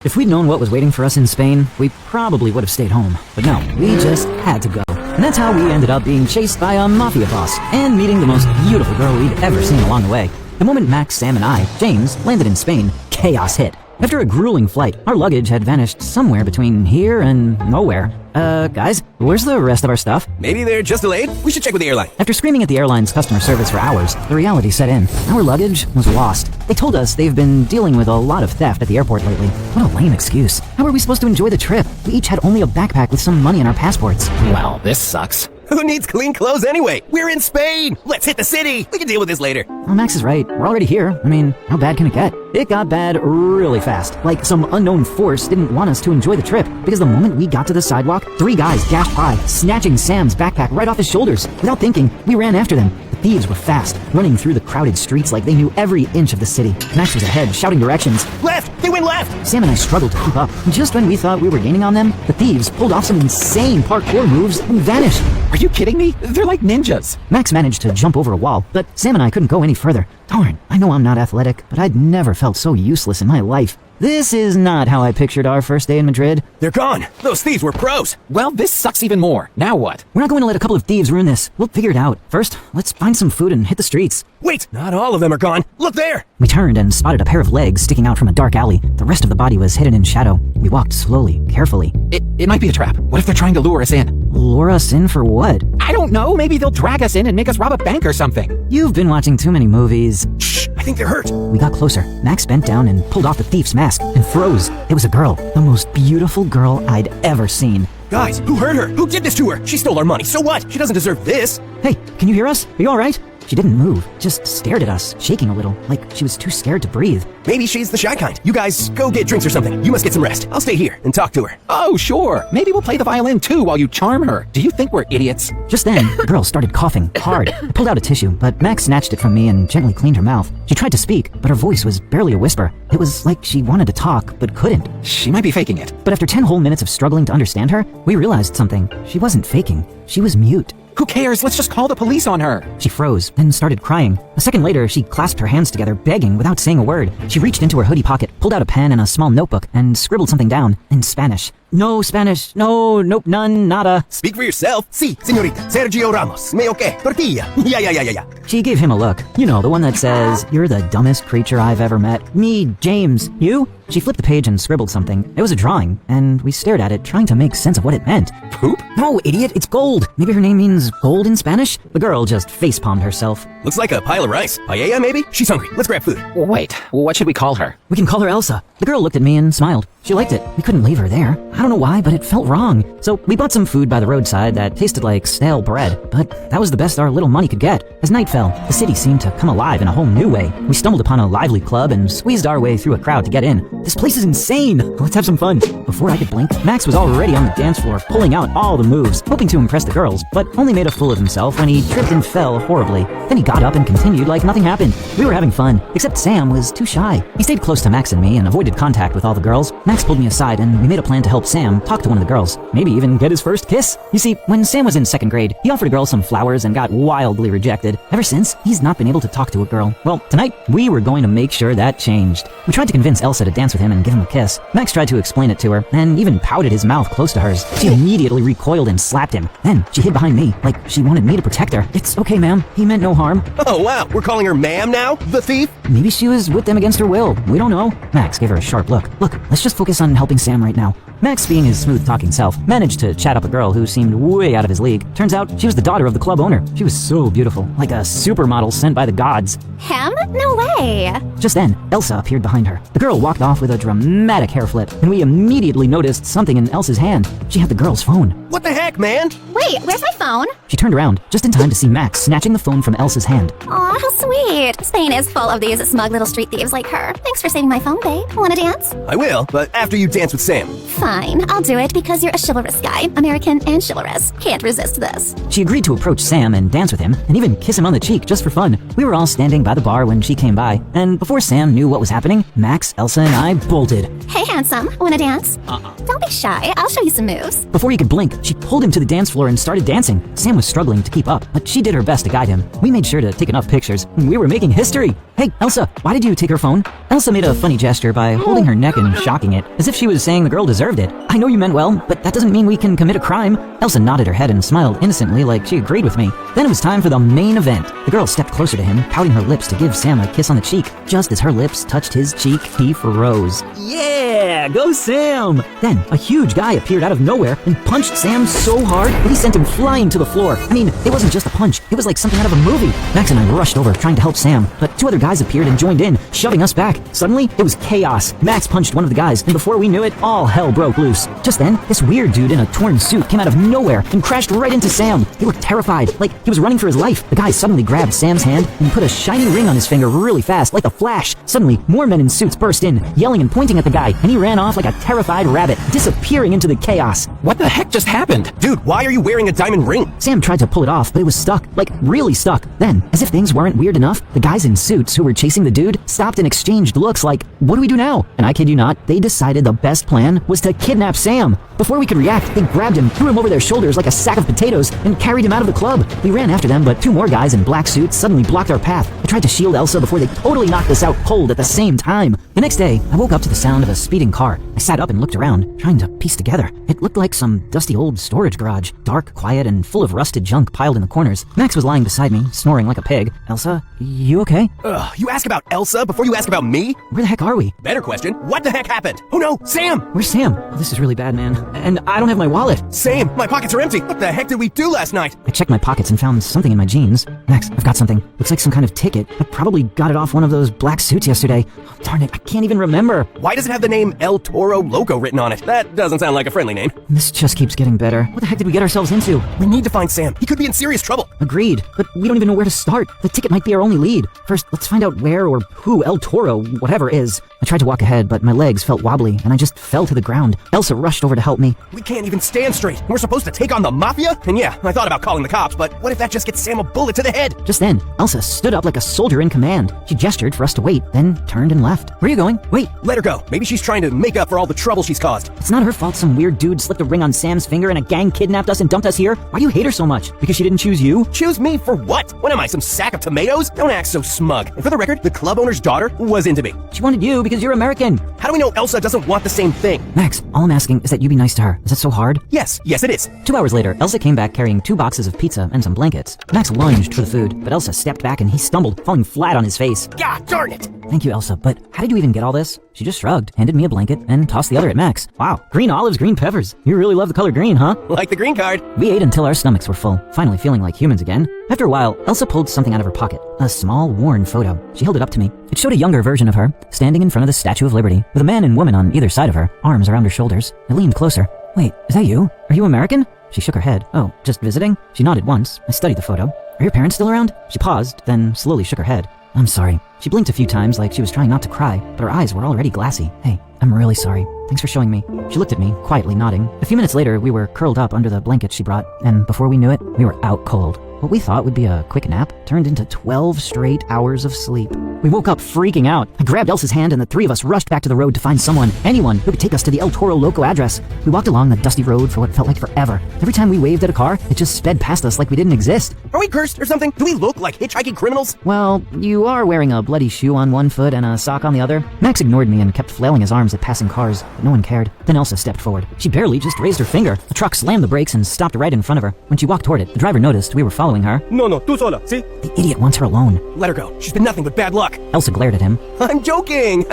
If we'd known what was waiting for us in Spain, we probably would have stayed home. But no, we just had to go. And that's how we ended up being chased by a mafia boss and meeting the most beautiful girl we'd ever seen along the way. The moment Max, Sam, and I, James, landed in Spain, chaos hit. After a grueling flight, our luggage had vanished somewhere between here and nowhere. Guys, where's the rest of our stuff? Maybe they're just delayed? We should check with the airline. After screaming at the airline's customer service for hours, the reality set in. Our luggage was lost. They told us they've been dealing with a lot of theft at the airport lately. What a lame excuse. How are we supposed to enjoy the trip? We each had only a backpack with some money in our passports. Well, this sucks. Who needs clean clothes anyway? We're in Spain! Let's hit the city! We can deal with this later. Well, Max is right. We're already here. I mean, how bad can it get? It got bad really fast. Like some unknown force didn't want us to enjoy the trip, because the moment we got to the sidewalk, 3 guys dashed by, snatching Sam's backpack right off his shoulders. Without thinking, we ran after them. The thieves were fast, running through the crowded streets like they knew every inch of the city. Max was ahead, shouting directions. Left! They went left! Sam and I struggled to keep up. Just when we thought we were gaining on them, the thieves pulled off some insane parkour moves and vanished. Are you kidding me? They're like ninjas. Max managed to jump over a wall, but Sam and I couldn't go any further. Darn, I know I'm not athletic, but I'd never felt so useless in my life. This is not how I pictured our first day in Madrid. They're gone! Those thieves were pros! Well, this sucks even more. Now what? We're not going to let a couple of thieves ruin this. We'll figure it out. First, let's find some food and hit the streets. Wait! Not all of them are gone! Look there! We turned and spotted a pair of legs sticking out from a dark alley. The rest of the body was hidden in shadow. We walked slowly, carefully. It might be a trap. What if they're trying to lure us in? Lure us in for what? I don't know. Maybe they'll drag us in and make us rob a bank or something. You've been watching too many movies. Shh! I think they're hurt! We got closer. Max bent down and pulled off the thief's mask and froze. It was a girl. The most beautiful girl I'd ever seen. Guys, who hurt her? Who did this to her? She stole our money, so what? She doesn't deserve this! Hey, can you hear us? Are you alright? She didn't move, just stared at us, shaking a little, like she was too scared to breathe. Maybe she's the shy kind. You guys go get drinks or something. You must get some rest. I'll stay here and talk to her. Oh, sure. Maybe we'll play the violin too while you charm her. Do you think we're idiots? Just then, the girl started coughing hard. I pulled out a tissue, but Max snatched it from me and gently cleaned her mouth. She tried to speak, but her voice was barely a whisper. It was like she wanted to talk, but couldn't. She might be faking it. But after 10 whole minutes of struggling to understand her, we realized something. She wasn't faking. She was mute. Who cares? Let's just call the police on her. She froze, then started crying. A second later, she clasped her hands together, begging without saying a word. She reached into her hoodie pocket, pulled out a pen and a small notebook, and scribbled something down in Spanish. No Spanish. No, nope, none, nada. Speak for yourself. Sí, señorita. Sergio Ramos. ¿Me okay? Tortilla. Yeah. She gave him a look. You know, the one that says, "You're the dumbest creature I've ever met. Me, James. You?" She flipped the page and scribbled something. It was a drawing, and we stared at it, trying to make sense of what it meant. Poop? No, idiot, it's gold. Maybe her name means gold in Spanish? The girl just facepalmed herself. Looks like a pile of rice. Paella, maybe? She's hungry. Let's grab food. Wait, what should we call her? We can call her Elsa. The girl looked at me and smiled. She liked it. We couldn't leave her there. I don't know why, but it felt wrong. So we bought some food by the roadside that tasted like stale bread, but that was the best our little money could get. As night fell, the city seemed to come alive in a whole new way. We stumbled upon a lively club and squeezed our way through a crowd to get in. This place is insane. Let's have some fun. Before I could blink, Max was already on the dance floor, pulling out all the moves, hoping to impress the girls, but only made a fool of himself when he tripped and fell horribly. Then he got up and continued like nothing happened. We were having fun, except Sam was too shy. He stayed close to Max and me and avoided contact with all the girls. Max pulled me aside and we made a plan to help Sam talk to one of the girls, maybe even get his first kiss. You see, when Sam was in 2nd grade, he offered a girl some flowers and got wildly rejected. Ever since, he's not been able to talk to a girl. Well, tonight, we were going to make sure that changed. We tried to convince Elsa to dance with him and give him a kiss. Max tried to explain it to her, and even pouted his mouth close to hers. She immediately recoiled and slapped him. Then, she hid behind me, like she wanted me to protect her. It's okay, ma'am. He meant no harm. Oh, wow. We're calling her ma'am now? The thief? Maybe she was with them against her will. We don't know. Max gave her a sharp look. Look, let's just focus on helping Sam right now. Max, being his smooth-talking self, managed to chat up a girl who seemed way out of his league. Turns out, she was the daughter of the club owner. She was so beautiful, like a supermodel sent by the gods. Him? No way. Just then, Elsa appeared behind her. The girl walked off with a dramatic hair flip, and we immediately noticed something in Elsa's hand. She had the girl's phone. What the heck, man? Wait, where's my phone? She turned around, just in time to see Max snatching the phone from Elsa's hand. Aw, how sweet. Spain is full of these smug little street thieves like her. Thanks for saving my phone, babe. Wanna dance? I will, but after you dance with Sam. Fine, I'll do it because you're a chivalrous guy. American and chivalrous. Can't resist this. She agreed to approach Sam and dance with him, and even kiss him on the cheek just for fun. We were all standing by the bar when she came by, and before Sam knew what was happening, Max, Elsa, and I bolted. Hey, handsome. Wanna dance? Don't be shy. I'll show you some moves. Before he could blink, she pulled him to the dance floor and started dancing. Sam was struggling to keep up, but she did her best to guide him. We made sure to take enough pictures. We were making history. Hey, Elsa, why did you take her phone? Elsa made a funny gesture by holding her neck and shocking it, as if she was saying the girl deserved it. I know you meant well, but that doesn't mean we can commit a crime. Elsa nodded her head and smiled innocently like she agreed with me. Then it was time for the main event. The girl stepped closer to him, pouting her lips to give Sam a kiss on the cheek. Just as her lips touched his cheek, he froze. Yeah, go Sam! Then a huge guy appeared out of nowhere and punched Sam so hard that he sent him flying to the floor. I mean, it wasn't just a punch, it was like something out of a movie. Max and I rushed over trying to help Sam, but two other guys appeared and joined in, shoving us back. Suddenly, it was chaos. Max punched one of the guys, and before we knew it, all hell broke loose. Just then, this weird dude in a torn suit came out of nowhere and crashed right into Sam. He looked terrified, like he was running for his life. The guy suddenly grabbed Sam's hand and put a shiny ring on his finger really fast, like a flash. Suddenly, more men in suits burst in, yelling and pointing at the guy, and he ran off like a terrified rabbit, disappearing into the chaos. What the heck just happened? Dude, why are you wearing a diamond ring? Sam tried to pull it off, but it was stuck, like really stuck. Then, as if things weren't weird enough, the guys in suits who were chasing the dude stopped and exchanged looks like, what do we do now? And I kid you not, they decided the best plan was to kidnap Sam. Before we could react, they grabbed him, threw him over their shoulders like a sack of potatoes, and carried him out of the club. We ran after them, but two more guys in black suits suddenly blocked our path. I tried to shield Elsa before they totally knocked us out cold at the same time. The next day, I woke up to the sound of a speeding car. I sat up and looked around, trying to piece together. It looked like some dusty old storage garage, dark, quiet, and full of rusted junk piled in the corners. Max was lying beside me, snoring like a pig. Elsa, you okay? Ugh, you ask about Elsa before you ask about me? Where the heck are we? Better question, what the heck happened? Oh no, Sam! Where's Sam? This is really bad, man. And I don't have my wallet. Sam, my pockets are empty. What the heck did we do last night? I checked my pockets and found something in my jeans. Max, I've got something. Looks like some kind of ticket. I probably got it off one of those black suits yesterday. Oh, darn it, I can't even remember. Why does it have the name El Toro Loco written on it? That doesn't sound like a friendly name. This just keeps getting better. What the heck did we get ourselves into? We need to find Sam. He could be in serious trouble. Agreed, but we don't even know where to start. The ticket might be our only lead. First, let's find out where or who El Toro, whatever is. I tried to walk ahead, but my legs felt wobbly, and I just fell to the ground. Elsa rushed over to help me. We can't even stand straight. We're supposed to take on the mafia? And yeah, I thought about calling the cops, but what if that just gets Sam a bullet to the head? Just then, Elsa stood up like a soldier in command. She gestured for us to wait, then turned and left. Where are you going? Wait. Let her go. Maybe she's trying to make up for all the trouble she's caused. It's not her fault some weird dude slipped a ring on Sam's finger and a gang kidnapped us and dumped us here. Why do you hate her so much? Because she didn't choose you? Choose me for what? What am I, some sack of tomatoes? Don't act so smug. And for the record, the club owner's daughter was into me. She wanted you because you're American. How do we know Elsa doesn't want the same thing? Max, all I'm asking is that you be nice to her. Is that so hard? Yes, it is. 2 hours later, Elsa came back carrying 2 boxes of pizza and some blankets. Max lunged for the food, but Elsa stepped back and he stumbled, falling flat on his face. God darn it! Thank you, Elsa, but how did you even get all this? She just shrugged, handed me a blanket, and tossed the other at Max. Wow, green olives, green peppers. You really love the color green, huh? Like the green card. We ate until our stomachs were full, finally feeling like humans again. After a while, Elsa pulled something out of her pocket, a small, worn photo. She held it up to me. It showed a younger version of her, standing in front of the Statue of Liberty, with a man and woman on either side of her, arms around her shoulders. I leaned closer. Wait, is that you? Are you American? She shook her head. Oh, just visiting? She nodded once. I studied the photo. Are your parents still around? She paused, then slowly shook her head. I'm sorry. She blinked a few times like she was trying not to cry, but her eyes were already glassy. Hey, I'm really sorry. Thanks for showing me. She looked at me, quietly nodding. A few minutes later, we were curled up under the blanket she brought, and before we knew it, we were out cold. What we thought would be a quick nap turned into 12 straight hours of sleep. We woke up freaking out. I grabbed Elsa's hand and the 3 of us rushed back to the road to find anyone who could take us to the El Toro Loco address. We walked along the dusty road for what felt like forever. Every time we waved at a car, it just sped past us like we didn't exist. Are we cursed or something? Do we look like hitchhiking criminals? Well, you are wearing a bloody shoe on one foot and a sock on the other. Max ignored me and kept flailing his arms at passing cars, but no one cared. Then Elsa stepped forward. She barely just raised her finger. The truck slammed the brakes and stopped right in front of her. When she walked toward it, the driver noticed we were following her. No, tú sola, ¿sí? The idiot wants her alone. Let her go. She's been nothing but bad luck. Elsa glared at him. I'm joking.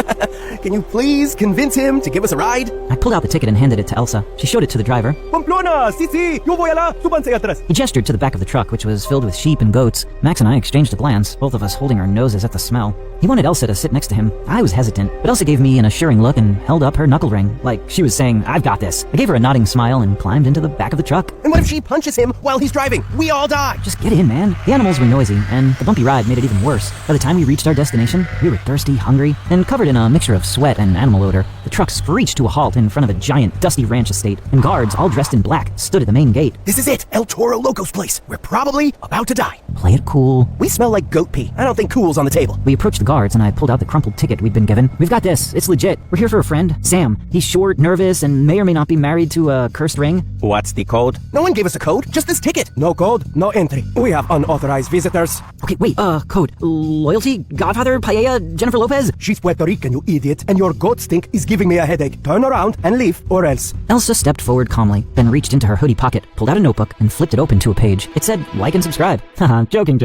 Can you please convince him to give us a ride? I pulled out the ticket and handed it to Elsa. She showed it to the driver. Pamplona, sí, yo voy allá, súbanse atrás. He gestured to the back of the truck, which was filled with sheep and goats. Max and I exchanged a glance, both of us holding our noses at the smell. He wanted Elsa to sit next to him. I was hesitant, but Elsa gave me an assuring look and held up her knuckle ring, like she was saying, I've got this. I gave her a nodding smile and climbed into the back of the truck. And what if she punches him while he's driving? We all die. Just get in, man. The animals were noisy, and the bumpy ride made it even worse. By the time we reached our destination, we were thirsty, hungry, and covered in a mixture of sweat and animal odor. The The truck screeched to a halt in front of a giant, dusty ranch estate, and guards, all dressed in black, stood at the main gate. This is it, El Toro Loco's place. We're probably about to die. Play it cool. We smell like goat pee. I don't think cool's on the table. We approached the guards, and I pulled out the crumpled ticket we'd been given. We've got this. It's legit. We're here for a friend, Sam. He's short, nervous, and may or may not be married to a cursed ring. What's the code? No one gave us a code, just this ticket. No code, no entry. We have unauthorized visitors. Okay, wait, code. Loyalty? Godfather? Paella? Jennifer Lopez? She's Puerto Rican, you idiot, and your goat stink is giving me a headache. Turn around and leave, or else. Elsa stepped forward calmly, then reached into her hoodie pocket, pulled out a notebook, and flipped it open to a page. It said, like and subscribe. Haha, joking.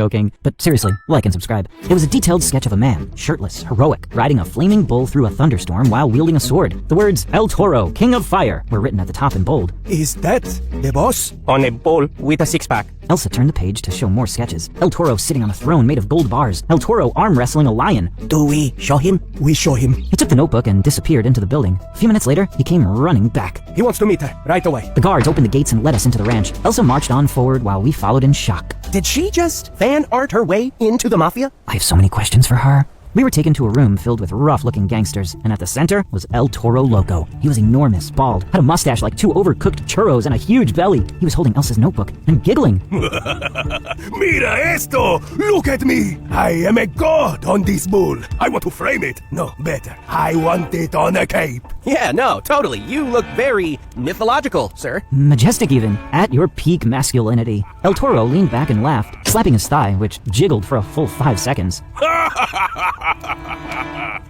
But seriously, like and subscribe. It was a detailed sketch of a man, shirtless, heroic, riding a flaming bull through a thunderstorm while wielding a sword. The words, El Toro, King of Fire, were written at the top in bold. Is that the boss? On a bull with a six-pack. Elsa turned the page to show more sketches. El Toro sitting on a throne made of gold bars. El Toro arm wrestling a lion. Do we show him? We show him. He took the notebook and disappeared into the building. A few minutes later, he came running back. He wants to meet her, right away. The guards opened the gates and led us into the ranch. Elsa marched on forward while we followed in shock. Did she just fan art her way into the mafia? I have so many questions for her. We were taken to a room filled with rough-looking gangsters, and at the center was El Toro Loco. He was enormous, bald, had a mustache like 2 overcooked churros, and a huge belly. He was holding Elsa's notebook and giggling. Mira esto! Look at me! I am a god on this bull. I want to frame it. No, better. I want it on a cape. Yeah, no, totally. You look very mythological, sir. Majestic even, at your peak masculinity. El Toro leaned back and laughed, slapping his thigh, which jiggled for a full 5 seconds.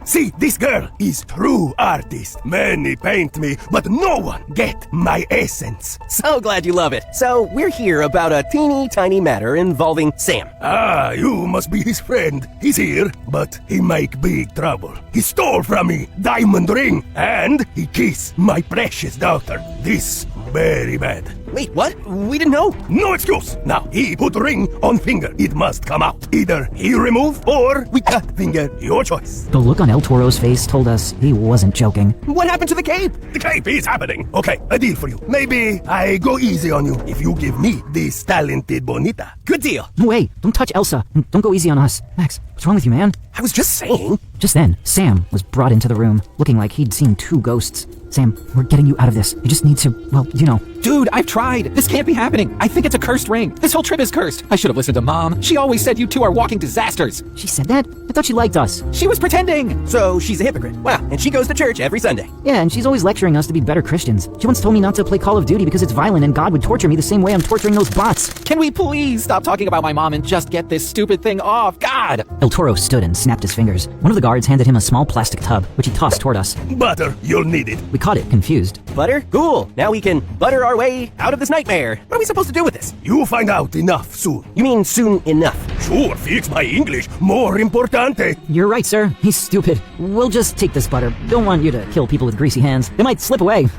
See, this girl is true artist. Many paint me, but no one get my essence. So glad you love it. So, we're here about a teeny tiny matter involving Sam. Ah, you must be his friend. He's here, but he make big trouble. He stole from me diamond ring, and he kissed my precious daughter. This very bad. Wait, what? We didn't know. No excuse. Now, he put ring on finger. It must come out. Either he remove or we cut finger. Your choice. The look on El Toro's face told us he wasn't joking. What happened to the cape? The cape is happening. Okay, a deal for you. Maybe I go easy on you if you give me this talented bonita. Good deal. No way, don't touch Elsa, and don't go easy on us. Max, what's wrong with you, man? I was just saying. Just then, Sam was brought into the room, looking like he'd seen 2 ghosts. Sam, we're getting you out of this. You just need to, well, you know. Dude, I've tried. This can't be happening. I think it's a cursed ring. This whole trip is cursed. I should have listened to Mom. She always said you two are walking disasters. She said that? I thought she liked us. She was pretending. So she's a hypocrite. Wow, and she goes to church every Sunday. Yeah, and she's always lecturing us to be better Christians. She once told me not to play Call of Duty because it's violent and God would torture me the same way I'm torturing those bots. Can we please stop talking about my mom and just get this stupid thing off? God! El Toro stood and snapped his fingers. One of the guards handed him a small plastic tub, which he tossed toward us. Butter, you'll need it. We caught it, confused. Butter? Cool. Now we can butter our way out of this nightmare. What are we supposed to do with this? You find out enough soon. You mean soon enough? Sure, fix my English. More importante. You're right, sir. He's stupid. We'll just take this butter. Don't want you to kill people with greasy hands. They might slip away.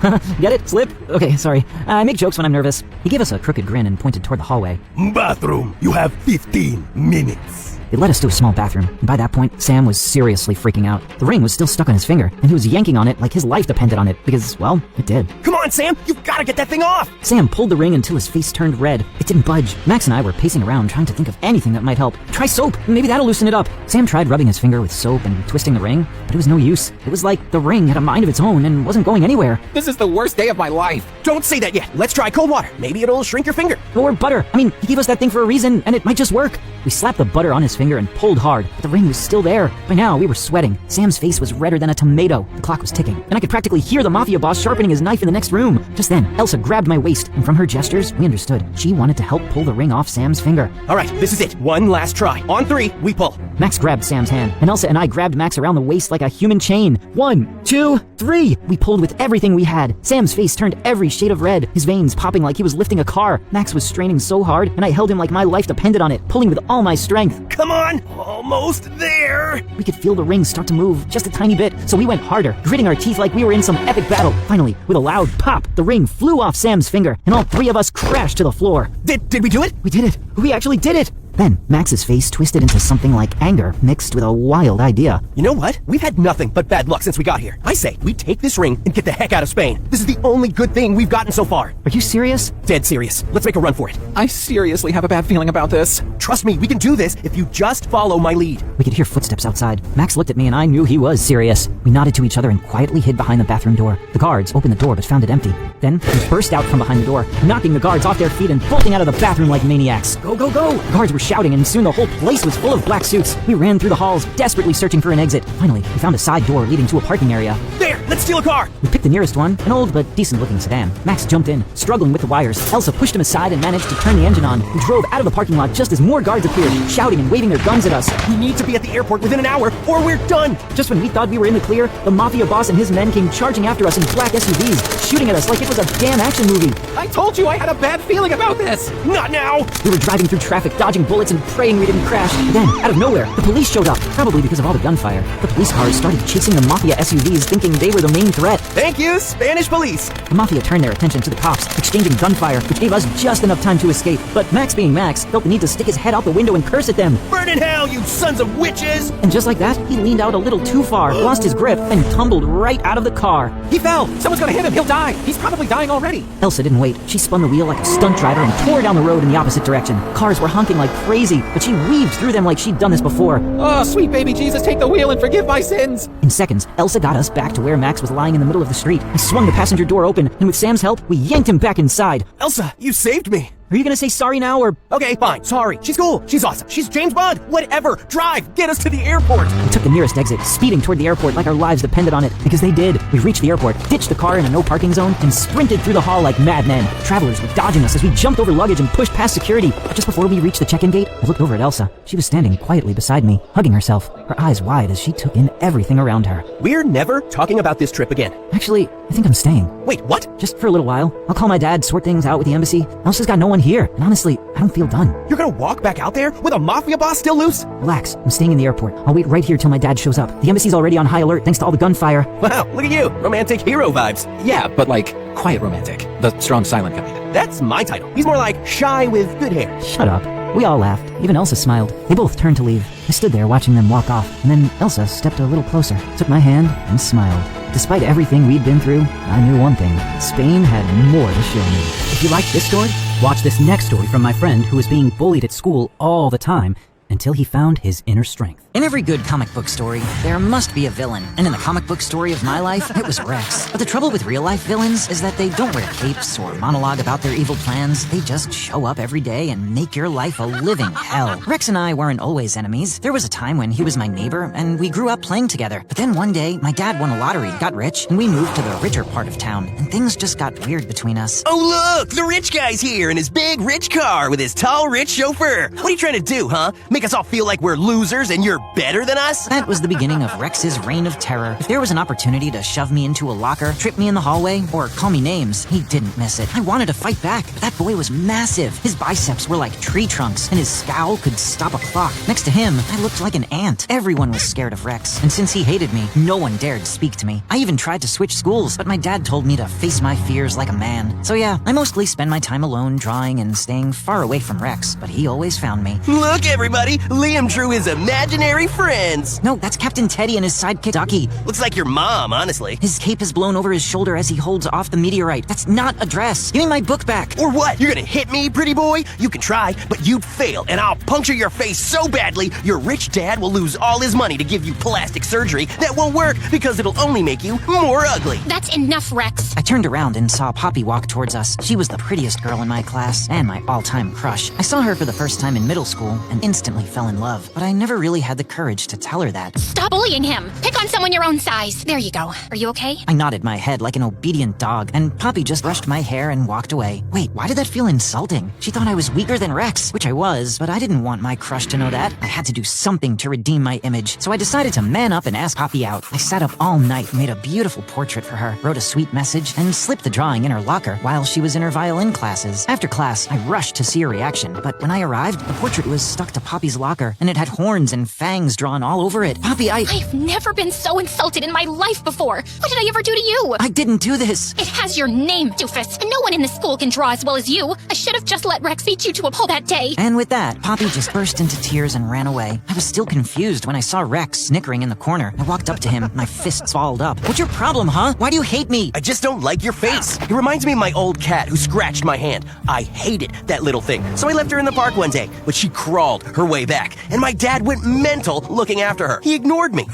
Get it? Slip? Okay, sorry. I make jokes when I'm nervous. He gave us a crooked grin and pointed toward the hallway. Bathroom. You have 15 minutes. They led us to a small bathroom, and by that point, Sam was seriously freaking out. The ring was still stuck on his finger, and he was yanking on it like his life depended on it, because, well, it did. Come on, Sam! You've got to get that thing off! Sam pulled the ring until his face turned red. It didn't budge. Max and I were pacing around trying to think of anything that might help. Try soap! Maybe that'll loosen it up. Sam tried rubbing his finger with soap and twisting the ring, but it was no use. It was like the ring had a mind of its own and wasn't going anywhere. This is the worst day of my life. Don't say that yet. Let's try cold water. Maybe it'll shrink your finger. Or butter. I mean, he gave us that thing for a reason, and it might just work. We slapped the butter on his finger and pulled hard, but the ring was still there. By now, we were sweating. Sam's face was redder than a tomato. The clock was ticking, and I could practically hear the mafia boss sharpening his knife in the next room. Just then, Elsa grabbed my waist, and from her gestures, we understood. She wanted to help pull the ring off Sam's finger. All right, this is it. One last try. On 3, we pull. Max grabbed Sam's hand, and Elsa and I grabbed Max around the waist like a human chain. 1, 2, 3. We pulled with everything we had. Sam's face turned every shade of red, his veins popping like he was lifting a car. Max was straining so hard, and I held him like my life depended on it, pulling with all my strength. Come on, almost there. We could feel the ring start to move just a tiny bit, so we went harder, gritting our teeth like we were in some epic battle. Finally, with a loud pop, the ring flew off Sam's finger, and all 3 of us crashed to the floor. Did we do it? We did it. We actually did it. Then, Max's face twisted into something like anger mixed with a wild idea. You know what? We've had nothing but bad luck since we got here. I say, we take this ring and get the heck out of Spain. This is the only good thing we've gotten so far. Are you serious? Dead serious. Let's make a run for it. I seriously have a bad feeling about this. Trust me, we can do this if you just follow my lead. We could hear footsteps outside. Max looked at me and I knew he was serious. We nodded to each other and quietly hid behind the bathroom door. The guards opened the door but found it empty. Then, we burst out from behind the door, knocking the guards off their feet and bolting out of the bathroom like maniacs. Go, go, go! The guards were shouting and soon the whole place was full of black suits. We ran through the halls, desperately searching for an exit. Finally, we found a side door leading to a parking area. There! Let's steal a car! We picked the nearest one, an old but decent-looking sedan. Max jumped in, struggling with the wires. Elsa pushed him aside and managed to turn the engine on. We drove out of the parking lot just as more guards appeared, shouting and waving their guns at us. We need to be at the airport within an hour, or we're done! Just when we thought we were in the clear, the mafia boss and his men came charging after us in black SUVs, shooting at us like it was a damn action movie. I told you I had a bad feeling about this. Not now! We were driving through traffic, dodging bullets and praying we didn't crash. Then, out of nowhere, the police showed up, probably because of all the gunfire. The police cars started chasing the mafia SUVs, thinking they were the main threat. Thank you, Spanish police! The mafia turned their attention to the cops, exchanging gunfire, which gave us just enough time to escape. But Max, being Max, felt the need to stick his head out the window and curse at them. Burn in hell, you sons of witches! And just like that, he leaned out a little too far, lost his grip, and tumbled right out of the car. He fell. Someone's gonna hit him. He'll die. He's probably dying already. Elsa didn't wait. She spun the wheel like a stunt driver and tore down the road in the opposite direction. Cars were honking like crazy, but she weaved through them like she'd done this before. Oh, sweet baby Jesus, take the wheel and forgive my sins. In seconds, Elsa got us back to where Max was lying in the middle of the street. He swung the passenger door open, and with Sam's help, we yanked him back inside. Elsa, you saved me! Are you gonna say sorry now, or... Okay, fine, sorry. She's cool, she's awesome, she's James Bond! Whatever! Drive! Get us to the airport! We took the nearest exit, speeding toward the airport like our lives depended on it, because they did. We reached the airport, ditched the car in a no-parking zone, and sprinted through the hall like madmen. Travelers were dodging us as we jumped over luggage and pushed past security. But just before we reached the check-in gate, I looked over at Elsa. She was standing quietly beside me, hugging herself, her eyes wide as she took in everything around her. We're never talking about this trip again. Actually, I think I'm staying. Wait, what? Just for a little while. I'll call my dad, sort things out with the embassy. Elsa's got no one here, and honestly, I don't feel done. You're gonna walk back out there with a mafia boss still loose? Relax, I'm staying in the airport. I'll wait right here till my dad shows up. The embassy's already on high alert thanks to all the gunfire. Wow, look at you, romantic hero vibes. Yeah, but like quiet romantic. The strong silent kind. That's my title. He's more like shy with good hair. Shut up. We all laughed. Even Elsa smiled. They both turned to leave. I stood there watching them walk off, and then Elsa stepped a little closer, took my hand, and smiled. Despite everything we'd been through, I knew one thing. Spain had more to show me. If you liked this story, watch this next story from my friend who was being bullied at school all the time until he found his inner strength. In every good comic book story, there must be a villain. And in the comic book story of my life, it was Rex. But the trouble with real-life villains is that they don't wear capes or monologue about their evil plans. They just show up every day and make your life a living hell. Rex and I weren't always enemies. There was a time when he was my neighbor, and we grew up playing together. But then one day, my dad won a lottery, got rich, and we moved to the richer part of town, and things just got weird between us. Oh look, the rich guy's here in his big rich car with his tall rich chauffeur. What are you trying to do, huh? Make us all feel like we're losers and you're better than us? That was the beginning of Rex's reign of terror. If there was an opportunity to shove me into a locker, trip me in the hallway, or call me names, he didn't miss it. I wanted to fight back, but that boy was massive. His biceps were like tree trunks, and his scowl could stop a clock. Next to him, I looked like an ant. Everyone was scared of Rex, and since he hated me, no one dared speak to me. I even tried to switch schools, but my dad told me to face my fears like a man. So yeah, I mostly spend my time alone drawing and staying far away from Rex, but he always found me. Look everybody, Liam drew his imaginary friends. No, that's Captain Teddy and his sidekick Ducky. Looks like your mom, honestly. His cape is blown over his shoulder as he holds off the meteorite. That's not a dress. Give me my book back. Or what? You're gonna hit me, pretty boy? You can try, but you'd fail, and I'll puncture your face so badly, your rich dad will lose all his money to give you plastic surgery that won't work because it'll only make you more ugly. That's enough, Rex. I turned around and saw Poppy walk towards us. She was the prettiest girl in my class and my all-time crush. I saw her for the first time in middle school and instantly fell in love, but I never really had the courage to tell her that. Stop bullying him. Pick on someone your own size. There you go. Are you okay? I nodded my head like an obedient dog, and Poppy just brushed my hair and walked away. Wait, why did that feel insulting? She thought I was weaker than Rex, which I was, but I didn't want my crush to know that. I had to do something to redeem my image, so I decided to man up and ask Poppy out. I sat up all night, made a beautiful portrait for her, wrote a sweet message, and slipped the drawing in her locker while she was in her violin classes. After class, I rushed to see her reaction, but when I arrived, the portrait was stuck to Poppy's locker, and it had horns and fangs drawn all over it. Poppy, I've never been so insulted in my life before. What did I ever do to you? I didn't do this. It has your name, doofus, and no one in this school can draw as well as you. I should have just let Rex beat you to a pulp that day. And with that, Poppy just burst into tears and ran away. I was still confused when I saw Rex snickering in the corner. I walked up to him, my fists balled up. What's your problem, huh? Why do you hate me? I just don't like your face. It reminds me of my old cat who scratched my hand. I hated that little thing. So I left her in the park one day, but she crawled her way back, and my dad went mental looking after her. He ignored me.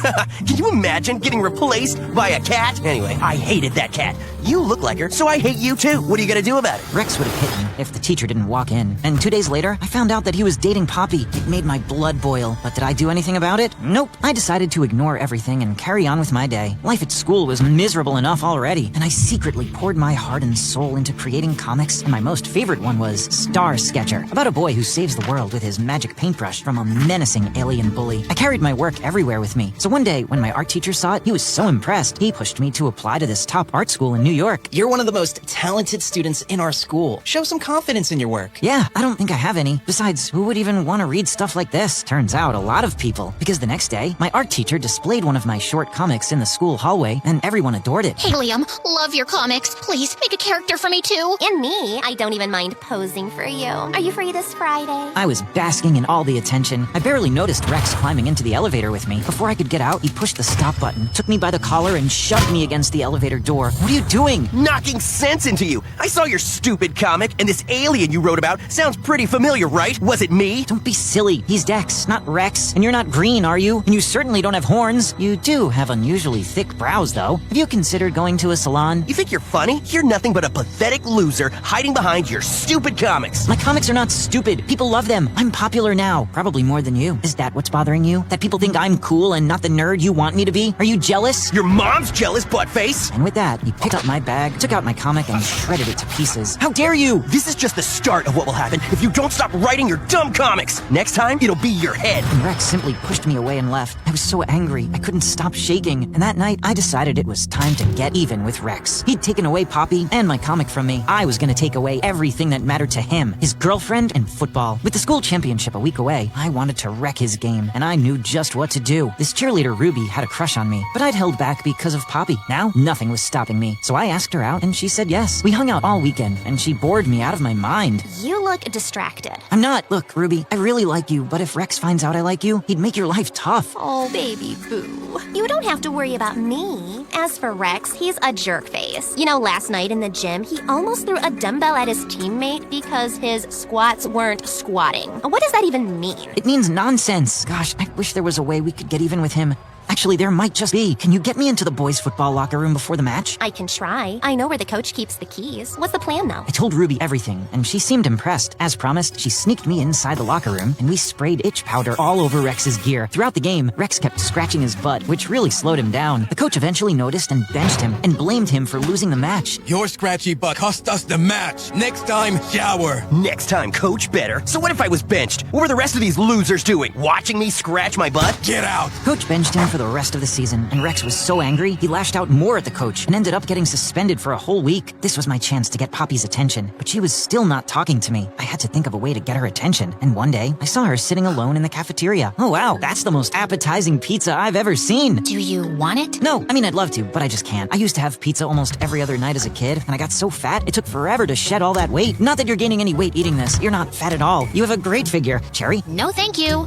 Can you imagine getting replaced by a cat? Anyway, I hated that cat. You look like her, so I hate you too. What are you gonna do about it? Rex would have hit me if the teacher didn't walk in. And 2 days later, I found out that he was dating Poppy. It made my blood boil. But did I do anything about it? Nope. I decided to ignore everything and carry on with my day. Life at school was miserable enough already, and I secretly poured my heart and soul into creating comics, and my most favorite one was Star Sketcher, about a boy who saves the world with his magic paintbrush from a menacing alien bully. I carried my work everywhere with me, so one day when my art teacher saw it, he was so impressed, he pushed me to apply to this top art school in New York. You're one of the most talented students in our school. Show some confidence in your work. Yeah, I don't think I have any. Besides, who would even want to read stuff like this? Turns out a lot of people. Because the next day, my art teacher displayed one of my short comics in the school hallway, and everyone adored it. Hey, Liam, love your comics. Please, make a character for me too. And me, I don't even mind posing for you. Are you free this Friday? I was basking in all the attention. I barely noticed Rex climbing into the elevator with me. Before I could get out, he pushed the stop button, took me by the collar, and shoved me against the elevator door. What are you doing? Knocking sense into you. I saw your stupid comic, and this alien you wrote about sounds pretty familiar, right? Was it me? Don't be silly. He's Dex, not Rex. And you're not green, are you? And you certainly don't have horns. You do have unusually thick brows, though. Have you considered going to a salon? You think you're funny? You're nothing but a pathetic loser hiding behind your stupid comics. My comics are not stupid. People love them. I'm popular now. Probably more than you. Is that what's bothering you? That people think I'm cool and not the nerd you want me to be? Are you jealous? Your mom's jealous, buttface. And with that, he picked up my bag, took out my comic, and shredded it to pieces. How dare you? This is just the start of what will happen if you don't stop writing your dumb comics. Next time, it'll be your head. And Rex simply pushed me away and left. I was so angry, I couldn't stop shaking. And that night, I decided it was time to get even with Rex. He'd taken away Poppy and my comic from me. I was gonna take away everything that mattered to him, his girlfriend and football. With the school championship a week away, I wanted to wreck his game, and I knew just what to do. This cheerleader Ruby had a crush on me, but I'd held back because of Poppy. Now, nothing was stopping me, so I asked her out, and she said yes. We hung out all weekend, and she bored me out of my mind. You look distracted. I'm not. Look, Ruby, I really like you, but if Rex finds out I like you, he'd make your life tough. Oh, baby boo. You don't have to worry about me. As for Rex, he's a jerk face. You know, last night in the gym, he almost threw a dumbbell at his teammate because his squats weren't squatting. What does that even mean? It means nonsense. Gosh, I wish there was a way we could get even with him. Actually, there might just be. Can you get me into the boys' football locker room before the match? I can try. I know where the coach keeps the keys. What's the plan, though? I told Ruby everything, and she seemed impressed. As promised, she sneaked me inside the locker room, and we sprayed itch powder all over Rex's gear. Throughout the game, Rex kept scratching his butt, which really slowed him down. The coach eventually noticed and benched him, and blamed him for losing the match. Your scratchy butt cost us the match. Next time, shower. Next time, coach better. So what if I was benched? What were the rest of these losers doing? Watching me scratch my butt? Get out. Coach benched him for the rest of the season, and Rex was so angry, he lashed out more at the coach and ended up getting suspended for a whole week. This was my chance to get Poppy's attention, but she was still not talking to me. I had to think of a way to get her attention, and one day, I saw her sitting alone in the cafeteria. Oh wow, that's the most appetizing pizza I've ever seen. Do you want it? No, I mean, I'd love to, but I just can't. I used to have pizza almost every other night as a kid, and I got so fat, it took forever to shed all that weight. Not that you're gaining any weight eating this. You're not fat at all. You have a great figure. Cherry? No, thank you.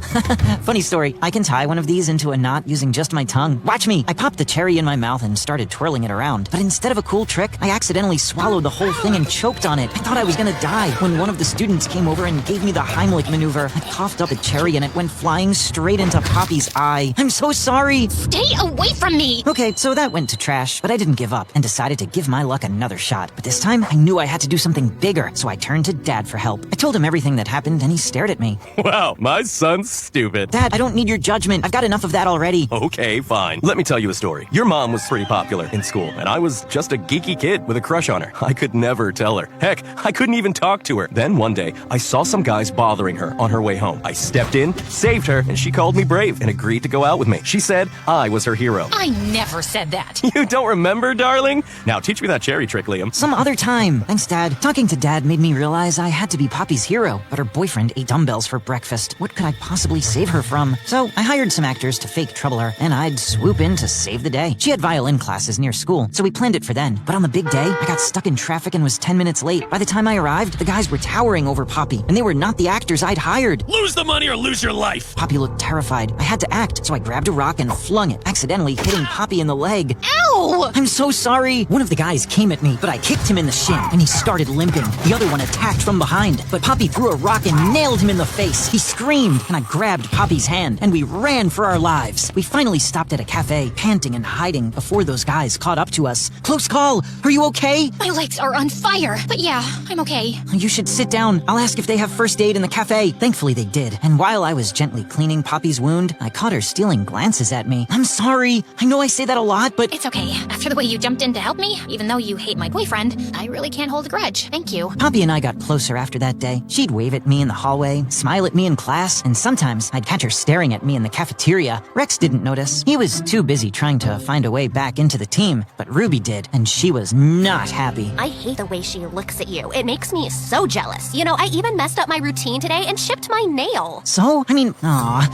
Funny story, I can tie one of these into a knot using just my tongue. Watch me. I popped the cherry in my mouth and started twirling it around. But instead of a cool trick, I accidentally swallowed the whole thing and choked on it. I thought I was gonna die when one of the students came over and gave me the Heimlich maneuver. I coughed up a cherry and it went flying straight into Poppy's eye. I'm so sorry. Stay away from me. Okay, so that went to trash, but I didn't give up and decided to give my luck another shot. But this time, I knew I had to do something bigger, so I turned to Dad for help. I told him everything that happened and he stared at me. Wow, my son's stupid. Dad, I don't need your judgment. I've got enough of that already. Okay, fine. Let me tell you a story. Your mom was pretty popular in school, and I was just a geeky kid with a crush on her. I could never tell her. Heck, I couldn't even talk to her. Then one day, I saw some guys bothering her on her way home. I stepped in, saved her, and she called me brave and agreed to go out with me. She said I was her hero. I never said that. You don't remember, darling? Now teach me that cherry trick, Liam. Some other time. Thanks, Dad. Talking to Dad made me realize I had to be Poppy's hero, but her boyfriend ate dumbbells for breakfast. What could I possibly save her from? So I hired some actors to fake trouble her, and I'd swoop in to save the day. She had violin classes near school, so we planned it for then. But on the big day, I got stuck in traffic and was 10 minutes late. By the time I arrived, the guys were towering over Poppy, and they were not the actors I'd hired. Lose the money or lose your life. Poppy looked terrified. I had to act, so I grabbed a rock and flung it, accidentally hitting Poppy in the leg. Ow! I'm so sorry. One of the guys came at me, but I kicked him in the shin, and he started limping. The other one attacked from behind, but Poppy threw a rock and nailed him in the face. He screamed, and I grabbed Poppy's hand, and we ran for our lives. We finally stopped at a cafe, panting and hiding before those guys caught up to us. Close call. Are you okay? My legs are on fire. But yeah, I'm okay. You should sit down. I'll ask if they have first aid in the cafe. Thankfully they did. And while I was gently cleaning Poppy's wound, I caught her stealing glances at me. I'm sorry. I know I say that a lot, but It's okay. After the way you jumped in to help me, even though you hate my boyfriend, I really can't hold a grudge. Thank you. Poppy and I got closer after that day. She'd wave at me in the hallway, smile at me in class, and sometimes I'd catch her staring at me in the cafeteria. Rex didn't notice. He was too busy trying to find a way back into the team, but Ruby did, and she was not happy. I hate the way she looks at you. It makes me so jealous. You know, I even messed up my routine today and chipped my nail. So?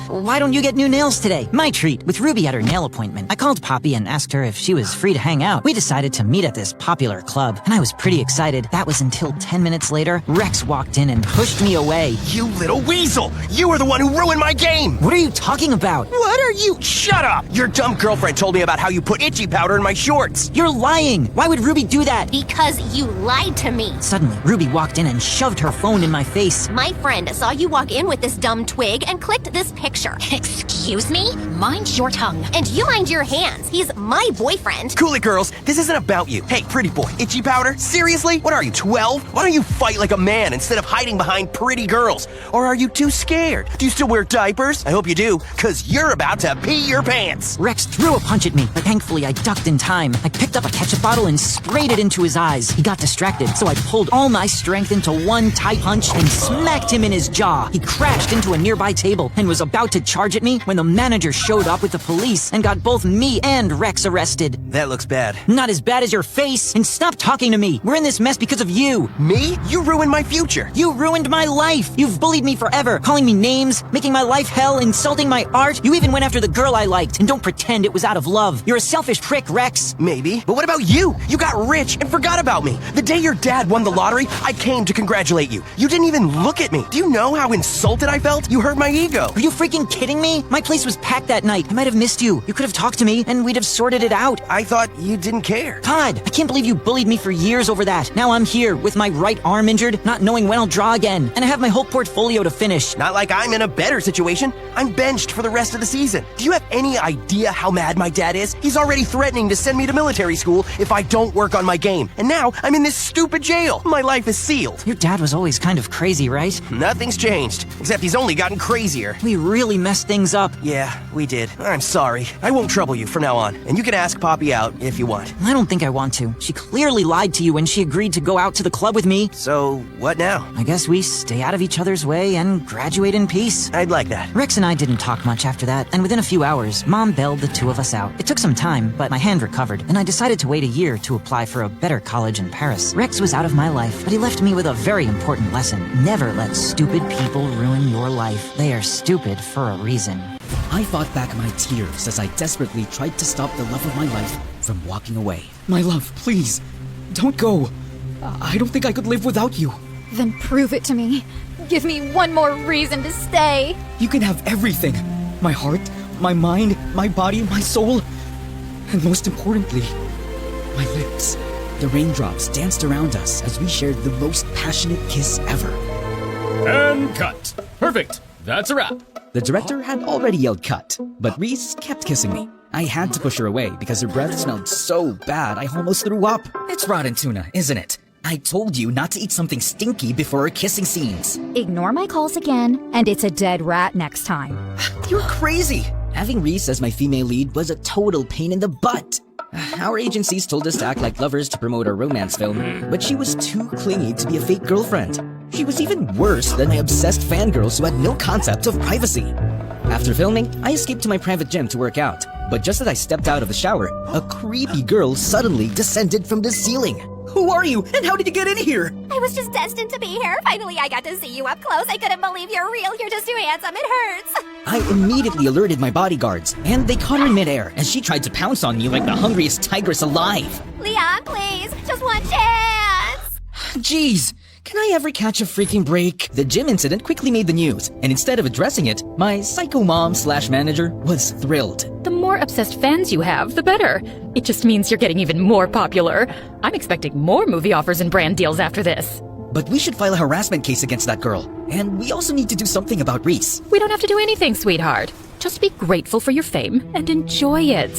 Why don't you get new nails today? My treat, with Ruby at her nail appointment. I called Poppy and asked her if she was free to hang out. We decided to meet at this popular club, and I was pretty excited. That was until 10 minutes later, Rex walked in and pushed me away. You little weasel! You are the one who ruined my game! What are you talking about? What are you? Shut up! Your dumb girlfriend told me about how you put itchy powder in my shorts. You're lying! Why would Ruby do that? Because you lied to me. Suddenly, Ruby walked in and shoved her phone in my face. My friend saw you walk in with this dumb twig and clicked this picture. Excuse me? Mind your tongue. And you mind your hands. He's my boyfriend. Cool it, girls. This isn't about you. Hey, pretty boy, itchy powder? Seriously? What are you, 12? Why don't you fight like a man instead of hiding behind pretty girls? Or are you too scared? Do you still wear diapers? I hope you do, because you're about to pee your pants. Rex threw a punch at me, but thankfully I ducked in time. I picked up a ketchup bottle and sprayed it into his eyes. He got distracted, so I pulled all my strength into one tight punch and smacked him in his jaw. He crashed into a nearby table and was about to charge at me when the manager showed up with the police and got both me and Rex arrested. That looks bad. Not as bad as your face. And stop talking to me. We're in this mess because of you. Me? You ruined my future. You ruined my life. You've bullied me forever, calling me names, making my life hell, insulting my art. You even went after the girl I liked, and don't pretend it was out of love. You're a selfish prick, Rex. Maybe. But what about you? You got rich and forgot about me. The day your dad won the lottery, I came to congratulate you. You didn't even look at me. Do you know how insulted I felt? You hurt my ego. Are you freaking kidding me? My place was packed that night. I might have missed you. You could have talked to me, and we'd have sorted it out. I thought you didn't care. God, I can't believe you bullied me for years over that. Now I'm here, with my right arm injured, not knowing when I'll draw again. And I have my whole portfolio to finish. Not like I'm in a better situation. I'm benched for the rest of the season. Do you have any idea how mad my dad is? He's already threatening to send me to military school if I don't work on my game. And now I'm in this stupid jail. My life is sealed. Your dad was always kind of crazy, right? Nothing's changed, except he's only gotten crazier. We really messed things up. Yeah, we did. I'm sorry. I won't trouble you from now on, and you can ask Poppy out if you want. I don't think I want to. She clearly lied to you when she agreed to go out to the club with me. So, what now? I guess we stay out of each other's way and graduate in peace. I'd like that. Rex and I didn't talk much after that, and within a few hours, Mom bailed the two of us out. It took some time, but my hand recovered, and I decided to wait a year to apply for a better college in Paris. Rex was out of my life, but he left me with a very important lesson. Never let stupid people ruin your life. They are stupid for a reason. I fought back my tears as I desperately tried to stop the love of my life from walking away. My love, please, don't go. I don't think I could live without you. Then prove it to me. Give me one more reason to stay. You can have everything. My heart, my mind, my body, my soul. And most importantly, my lips. The raindrops danced around us as we shared the most passionate kiss ever. And cut. Perfect. That's a wrap. The director had already yelled cut, but Reese kept kissing me. I had to push her away because her breath smelled so bad I almost threw up. It's rotten tuna, isn't it? I told you not to eat something stinky before our kissing scenes. Ignore my calls again, and it's a dead rat next time. You're crazy. Having Reese as my female lead was a total pain in the butt. Our agencies told us to act like lovers to promote our romance film, but she was too clingy to be a fake girlfriend. She was even worse than my obsessed fangirls who had no concept of privacy. After filming, I escaped to my private gym to work out, but just as I stepped out of the shower, a creepy girl suddenly descended from the ceiling. Who are you, and how did you get in here? I was just destined to be here. Finally, I got to see you up close. I couldn't believe you're real. You're just too handsome. It hurts. I immediately alerted my bodyguards, and they caught her in midair as she tried to pounce on me like the hungriest tigress alive. Leon, please. Just one chance. Jeez, can I ever catch a freaking break? The gym incident quickly made the news, and instead of addressing it, my psycho mom/manager was thrilled. The more obsessed fans you have, the better. It just means you're getting even more popular. I'm expecting more movie offers and brand deals after this. But we should file a harassment case against that girl. And we also need to do something about Reese. We don't have to do anything, sweetheart. Just be grateful for your fame and enjoy it.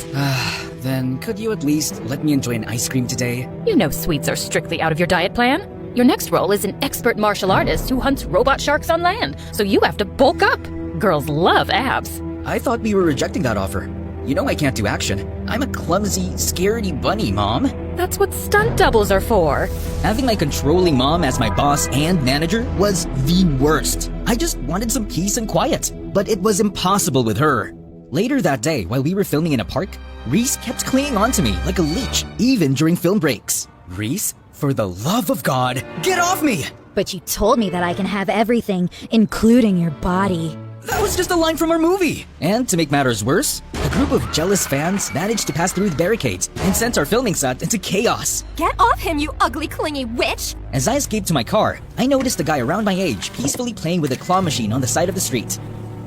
Then could you at least let me enjoy an ice cream today? You know sweets are strictly out of your diet plan. Your next role is an expert martial artist who hunts robot sharks on land, so you have to bulk up. Girls love abs. I thought we were rejecting that offer. You know I can't do action. I'm a clumsy, scaredy bunny, Mom. That's what stunt doubles are for. Having my controlling mom as my boss and manager was the worst. I just wanted some peace and quiet, but it was impossible with her. Later that day, while we were filming in a park, Reese kept clinging on to me like a leech, even during film breaks. Reese, for the love of God, get off me! But you told me that I can have everything, including your body. That was just a line from our movie. And to make matters worse, a group of jealous fans managed to pass through the barricades and sent our filming set into chaos. Get off him, you ugly, clingy witch! As I escaped to my car, I noticed a guy around my age peacefully playing with a claw machine on the side of the street.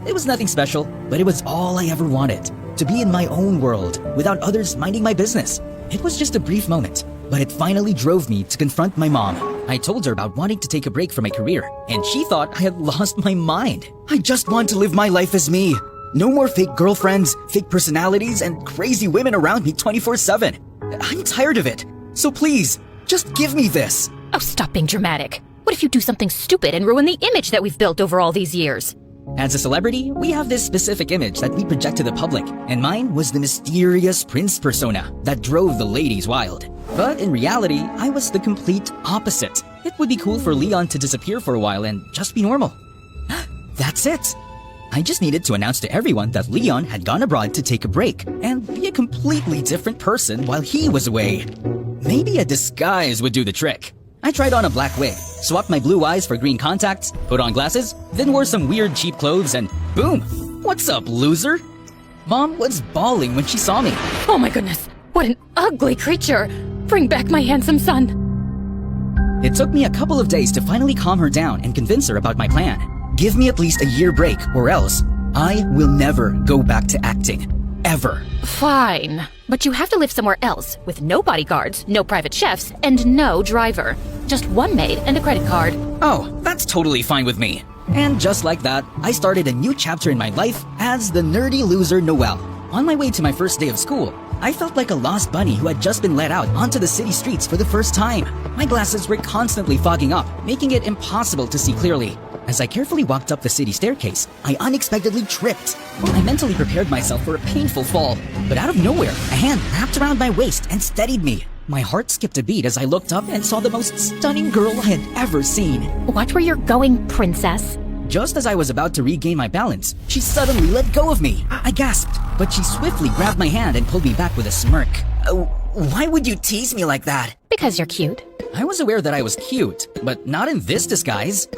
It was nothing special, but it was all I ever wanted. To be in my own world, without others minding my business. It was just a brief moment, but it finally drove me to confront my mom. I told her about wanting to take a break from my career, and she thought I had lost my mind. I just want to live my life as me. No more fake girlfriends, fake personalities, and crazy women around me 24/7. I'm tired of it. So please, just give me this. Oh, stop being dramatic. What if you do something stupid and ruin the image that we've built over all these years? As a celebrity, we have this specific image that we project to the public, and mine was the mysterious prince persona that drove the ladies wild. But in reality, I was the complete opposite. It would be cool for Leon to disappear for a while and just be normal. That's it. I just needed to announce to everyone that Leon had gone abroad to take a break and be a completely different person while he was away. Maybe a disguise would do the trick. I tried on a black wig, swapped my blue eyes for green contacts, put on glasses, then wore some weird cheap clothes and boom! What's up, loser? Mom was bawling when she saw me. Oh my goodness, what an ugly creature! Bring back my handsome son! It took me a couple of days to finally calm her down and convince her about my plan. Give me at least a year break, or else I will never go back to acting. Ever. Fine. But you have to live somewhere else, with no bodyguards, no private chefs, and no driver. Just one maid and a credit card. Oh, that's totally fine with me. And just like that, I started a new chapter in my life as the nerdy loser Noelle. On my way to my first day of school, I felt like a lost bunny who had just been let out onto the city streets for the first time. My glasses were constantly fogging up, making it impossible to see clearly. As I carefully walked up the city staircase, I unexpectedly tripped. I mentally prepared myself for a painful fall, but out of nowhere, a hand wrapped around my waist and steadied me. My heart skipped a beat as I looked up and saw the most stunning girl I had ever seen. Watch where you're going, princess. Just as I was about to regain my balance, she suddenly let go of me. I gasped, but she swiftly grabbed my hand and pulled me back with a smirk. Why would you tease me like that? Because you're cute. I was aware that I was cute, but not in this disguise.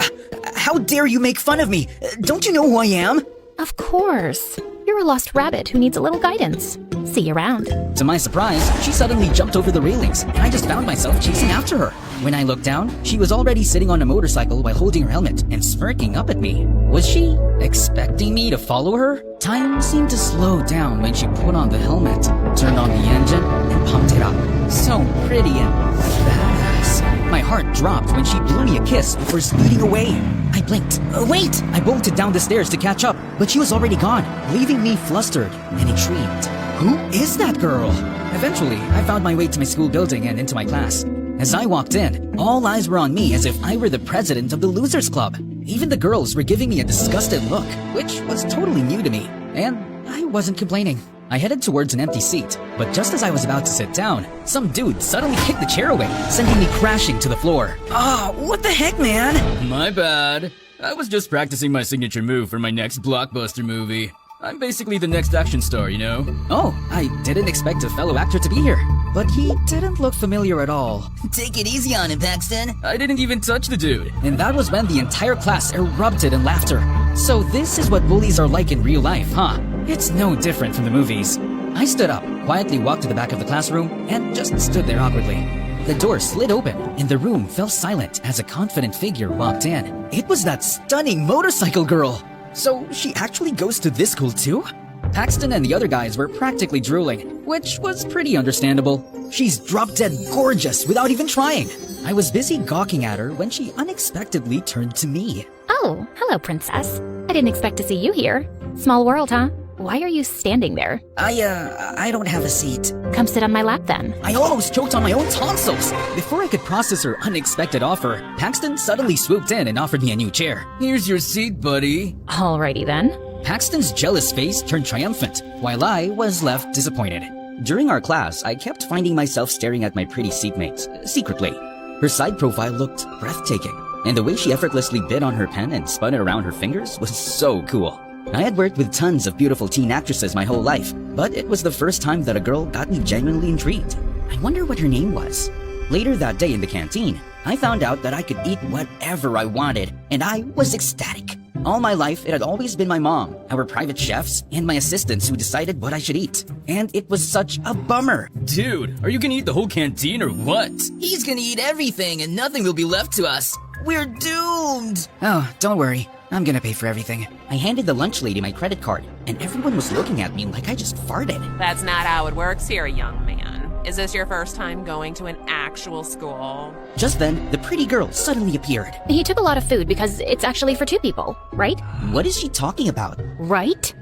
How dare you make fun of me? Don't you know who I am? Of course. You're a lost rabbit who needs a little guidance. See you around. To my surprise, she suddenly jumped over the railings, and I just found myself chasing after her. When I looked down, she was already sitting on a motorcycle while holding her helmet and smirking up at me. Was she expecting me to follow her? Time seemed to slow down when she put on the helmet, turned on the engine, and pumped it up. So pretty and badass. My heart dropped when she blew me a kiss before speeding away. I blinked. Wait! I bolted down the stairs to catch up, but she was already gone, leaving me flustered and intrigued. Who is that girl? Eventually, I found my way to my school building and into my class. As I walked in, all eyes were on me as if I were the president of the Losers Club. Even the girls were giving me a disgusted look, which was totally new to me. And I wasn't complaining. I headed towards an empty seat, but just as I was about to sit down, some dude suddenly kicked the chair away, sending me crashing to the floor. Oh, what the heck, man? My bad. I was just practicing my signature move for my next blockbuster movie. I'm basically the next action star, you know? Oh, I didn't expect a fellow actor to be here, but he didn't look familiar at all. Take it easy on him, Paxton. I didn't even touch the dude. And that was when the entire class erupted in laughter. So this is what bullies are like in real life, huh? It's no different from the movies. I stood up, quietly walked to the back of the classroom, and just stood there awkwardly. The door slid open, and the room fell silent as a confident figure walked in. It was that stunning motorcycle girl! So she actually goes to this school too? Paxton and the other guys were practically drooling, which was pretty understandable. She's drop-dead gorgeous without even trying. I was busy gawking at her when she unexpectedly turned to me. Oh, hello, princess. I didn't expect to see you here. Small world, huh? Why are you standing there? I don't have a seat. Come sit on my lap then. I almost choked on my own tonsils. Before I could process her unexpected offer, Paxton suddenly swooped in and offered me a new chair. Here's your seat, buddy. Alrighty then. Paxton's jealous face turned triumphant, while I was left disappointed. During our class, I kept finding myself staring at my pretty seatmate, secretly. Her side profile looked breathtaking, and the way she effortlessly bit on her pen and spun it around her fingers was so cool. I had worked with tons of beautiful teen actresses my whole life, but it was the first time that a girl got me genuinely intrigued. I wonder what her name was. Later that day in the canteen, I found out that I could eat whatever I wanted, and I was ecstatic. All my life, it had always been my mom, our private chefs, and my assistants who decided what I should eat. And it was such a bummer. Dude, are you gonna eat the whole canteen or what? He's gonna eat everything and nothing will be left to us. We're doomed! Oh, don't worry. I'm gonna pay for everything. I handed the lunch lady my credit card, and everyone was looking at me like I just farted. That's not how it works here, young man. Is this your first time going to an actual school? Just then, the pretty girl suddenly appeared. He took a lot of food because it's actually for 2 people, right? What is she talking about? Right?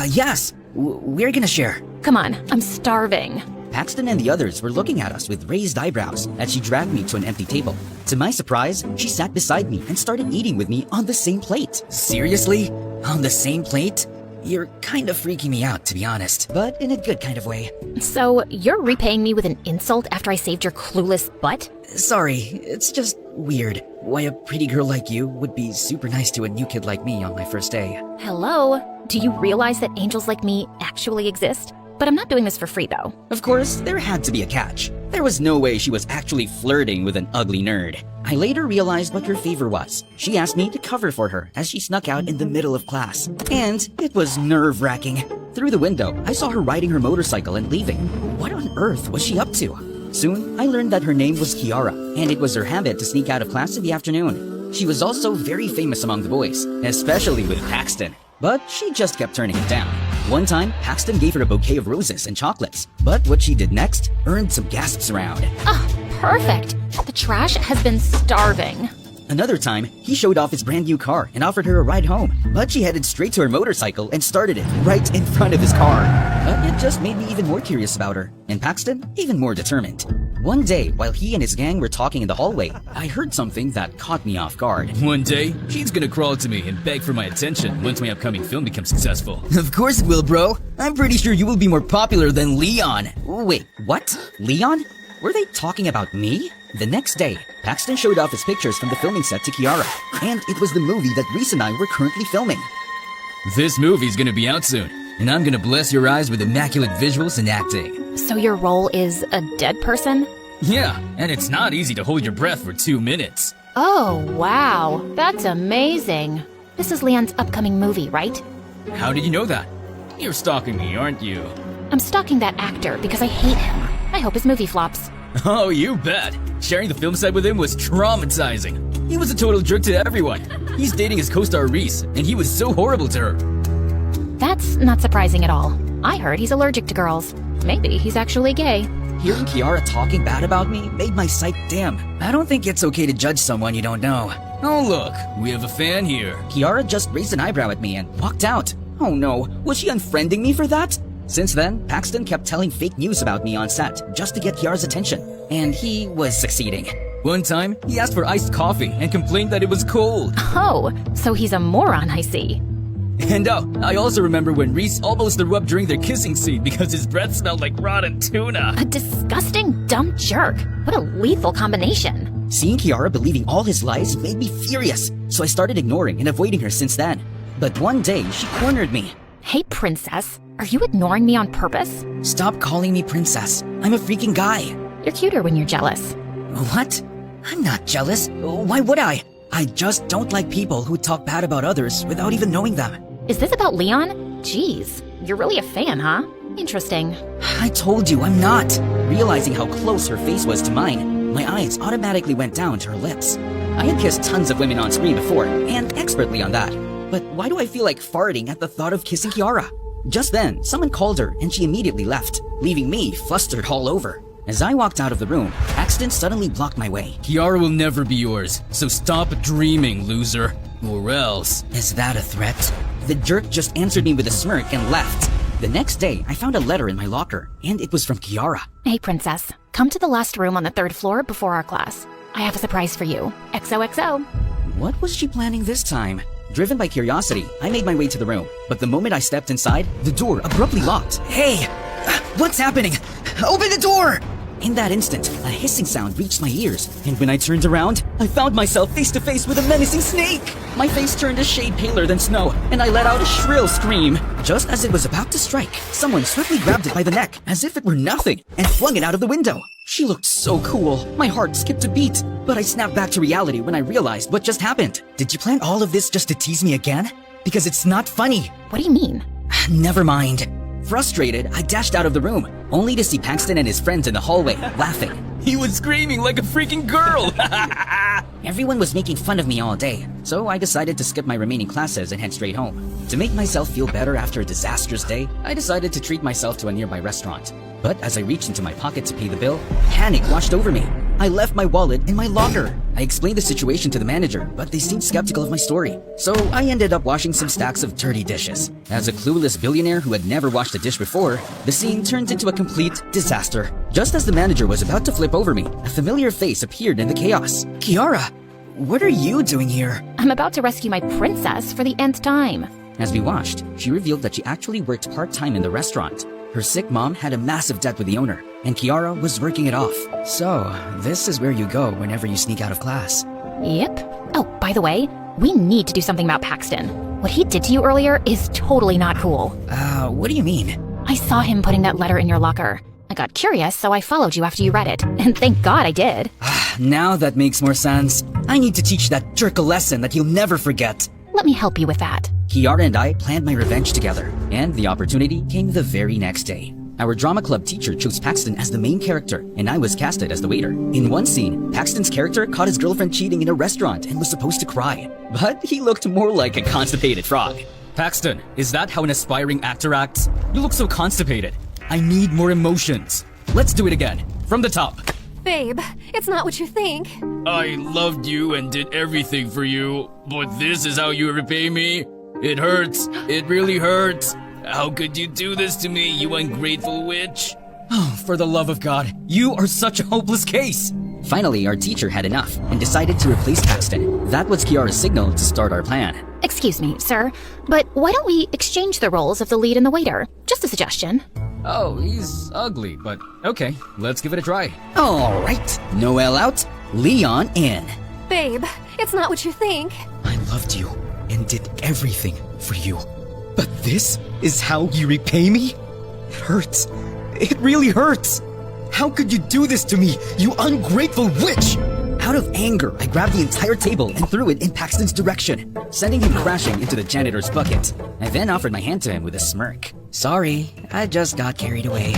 Yes. We're gonna share. Come on, I'm starving. Paxton and the others were looking at us with raised eyebrows as she dragged me to an empty table. To my surprise, she sat beside me and started eating with me on the same plate. Seriously? On the same plate? You're kind of freaking me out, to be honest, but in a good kind of way. So, you're repaying me with an insult after I saved your clueless butt? Sorry, it's just weird. Why a pretty girl like you would be super nice to a new kid like me on my first day. Hello? Do you realize that angels like me actually exist? But I'm not doing this for free, though. Of course, there had to be a catch. There was no way she was actually flirting with an ugly nerd. I later realized what her favor was. She asked me to cover for her as she snuck out in the middle of class. And it was nerve-wracking. Through the window, I saw her riding her motorcycle and leaving. What on earth was she up to? Soon, I learned that her name was Kiara, and it was her habit to sneak out of class in the afternoon. She was also very famous among the boys, especially with Paxton. But she just kept turning him down. One time, Paxton gave her a bouquet of roses and chocolates. But what she did next earned some gasps around. Perfect. The trash has been starving. Another time, he showed off his brand new car and offered her a ride home. But she headed straight to her motorcycle and started it right in front of his car. But it just made me even more curious about her, and Paxton even more determined. One day, while he and his gang were talking in the hallway, I heard something that caught me off guard. One day, she's gonna crawl to me and beg for my attention once my upcoming film becomes successful. Of course it will, bro. I'm pretty sure you will be more popular than Leon. Wait, what? Leon? Were they talking about me? The next day, Paxton showed off his pictures from the filming set to Kiara, and it was the movie that Reese and I were currently filming. This movie's gonna be out soon, and I'm gonna bless your eyes with immaculate visuals and acting. So your role is a dead person? Yeah, and it's not easy to hold your breath for 2 minutes. Oh, wow. That's amazing. This is Leon's upcoming movie, right? How did you know that? You're stalking me, aren't you? I'm stalking that actor because I hate him. I hope his movie flops. Oh, you bet. Sharing the film set with him was traumatizing. He was a total jerk to everyone. He's dating his co-star Reese, and he was so horrible to her. That's not surprising at all. I heard he's allergic to girls. Maybe he's actually gay. Hearing Kiara talking bad about me made my sight dim. I don't think it's okay to judge someone you don't know. Oh look, we have a fan here. Kiara just raised an eyebrow at me and walked out. Oh no, was she unfriending me for that? Since then, Paxton kept telling fake news about me on set just to get Kiara's attention. And he was succeeding. One time, he asked for iced coffee and complained that it was cold. Oh, so he's a moron, I see. And I also remember when Reese almost threw up during their kissing scene because his breath smelled like rotten tuna. A disgusting, dumb jerk. What a lethal combination. Seeing Kiara believing all his lies made me furious, so I started ignoring and avoiding her since then. But one day, she cornered me. Hey, princess. Are you ignoring me on purpose? Stop calling me princess. I'm a freaking guy. You're cuter when you're jealous. What? I'm not jealous. Why would I? I just don't like people who talk bad about others without even knowing them. Is this about Leon? Jeez, you're really a fan, huh? Interesting. I told you I'm not. Realizing how close her face was to mine, my eyes automatically went down to her lips. I had kissed tons of women on screen before, and expertly on that. But why do I feel like farting at the thought of kissing Kiara? Just then, someone called her and she immediately left, leaving me flustered all over. As I walked out of the room, Paxton suddenly blocked my way. Kiara will never be yours, so stop dreaming, loser. Or else... Is that a threat? The jerk just answered me with a smirk and left. The next day, I found a letter in my locker, and it was from Kiara. Hey, princess. Come to the last room on the 3rd floor before our class. I have a surprise for you. XOXO. What was she planning this time? Driven by curiosity, I made my way to the room, but the moment I stepped inside, the door abruptly locked. Hey! What's happening? Open the door! In that instant, a hissing sound reached my ears, and when I turned around, I found myself face to face with a menacing snake! My face turned a shade paler than snow, and I let out a shrill scream. Just as it was about to strike, someone swiftly grabbed it by the neck, as if it were nothing, and flung it out of the window. She looked so cool. My heart skipped a beat, but I snapped back to reality when I realized what just happened. Did you plan all of this just to tease me again? Because it's not funny. What do you mean? Never mind. Frustrated, I dashed out of the room, only to see Paxton and his friends in the hallway, laughing. He was screaming like a freaking girl! Everyone was making fun of me all day, so I decided to skip my remaining classes and head straight home. To make myself feel better after a disastrous day, I decided to treat myself to a nearby restaurant. But as I reached into my pocket to pay the bill, panic washed over me. I left my wallet in my locker. I explained the situation to the manager, but they seemed skeptical of my story. So I ended up washing some stacks of dirty dishes. As a clueless billionaire who had never washed a dish before, the scene turned into a complete disaster. Just as the manager was about to flip over me, a familiar face appeared in the chaos. Kiara, what are you doing here? I'm about to rescue my princess for the nth time. As we watched, she revealed that she actually worked part-time in the restaurant. Her sick mom had a massive debt with the owner, and Kiara was working it off. So, this is where you go whenever you sneak out of class. Yep. Oh, by the way, we need to do something about Paxton. What he did to you earlier is totally not cool. What do you mean? I saw him putting that letter in your locker. I got curious, so I followed you after you read it. And thank God I did. Now that makes more sense. I need to teach that jerk a lesson that he'll never forget. Let me help you with that. Kiara and I planned my revenge together, and the opportunity came the very next day. Our drama club teacher chose Paxton as the main character, and I was casted as the waiter. In one scene, Paxton's character caught his girlfriend cheating in a restaurant and was supposed to cry. But he looked more like a constipated frog. Paxton, is that how an aspiring actor acts? You look so constipated. I need more emotions. Let's do it again. From the top. Babe, it's not what you think. I loved you and did everything for you, but this is how you repay me? It hurts. It really hurts. How could you do this to me, you ungrateful witch? Oh, for the love of God, you are such a hopeless case. Finally, our teacher had enough and decided to replace Paxton. That was Kiara's signal to start our plan. Excuse me, sir, but why don't we exchange the roles of the lead and the waiter? Just a suggestion. Oh, he's ugly, but okay, let's give it a try. All right, Noelle out, Leon in. Babe, it's not what you think. I loved you and did everything for you. But this is how you repay me? It hurts. It really hurts. How could you do this to me, you ungrateful witch? Out of anger, I grabbed the entire table and threw it in Paxton's direction, sending him crashing into the janitor's bucket. I then offered my hand to him with a smirk. Sorry, I just got carried away.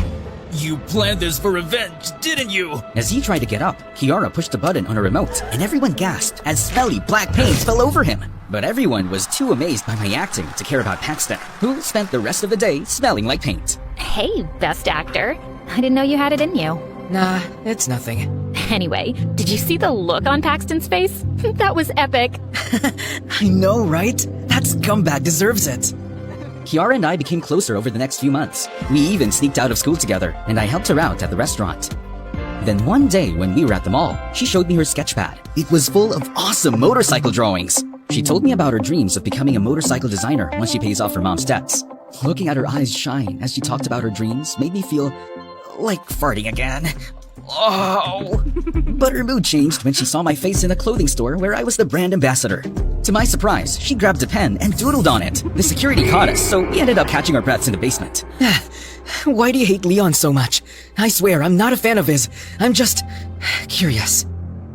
You planned this for revenge, didn't you? As he tried to get up, Kiara pushed a button on a remote, and everyone gasped as smelly black paint fell over him. But everyone was too amazed by my acting to care about Paxton, who spent the rest of the day smelling like paint. Hey, best actor. I didn't know you had it in you. Nah, it's nothing. Anyway, did you see the look on Paxton's face? That was epic. I know, right? That scumbag deserves it. Kiara and I became closer over the next few months. We even sneaked out of school together, and I helped her out at the restaurant. Then one day when we were at the mall, she showed me her sketch pad. It was full of awesome motorcycle drawings. She told me about her dreams of becoming a motorcycle designer once she pays off her mom's debts. Looking at her eyes shine as she talked about her dreams made me feel like farting again. Oh! But her mood changed when she saw my face in a clothing store where I was the brand ambassador. To my surprise, she grabbed a pen and doodled on it. The security caught us, so we ended up catching our breaths in the basement. Why do you hate Leon so much? I swear, I'm not a fan of his. I'm just curious.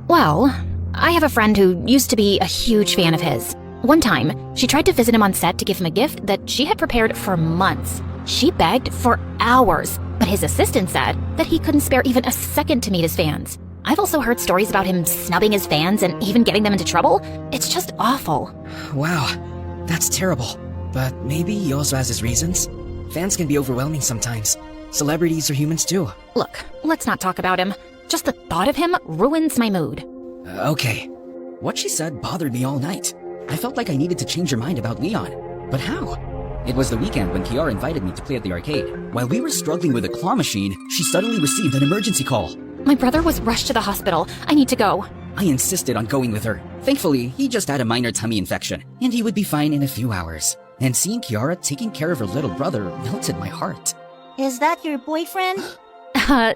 Well, I have a friend who used to be a huge fan of his. One time, she tried to visit him on set to give him a gift that she had prepared for months. She begged for hours, but his assistant said that he couldn't spare even a second to meet his fans. I've also heard stories about him snubbing his fans and even getting them into trouble. It's just awful. Wow, that's terrible. But maybe he also has his reasons. Fans can be overwhelming sometimes. Celebrities are humans too. Look, let's not talk about him. Just the thought of him ruins my mood. Okay. What she said bothered me all night. I felt like I needed to change her mind about Leon. But how? It was the weekend when Kiara invited me to play at the arcade. While we were struggling with a claw machine, she suddenly received an emergency call. My brother was rushed to the hospital. I need to go. I insisted on going with her. Thankfully, he just had a minor tummy infection, and he would be fine in a few hours. And seeing Kiara taking care of her little brother melted my heart. Is that your boyfriend?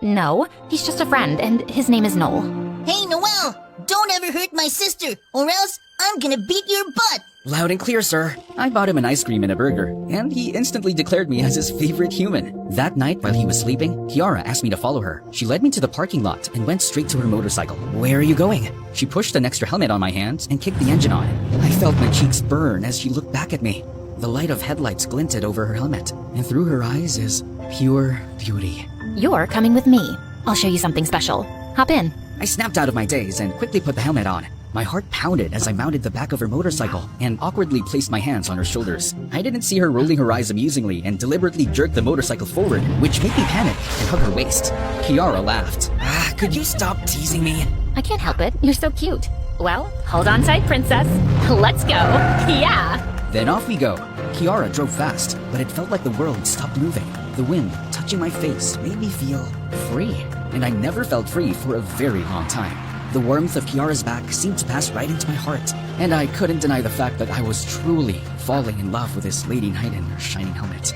No. He's just a friend, and his name is Noel. Hey, Noel! Don't ever hurt my sister, or else I'm gonna beat your butt! Loud and clear, sir. I bought him an ice cream and a burger, and he instantly declared me as his favorite human. That night, while he was sleeping, Kiara asked me to follow her. She led me to the parking lot and went straight to her motorcycle. Where are you going? She pushed an extra helmet on my hands and kicked the engine on. I felt my cheeks burn as she looked back at me. The light of headlights glinted over her helmet, and through her eyes is pure beauty. You're coming with me. I'll show you something special. Hop in. I snapped out of my daze and quickly put the helmet on. My heart pounded as I mounted the back of her motorcycle and awkwardly placed my hands on her shoulders. I didn't see her rolling her eyes amusingly and deliberately jerked the motorcycle forward, which made me panic and hug her waist. Kiara laughed. Could you stop teasing me? I can't help it. You're so cute. Well, hold on tight, princess. Let's go. Yeah! Then off we go. Kiara drove fast, but it felt like the world stopped moving. The wind touching my face made me feel free, and I never felt free for a very long time. The warmth of Kiara's back seemed to pass right into my heart, and I couldn't deny the fact that I was truly falling in love with this lady knight in her shining helmet.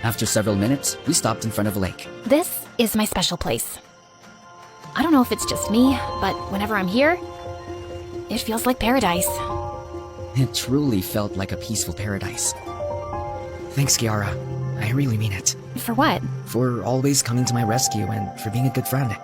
After several minutes, we stopped in front of a lake. This is my special place. I don't know if it's just me, but whenever I'm here, it feels like paradise. It truly felt like a peaceful paradise. Thanks, Kiara. I really mean it. For what? For always coming to my rescue and for being a good friend.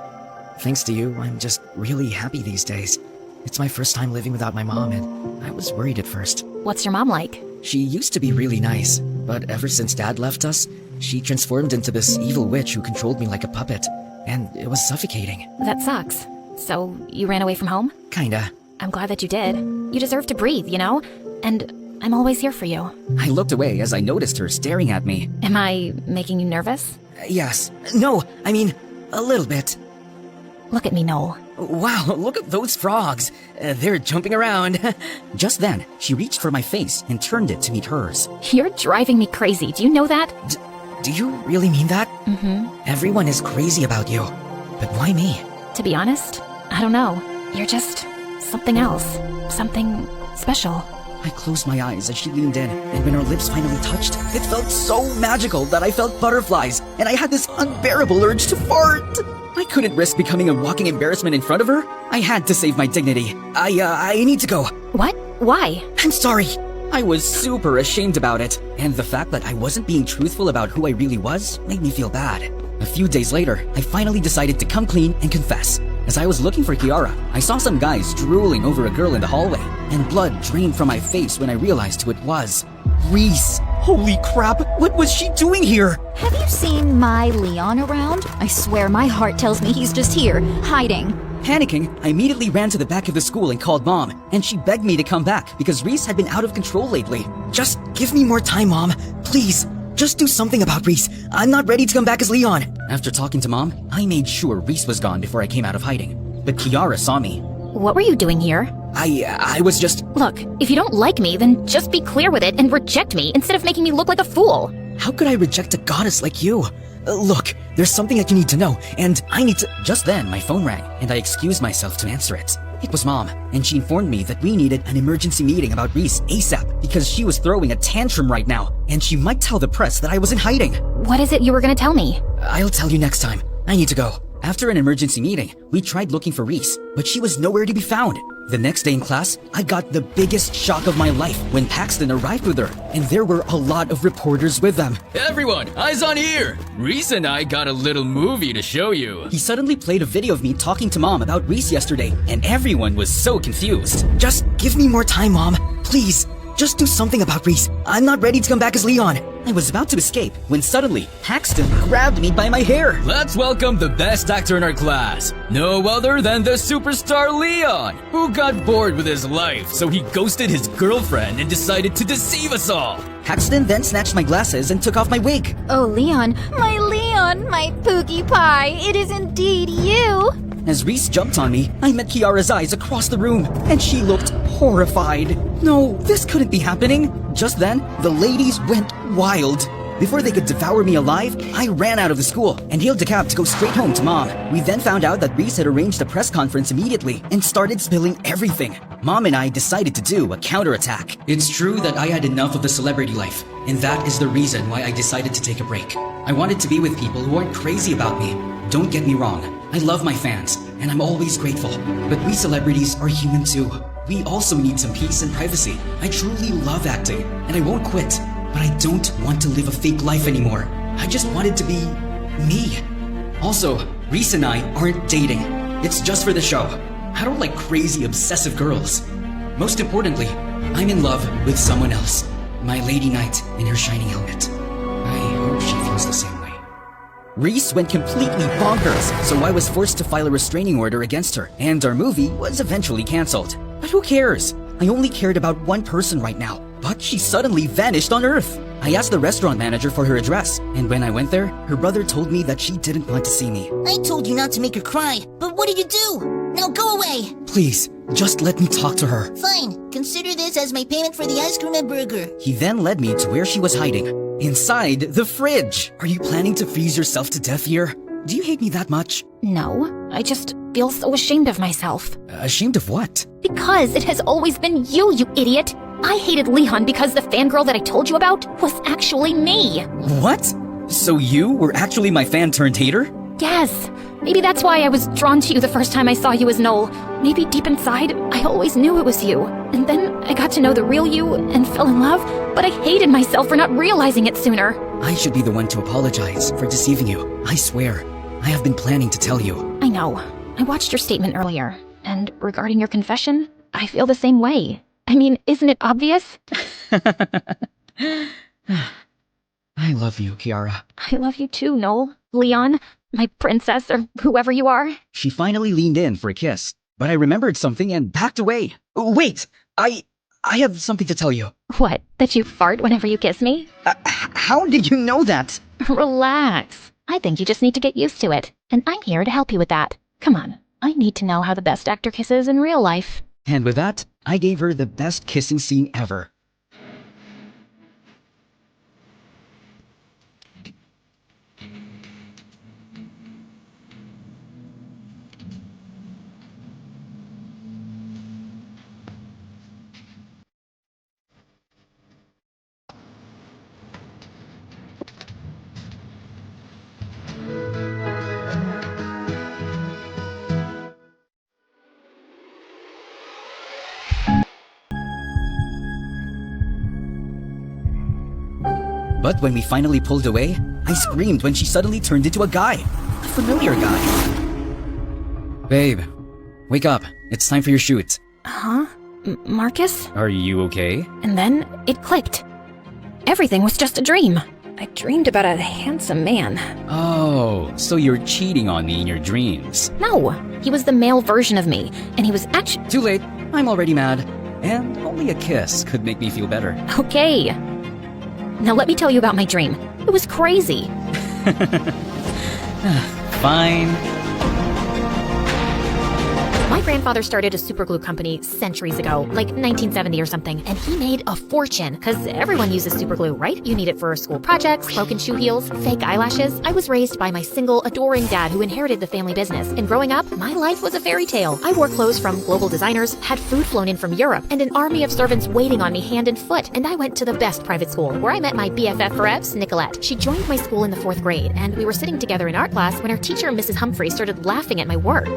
Thanks to you, I'm just really happy these days. It's my first time living without my mom, and I was worried at first. What's your mom like? She used to be really nice, but ever since Dad left us, she transformed into this evil witch who controlled me like a puppet, and it was suffocating. That sucks. So, you ran away from home? Kinda. I'm glad that you did. You deserve to breathe, you know? And I'm always here for you. I looked away as I noticed her staring at me. Am I making you nervous? Yes. No, I mean, a little bit. Look at me, Noel. Wow, look at those frogs. They're jumping around. Just then, she reached for my face and turned it to meet hers. You're driving me crazy. Do you know that? Do you really mean that? Mm-hmm. Everyone is crazy about you. But why me? To be honest, I don't know. You're just something else. Something special. I closed my eyes as she leaned in, and when our lips finally touched, it felt so magical that I felt butterflies, and I had this unbearable urge to fart. I couldn't risk becoming a walking embarrassment in front of her. I had to save my dignity. I need to go. What? Why? I'm sorry. I was super ashamed about it, and the fact that I wasn't being truthful about who I really was made me feel bad. A few days later, I finally decided to come clean and confess. As I was looking for Kiara, I saw some guys drooling over a girl in the hallway, and blood drained from my face when I realized who it was. Reese! Holy crap, what was she doing here? Have you seen my Leon around? I swear my heart tells me he's just here, hiding. Panicking, I immediately ran to the back of the school and called Mom, and she begged me to come back because Reese had been out of control lately. Just give me more time, Mom. Please. Just do something about Reese. I'm not ready to come back as Leon. After talking to Mom, I made sure Reese was gone before I came out of hiding. But Kiara saw me. What were you doing here? I was just... Look, if you don't like me, then just be clear with it and reject me instead of making me look like a fool. How could I reject a goddess like you? Look, there's something that you need to know, and I need to... Just then, my phone rang, and I excused myself to answer it. It was Mom, and she informed me that we needed an emergency meeting about Reese ASAP because she was throwing a tantrum right now, and she might tell the press that I was in hiding. What is it you were gonna tell me? I'll tell you next time. I need to go. After an emergency meeting, we tried looking for Reese, but she was nowhere to be found. The next day in class, I got the biggest shock of my life when Paxton arrived with her, and there were a lot of reporters with them. Everyone, eyes on here! Reese and I got a little movie to show you. He suddenly played a video of me talking to Mom about Reese yesterday, and everyone was so confused. Just give me more time, Mom. Please. Just do something about Reese. I'm not ready to come back as Leon. I was about to escape when suddenly Paxton grabbed me by my hair. Let's welcome the best actor in our class. No other than the superstar Leon, who got bored with his life, so he ghosted his girlfriend and decided to deceive us all. Paxton then snatched my glasses and took off my wig. Oh, Leon, my Pookie Pie, it is indeed you! As Reese jumped on me, I met Kiara's eyes across the room, and she looked horrified. No, this couldn't be happening. Just then, the ladies went wild. Before they could devour me alive, I ran out of the school and hailed a cab to go straight home to Mom. We then found out that Reese had arranged a press conference immediately and started spilling everything. Mom and I decided to do a counterattack. It's true that I had enough of the celebrity life, and that is the reason why I decided to take a break. I wanted to be with people who aren't crazy about me. Don't get me wrong, I love my fans, and I'm always grateful. But we celebrities are human too. We also need some peace and privacy. I truly love acting, and I won't quit. But I don't want to live a fake life anymore. I just wanted to be me. Also, Reese and I aren't dating. It's just for the show. I don't like crazy, obsessive girls. Most importantly, I'm in love with someone else. My Lady Knight in her shining helmet. I hope she feels the same way. Reese went completely bonkers, so I was forced to file a restraining order against her, and our movie was eventually cancelled. But who cares? I only cared about one person right now, but she suddenly vanished on Earth. I asked the restaurant manager for her address, and when I went there, her brother told me that she didn't want to see me. I told you not to make her cry, but what did you do? Now go away! Please, just let me talk to her. Fine, consider this as my payment for the ice cream and burger. He then led me to where she was hiding. Inside the fridge! Are you planning to freeze yourself to death here? Do you hate me that much? No, I just feel so ashamed of myself. Ashamed of what? Because it has always been you, you idiot! I hated Leon because the fangirl that I told you about was actually me! What? So you were actually my fan turned hater? Yes. Maybe that's why I was drawn to you the first time I saw you as Noel. Maybe deep inside, I always knew it was you. And then I got to know the real you and fell in love, but I hated myself for not realizing it sooner. I should be the one to apologize for deceiving you. I swear, I have been planning to tell you. I know. I watched your statement earlier, and regarding your confession, I feel the same way. I mean, isn't it obvious? I love you, Kiara. I love you too, Noel. Leon, my princess, or whoever you are. She finally leaned in for a kiss, but I remembered something and backed away. Wait! I have something to tell you. What? That you fart whenever you kiss me? How did you know that? Relax. I think you just need to get used to it, and I'm here to help you with that. Come on, I need to know how the best actor kisses in real life. And with that, I gave her the best kissing scene ever. But when we finally pulled away, I screamed when she suddenly turned into a guy. A familiar guy. Babe, wake up. It's time for your shoot. Huh? Marcus? Are you okay? And then it clicked. Everything was just a dream. I dreamed about a handsome man. Oh, so you're cheating on me in your dreams. No, he was the male version of me, and he was actually— Too late. I'm already mad. And only a kiss could make me feel better. Okay. Now let me tell you about my dream. It was crazy. Fine. My grandfather started a superglue company centuries ago, like 1970 or something, and he made a fortune, because everyone uses superglue, right? You need it for school projects, broken shoe heels, fake eyelashes. I was raised by my single, adoring dad who inherited the family business, and growing up, my life was a fairy tale. I wore clothes from global designers, had food flown in from Europe, and an army of servants waiting on me hand and foot, and I went to the best private school, where I met my BFF forevs, Nicolette. She joined my school in the 4th grade, and we were sitting together in art class when our teacher, Mrs. Humphrey, started laughing at my work.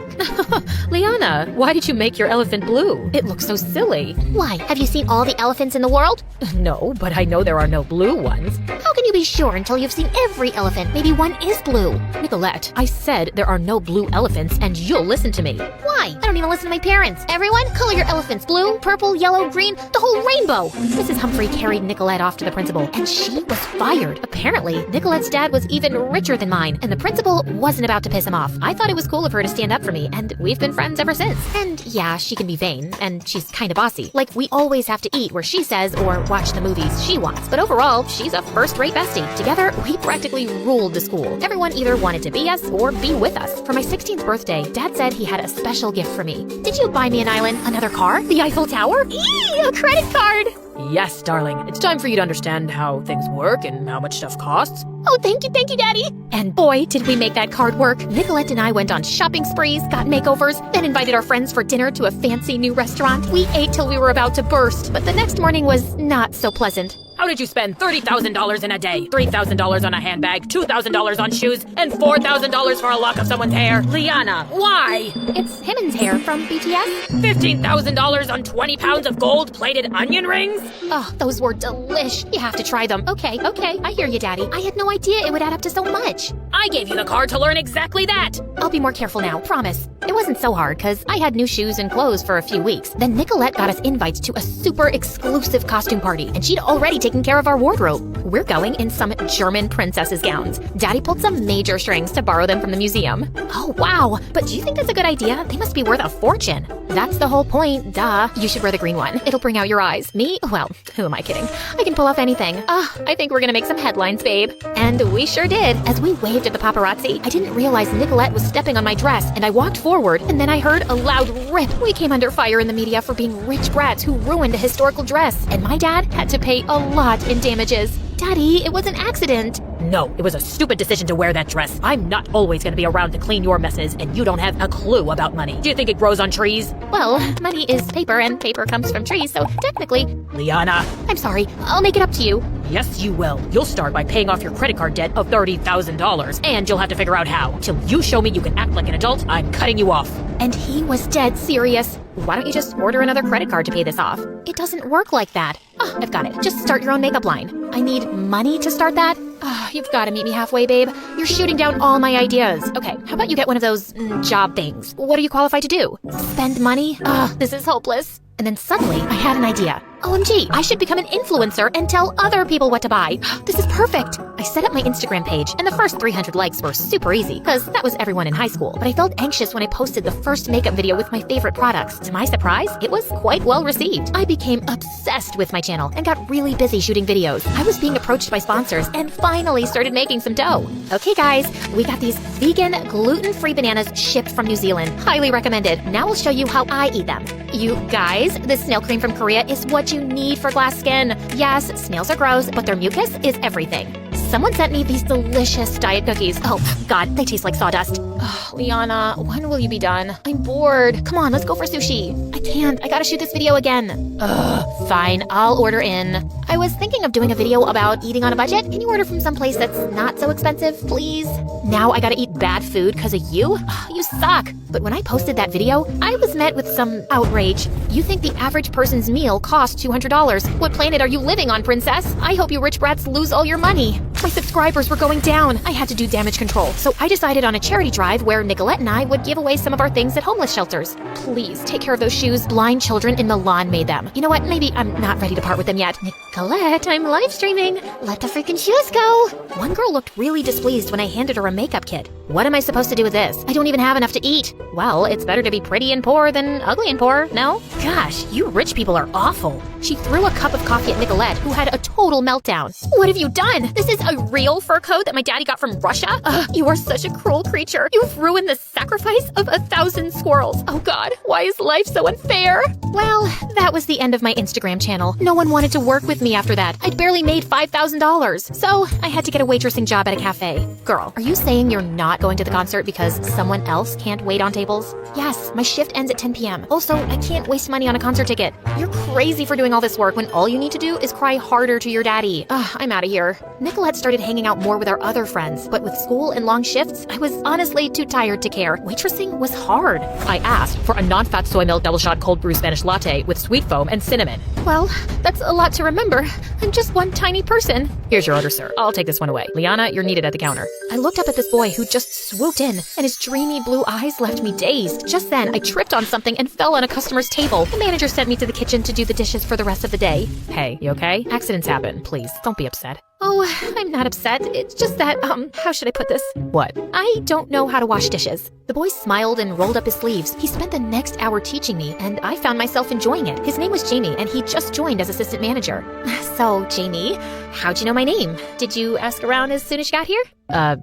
Liana, why did you make your elephant blue? It looks so silly. Why, have you seen all the elephants in the world? No, but I know there are no blue ones. How can you be sure until you've seen every elephant? Maybe one is blue. Nicolette, I said there are no blue elephants, and you'll listen to me. Why? I don't even listen to my parents. Everyone, color your elephants blue, purple, yellow, green, the whole rainbow. Mrs. Humphrey carried Nicolette off to the principal, and she was fired. Apparently, Nicolette's dad was even richer than mine, and the principal wasn't about to piss him off. I thought it was cool of her to stand up for me, and we've been friends ever since. And yeah, she can be vain, and she's kind of bossy. Like, we always have to eat where she says or watch the movies she wants. But overall, she's a first-rate bestie. Together, we practically ruled the school. Everyone either wanted to be us or be with us. For my 16th birthday, Dad said he had a special gift for me. Did you buy me an island? Another car? The Eiffel Tower? Eee, a credit card! Yes, darling. It's time for you to understand how things work and how much stuff costs. Oh, thank you, Daddy. And boy, did we make that card work. Nicolette and I went on shopping sprees, got makeovers, then invited our friends for dinner to a fancy new restaurant. We ate till we were about to burst, but the next morning was not so pleasant. How did you spend $30,000 in a day? $3,000 on a handbag, $2,000 on shoes, and $4,000 for a lock of someone's hair? Liana, why? It's Himmen's hair from BTS. $15,000 on 20 pounds of gold-plated onion rings? Oh, those were delish. You have to try them. Okay, I hear you, Daddy. I had no idea it would add up to so much. I gave you the card to learn exactly that. I'll be more careful now, promise. It wasn't so hard, because I had new shoes and clothes for a few weeks. Then Nicolette got us invites to a super exclusive costume party, and she'd already taken care of our wardrobe. We're going in some German princesses' gowns. Daddy pulled some major strings to borrow them from the museum. Oh, wow. But do you think that's a good idea? They must be worth a fortune. That's the whole point, duh. You should wear the green one. It'll bring out your eyes. Me? Well, who am I kidding? I can pull off anything. I think we're gonna make some headlines, babe. And we sure did. As we waved at the paparazzi, I didn't realize Nicolette was stepping on my dress, and I walked forward, and then I heard a loud rip. We came under fire in the media for being rich brats who ruined a historical dress, and my dad had to pay a lot in damages. Daddy, it was an accident. No, it was a stupid decision to wear that dress. I'm not always gonna be around to clean your messes, and you don't have a clue about money. Do you think it grows on trees? Well, money is paper, and paper comes from trees, so technically... Liana! I'm sorry. I'll make it up to you. Yes, you will. You'll start by paying off your credit card debt of $30,000, and you'll have to figure out how. Till you show me you can act like an adult, I'm cutting you off. And he was dead serious. Why don't you just order another credit card to pay this off? It doesn't work like that. Oh, I've got it. Just start your own makeup line. I need money to start that? Oh, you've got to meet me halfway, babe. You're shooting down all my ideas. Okay, how about you get one of those job things? What are you qualified to do? Spend money? This is hopeless. And then suddenly, I had an idea. OMG, I should become an influencer and tell other people what to buy. This is perfect. I set up my Instagram page, and the first 300 likes were super easy, because that was everyone in high school. But I felt anxious when I posted the first makeup video with my favorite products. To my surprise, it was quite well received. I became obsessed with my channel and got really busy shooting videos. I was being approached by sponsors and finally started making some dough. Okay guys, we got these vegan, gluten-free bananas shipped from New Zealand. Highly recommended. Now I'll show you how I eat them. You guys, this snail cream from Korea is what you need for glass skin. Yes, snails are gross, but their mucus is everything. Someone sent me these delicious diet cookies. Oh, God, they taste like sawdust. Oh, Liana, when will you be done? I'm bored. Come on, let's go for sushi. I can't. I gotta shoot this video again. Ugh, fine. I'll order in. I was thinking of doing a video about eating on a budget. Can you order from some place that's not so expensive, please? Now I gotta eat bad food because of you? You suck. But when I posted that video, I was met with some outrage. You think the average person's meal costs $200. What planet are you living on, princess? I hope you rich brats lose all your money. My subscribers were going down. I had to do damage control. So I decided on a charity drive where Nicolette and I would give away some of our things at homeless shelters. Please take care of those shoes. Blind children in Milan made them. You know what? Maybe I'm not ready to part with them yet. Nicolette, I'm live streaming. Let the freaking shoes go. One girl looked really displeased when I handed her a makeup kit. What am I supposed to do with this? I don't even have enough to eat. Well, it's better to be pretty and poor than ugly and poor, no? Gosh, you rich people are awful. She threw a cup of coffee at Nicolette, who had a total meltdown. What have you done? This is a real fur coat that my daddy got from Russia? Ugh, you are such a cruel creature. You've ruined the sacrifice of 1,000 squirrels. Oh God, why is life so unfair? Well, that was the end of my Instagram channel. No one wanted to work with me after that. I'd barely made $5,000. So I had to get a waitressing job at a cafe. Girl, are you saying you're not going to the concert because someone else can't wait on tables? Yes, my shift ends at 10 p.m. Also, I can't waste money on a concert ticket. You're crazy for doing all this work when all you need to do is cry harder to your daddy. Ugh, I'm out of here. Nicolette started hanging out more with our other friends, but with school and long shifts, I was honestly too tired to care. Waitressing was hard. I asked for a non-fat soy milk double shot cold brew Spanish latte with sweet foam and cinnamon. Well, that's a lot to remember. I'm just one tiny person. Here's your order, sir. I'll take this one away. Liana, you're needed at the counter. I looked up at this boy who just swooped in, and his dreamy blue eyes left me dazed. Just then, I tripped on something and fell on a customer's table. The manager sent me to the kitchen to do the dishes for the rest of the day. Hey, you okay? Accidents happen. Please, don't be upset. Oh, I'm not upset. It's just that, how should I put this? What? I don't know how to wash dishes. The boy smiled and rolled up his sleeves. He spent the next hour teaching me, and I found myself enjoying it. His name was Jamie, and he just joined as assistant manager. So, Jamie, how'd you know my name? Did you ask around as soon as you got here?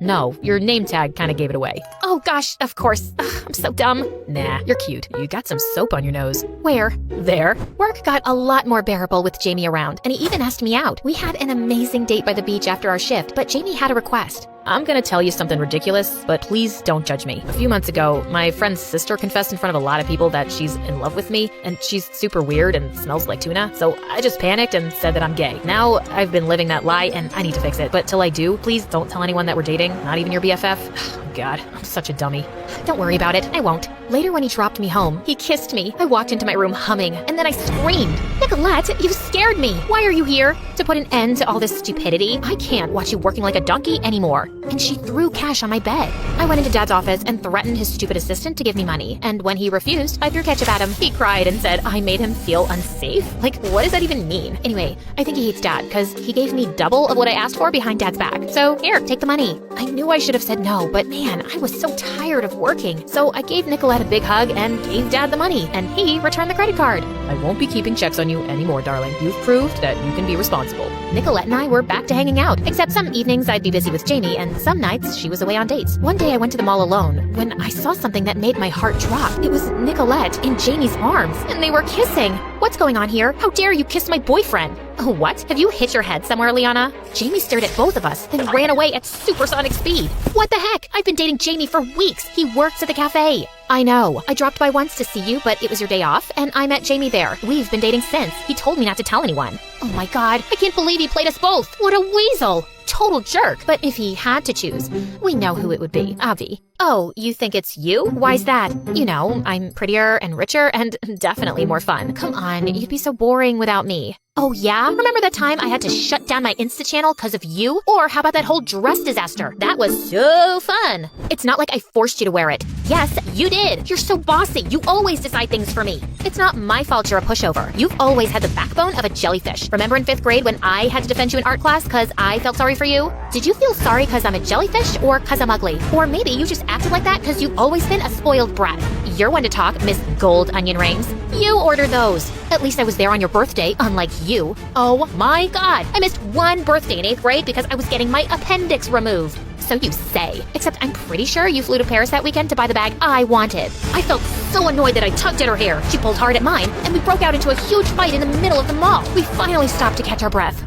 No. Your name tag kind of gave it away. Oh gosh, of course. Ugh, I'm so dumb. Nah, you're cute. You got some soap on your nose. Where? There. Work got a lot more bearable with Jamie around, and he even asked me out. We had an amazing date by the beach after our shift, but Jamie had a request. I'm gonna tell you something ridiculous, but please don't judge me. A few months ago, my friend's sister confessed in front of a lot of people that she's in love with me, and she's super weird and smells like tuna, so I just panicked and said that I'm gay. Now, I've been living that lie, and I need to fix it, but till I do, please don't tell anyone that we're dating, not even your BFF. Oh God, I'm such a dummy. Don't worry about it, I won't. Later when he dropped me home, he kissed me. I walked into my room humming, and then I screamed. Nicolette, you scared me. Why are you here? To put an end to all this stupidity? I can't watch you working like a donkey anymore. And she threw cash on my bed. I went into Dad's office and threatened his stupid assistant to give me money. And when he refused, I threw ketchup at him. He cried and said I made him feel unsafe. Like, what does that even mean? Anyway, I think he hates Dad because he gave me double of what I asked for behind Dad's back. So here, take the money. I knew I should have said no, but man, I was so tired of working. So I gave Nicolette a big hug and gave Dad the money, and he returned the credit card. I won't be keeping checks on you anymore, darling. You've proved that you can be responsible. Nicolette and I were back to hanging out, except some evenings I'd be busy with Jamie, and some nights she was away on dates. One day I went to the mall alone when I saw something that made my heart drop. It was Nicolette in Jamie's arms, and they were kissing. What's going on here? How dare you kiss my boyfriend? Oh, what? Have you hit your head somewhere, Liana? Jamie stared at both of us, then ran away at supersonic speed. What the heck? I've been dating Jamie for weeks. He works at the cafe. I know. I dropped by once to see you, but it was your day off, and I met Jamie there. We've been dating since. He told me not to tell anyone. Oh my God, I can't believe he played us both. What a weasel. Total jerk. But if he had to choose, we know who it would be. Avi. Oh, you think it's you? Why's that? You know, I'm prettier and richer and definitely more fun. Come on, you'd be so boring without me. Oh yeah? Remember that time I had to shut down my Insta channel because of you? Or how about that whole dress disaster? That was so fun. It's not like I forced you to wear it. Yes, you did. You're so bossy. You always decide things for me. It's not my fault you're a pushover. You've always had the backbone of a jellyfish. Remember in 5th grade when I had to defend you in art class because I felt sorry for you? Did you feel sorry because I'm a jellyfish or because I'm ugly? Or maybe you just acted like that because you've always been a spoiled brat. You're one to talk, Miss Gold Onion Rings. You ordered those. At least I was there on your birthday, unlike you. Oh my God. I missed one birthday in 8th grade because I was getting my appendix removed. So you say. Except I'm pretty sure you flew to Paris that weekend to buy the bag I wanted. I felt so annoyed that I tugged at her hair. She pulled hard at mine, and we broke out into a huge fight in the middle of the mall. We finally stopped to catch our breath.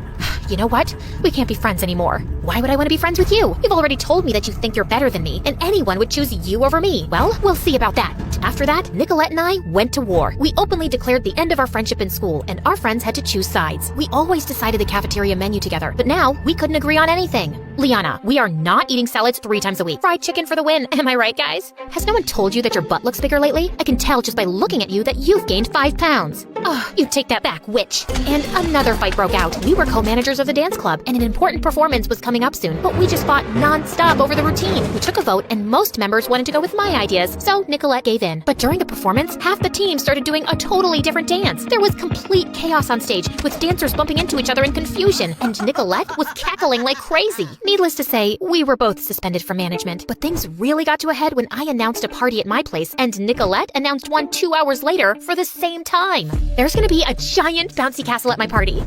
You know what? We can't be friends anymore. Why would I want to be friends with you? You've already told me that you think you're better than me, and anyone would choose you over me. Well, we'll see about that. After that, Nicolette and I went to war. We openly declared the end of our friendship in school, and our friends had to choose sides. We always decided the cafeteria menu together, but now we couldn't agree on anything. Liana, we are not eating salads 3 times a week. Fried chicken for the win, am I right, guys? Has no one told you that your butt looks bigger lately? I can tell just by looking at you that you've gained 5 pounds. Oh, you take that back, witch. And another fight broke out. We were co-managers of the dance club, and an important performance was coming up soon, but we just fought non-stop over the routine. We took a vote, and most members wanted to go with my ideas, so Nicolette gave in. But during the performance, half the team started doing a totally different dance. There was complete chaos on stage, with dancers bumping into each other in confusion, and Nicolette was cackling like crazy. Needless to say, we were both suspended from management, but things really got to a head when I announced a party at my place, and Nicolette announced one 2 hours later for the same time. There's gonna be a giant bouncy castle at my party.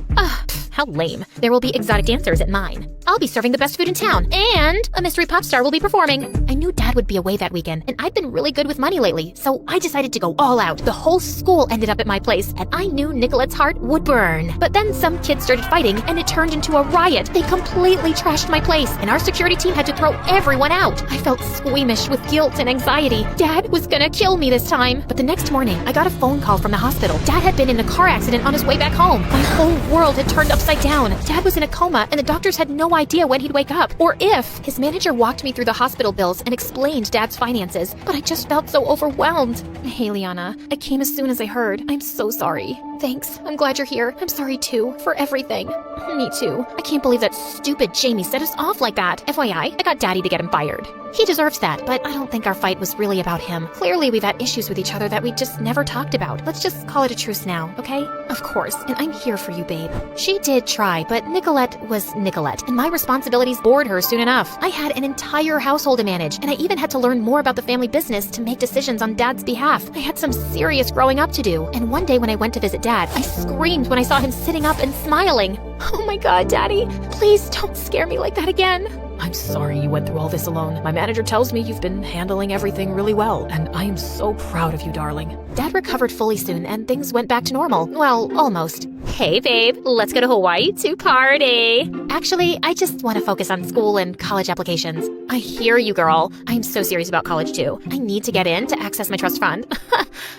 How lame. There will be exotic dancers at mine. I'll be serving the best food in town, and a mystery pop star will be performing. I knew Dad would be away that weekend, and I'd been really good with money lately, so I decided to go all out. The whole school ended up at my place, and I knew Nicolette's heart would burn. But then some kids started fighting, and it turned into a riot. They completely trashed my place, and our security team had to throw everyone out. I felt squeamish with guilt and anxiety. Dad was gonna kill me this time. But the next morning, I got a phone call from the hospital. Dad had been in a car accident on his way back home. My whole world had turned upside down. Dad was in a coma, and the doctors had no idea when he'd wake up, or if. His manager walked me through the hospital bills and explained Dad's finances, but I just felt so overwhelmed. Hey, Liana, I came as soon as I heard. I'm so sorry. Thanks. I'm glad you're here. I'm sorry, too, for everything. Me too. I can't believe that stupid Jamie set us off like that. FYI, I got Daddy to get him fired. He deserves that, but I don't think our fight was really about him. Clearly, we've had issues with each other that we just never talked about. Let's just call it a truce now, okay? Of course, and I'm here for you, babe. She did try, but Nicolette was Nicolette, and my responsibilities bored her soon enough. I had an entire household to manage, and I even had to learn more about the family business to make decisions on Dad's behalf. I had some serious growing up to do, and one day when I went to visit Dad, I screamed when I saw him sitting up and smiling. Oh my God, Daddy, please don't scare me like that again. I'm sorry you went through all this alone. My manager tells me you've been handling everything really well, and I am so proud of you, darling. Dad recovered fully soon, and things went back to normal. Well, almost. Hey, babe, let's go to Hawaii to party. Actually, I just want to focus on school and college applications. I hear you, girl. I'm so serious about college, too. I need to get in to access my trust fund.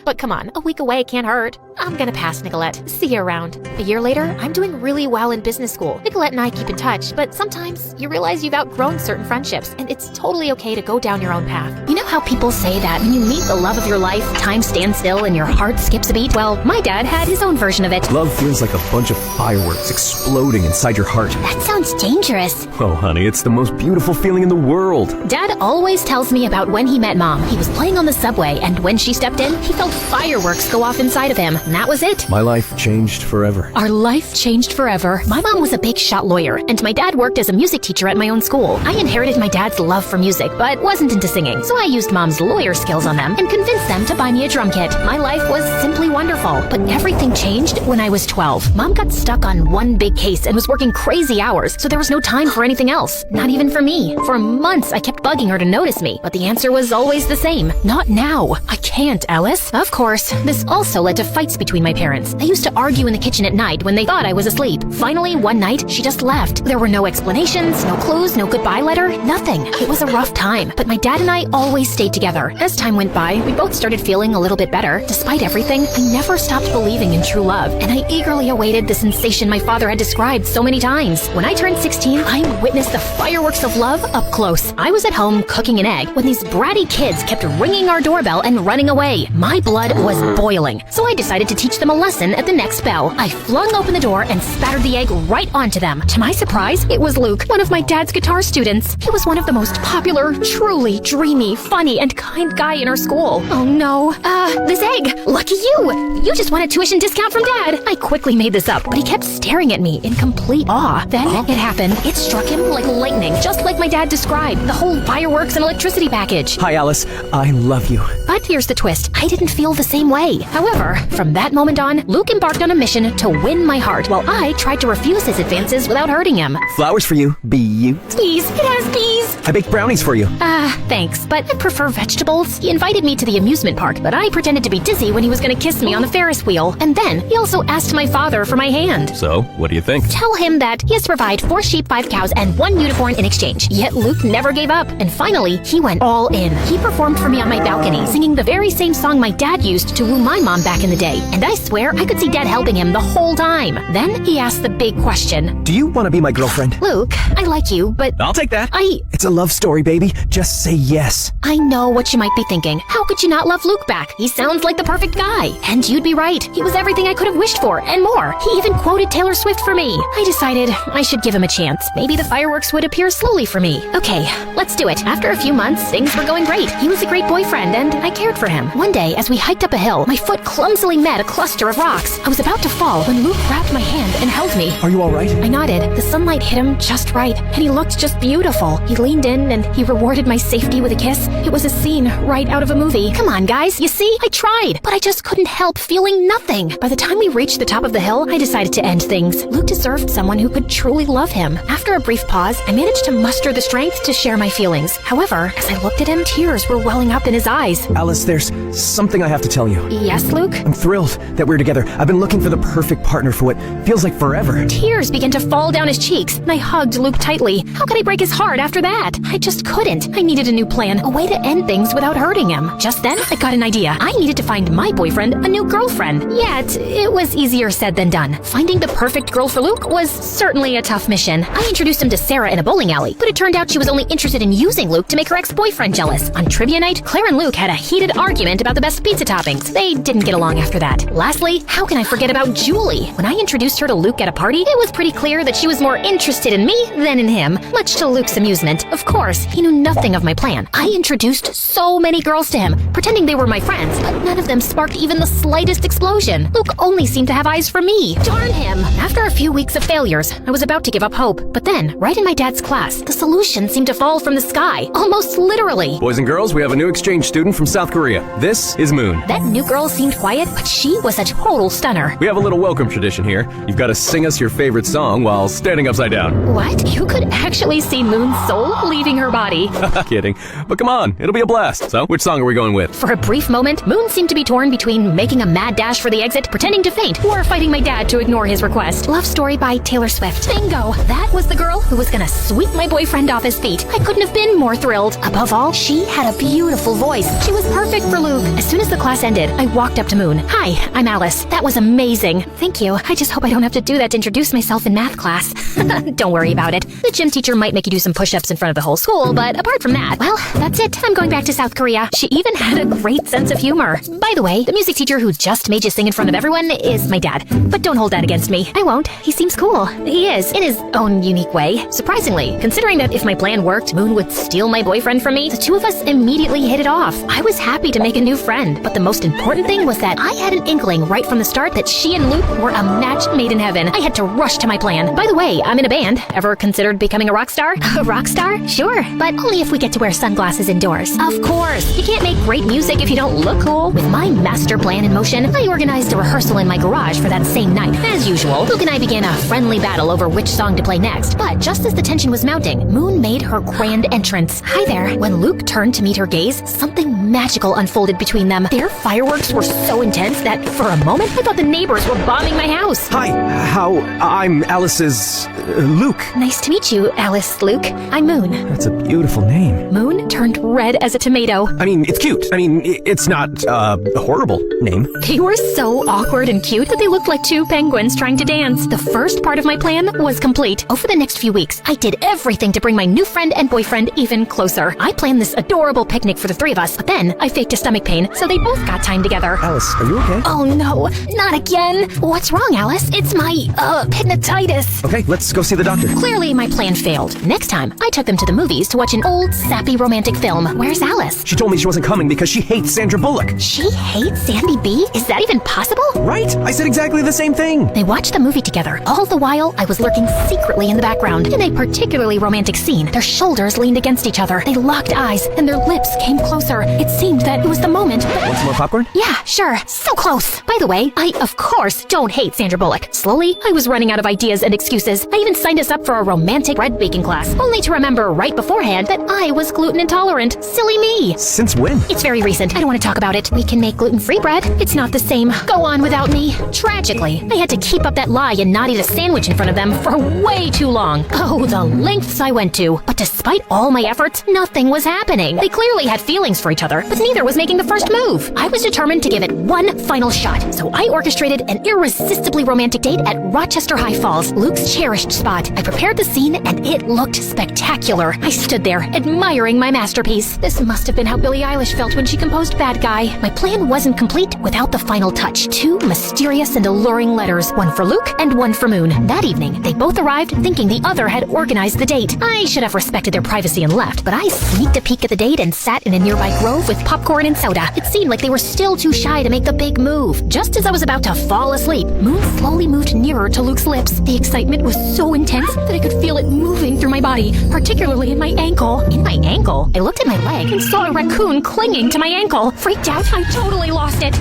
But come on, a week away can't hurt. I'm gonna pass, Nicolette. See you around. A year later, I'm doing really well in business school. Nicolette and I keep in touch, but sometimes you realize you've outgrown certain friendships, and it's totally okay to go down your own path. You know how people say that when you meet the love of your life, time stands still and your heart skips a beat? Well, my dad had his own version of it. Love feels like a bunch of fireworks exploding inside your heart. That sounds dangerous. Oh, honey, it's the most beautiful feeling in the world. Dad always tells me about when he met Mom. He was playing on the subway, and when she stepped in, he felt fireworks go off inside of him, and that was it. My life changed forever. Our life changed forever. My mom was a big shot lawyer, and my dad worked as a music teacher at my own school. I inherited my dad's love for music, but wasn't into singing, so I used Mom's lawyer skills on them and convinced them to buy me a drum kit. My life was simply wonderful, but everything changed when I was 12. Mom got stuck on one big case and was working crazy hours, so there was no time for anything else, not even for me. For months, I kept bugging her to notice me, but the answer was always the same. Not now. I can't, Alice. Of course, this also led to fights between my parents. They used to argue in the kitchen at night when they thought I was asleep. Finally, one night, she just left. There were no explanations, no clues, no goodbye letter, nothing. It was a rough time, but my dad and I always stayed together. As time went by, we both started feeling a little bit better. Despite everything, I never stopped believing in true love, and I eagerly awaited the sensation my father had described so many times. When I turned 16, I witnessed the fireworks of love up close. I was at home cooking an egg when these bratty kids kept ringing our doorbell and running away. My blood was boiling, so I decided to teach them a lesson at the next bell. I flung open the door and spattered the egg right onto them. To my surprise, it was Luke, one of my dad's guitar students. He was one of the most popular, truly dreamy, funny, and kind guy in our school. Oh no. This egg! Lucky you! You just won a tuition discount from Dad! I quickly made this up, but he kept staring at me in complete awe. Then it happened. It struck him like lightning, just like my dad described. The whole fireworks and electricity package. Hi, Alice. I love you. But here's the twist. I didn't feel the same way. However, from that moment on, Luke embarked on a mission to win my heart, while I tried to refuse his advances without hurting him. Flowers for you. Beaut. Bees. It has bees. I baked brownies for you. Thanks, but I prefer vegetables. He invited me to the amusement park, but I pretended to be dizzy when he was going to kiss me on the Ferris wheel. And then he also asked my father for my hand. So, what do you think? Tell him that he has to provide 4 sheep, 5 cows, and 1 unicorn in exchange. Yet Luke never gave up, and finally, he went all in. He performed for me on my balcony, singing the very same song my dad used to woo my mom back in the day. And I swear I could see Dad helping him the whole time. Then he asked the big question. Do you want to be my girlfriend? Luke, I like you, but... I'll take that. It's a love story, baby. Just say yes. I know what you might be thinking. How could you not love Luke back? He sounds like the perfect guy. And And you'd be right. He was everything I could have wished for, and more. He even quoted Taylor Swift for me. I decided I should give him a chance. Maybe the fireworks would appear slowly for me. Okay, let's do it. After a few months, things were going great. He was a great boyfriend, and I cared for him. One day, as we hiked up a hill, my foot clumsily met a cluster of rocks. I was about to fall when Luke grabbed my hand and held me. Are you all right? I nodded. The sunlight hit him just right, and he looked just beautiful. He leaned in, and he rewarded my safety with a kiss. It was a scene right out of a movie. Come on, guys. You see? I tried, but I just couldn't help feeling nothing. By the time we reached the top of the hill, I decided to end things. Luke deserved someone who could truly love him. After a brief pause, I managed to muster the strength to share my feelings. However, as I looked at him, tears were welling up in his eyes. Alice, there's something I have to tell you. Yes, Luke? I'm thrilled that we're together. I've been looking for the perfect partner for what feels like forever. Tears began to fall down his cheeks, and I hugged Luke tightly. How could I break his heart after that? I just couldn't. I needed a new plan, a way to end things without hurting him. Just then, I got an idea. I needed to find my boyfriend a new girlfriend. Yet, it was easier said than done. Finding the perfect girl for Luke was certainly a tough mission. I introduced him to Sarah in a bowling alley, but it turned out she was only interested in using Luke to make her ex-boyfriend jealous. On trivia night, Claire and Luke had a heated argument about the best pizza toppings. They didn't get along after that. Lastly, how can I forget about Julie? When I introduced her to Luke at a party, it was pretty clear that she was more interested in me than in him, much to Luke's amusement. Of course, he knew nothing of my plan. I introduced so many girls to him, pretending they were my friends, but none of them sparked even the slightest explosion. Luke only seemed to have eyes for me. Darn him! After a few weeks of failures, I was about to give up hope. But then, right in my dad's class, the solution seemed to fall from the sky, almost literally. Boys and girls, we have a new exchange student from South Korea. This is Moon. That new girl seemed quiet, but she was a total stunner. We have a little welcome tradition here. You've got to sing us your favorite song while standing upside down. What? You could actually see Moon's soul leaving her body. Kidding. But come on, it'll be a blast. So, which song are we going with? For a brief moment, Moon seemed to be torn between making a mad dash for the exit, pretending to faint, or fighting my dad to ignore his request. Love Story by Taylor Swift. Bingo! That was the girl who was gonna sweep my boyfriend off his feet. I couldn't have been more thrilled. Above all, she had a beautiful voice. She was perfect for Luke. As soon as the class ended, I walked up to Moon. Hi, I'm Alice. That was amazing. Thank you. I just hope I don't have to do that to introduce myself in math class. Don't worry about it. The gym teacher might make you do some push-ups in front of the whole school, but apart from that, well, that's it. I'm going back to South Korea. She even had a great sense of humor. By the way, the music teacher who just made you sing in front of everyone is my dad. But don't hold that against me. I won't. He seems cool. He is, in his own unique way. Surprisingly, considering that if my plan worked, Moon would steal my boyfriend from me, the two of us immediately hit it off. I was happy to make a new friend, but the most important thing was that I had an inkling right from the start that she and Luke were a match made in heaven. I had to rush to my plan. By the way, I'm in a band. Ever considered becoming a rock star? A rock star? Sure, but only if we get to wear sunglasses indoors. Of course! You can't make great music if you don't look cool. With my master plan in motion, I organized a rehearsal in my garage for that same night. As usual, Luke and I began a friendly battle over which song to play next. But just as the tension was mounting, Moon made her grand entrance. Hi there. When Luke turned to meet her gaze, something magical unfolded between them. Their fireworks were so intense that, for a moment, I thought the neighbors were bombing my house. Hi, I'm Alice's Luke. Nice to meet you, Alice Luke. I'm Moon. That's a beautiful name. Moon turned red as a tomato. I mean, it's cute. I mean, it's not a horrible name. They were so awkward and cute that they looked like two penguins trying to dance. The first part of my plan was complete. Over the next few weeks, I did everything to bring my new friend and boyfriend even closer. I planned this adorable picnic for the three of us, but then I faked a stomach pain, so they both got time together. Alice, are you okay? Oh no, not again. What's wrong, Alice? It's my, pigmatitis. Okay, let's go see the doctor. Clearly, my plan failed. Next time, I took them to the movies to watch an old, sappy romantic film. Where's Alice? She told me she wasn't coming because she hates Sandra Bullock. She hates Sandy B? Is that even possible? Right? I said exactly the same thing. They watched the movie together. All the while, I was lurking secretly in the background. In a particularly romantic scene, their shoulders leaned against each other. They locked eyes, and their lips came closer. It seemed that it was the moment. Want some more popcorn? Yeah, sure. So close. By the way, I, of course, don't hate Sandra Bullock. Slowly, I was running out of ideas and excuses. I even signed us up for a romantic bread baking class, only to remember right beforehand that I was gluten intolerant. Silly me. Since when? It's very recent. I don't want to talk about it. We can make gluten-free bread. It's not the same. Go on without me. Tragically, I had to keep up that lie and not eat a sandwich in front of them for way too long. Oh, the lengths I went to. But despite all my efforts, nothing was happening. They clearly had feelings for each other, other, but neither was making the first move. I was determined to give it one final shot, so I orchestrated an irresistibly romantic date at Rochester High Falls, Luke's cherished spot. I prepared the scene, and it looked spectacular. I stood there, admiring my masterpiece. This must have been how Billie Eilish felt when she composed Bad Guy. My plan wasn't complete without the final touch. 2 mysterious and alluring letters, one for Luke and one for Moon. That evening, they both arrived thinking the other had organized the date. I should have respected their privacy and left, but I sneaked a peek at the date and sat in a nearby grove with popcorn and soda. It seemed like they were still too shy to make the big move. Just as I was about to fall asleep, Moon slowly moved nearer to Luke's lips. The excitement was so intense that I could feel it moving through my body, particularly in my ankle. In my ankle? I looked at my leg and saw a raccoon clinging to my ankle. Freaked out, I totally lost it.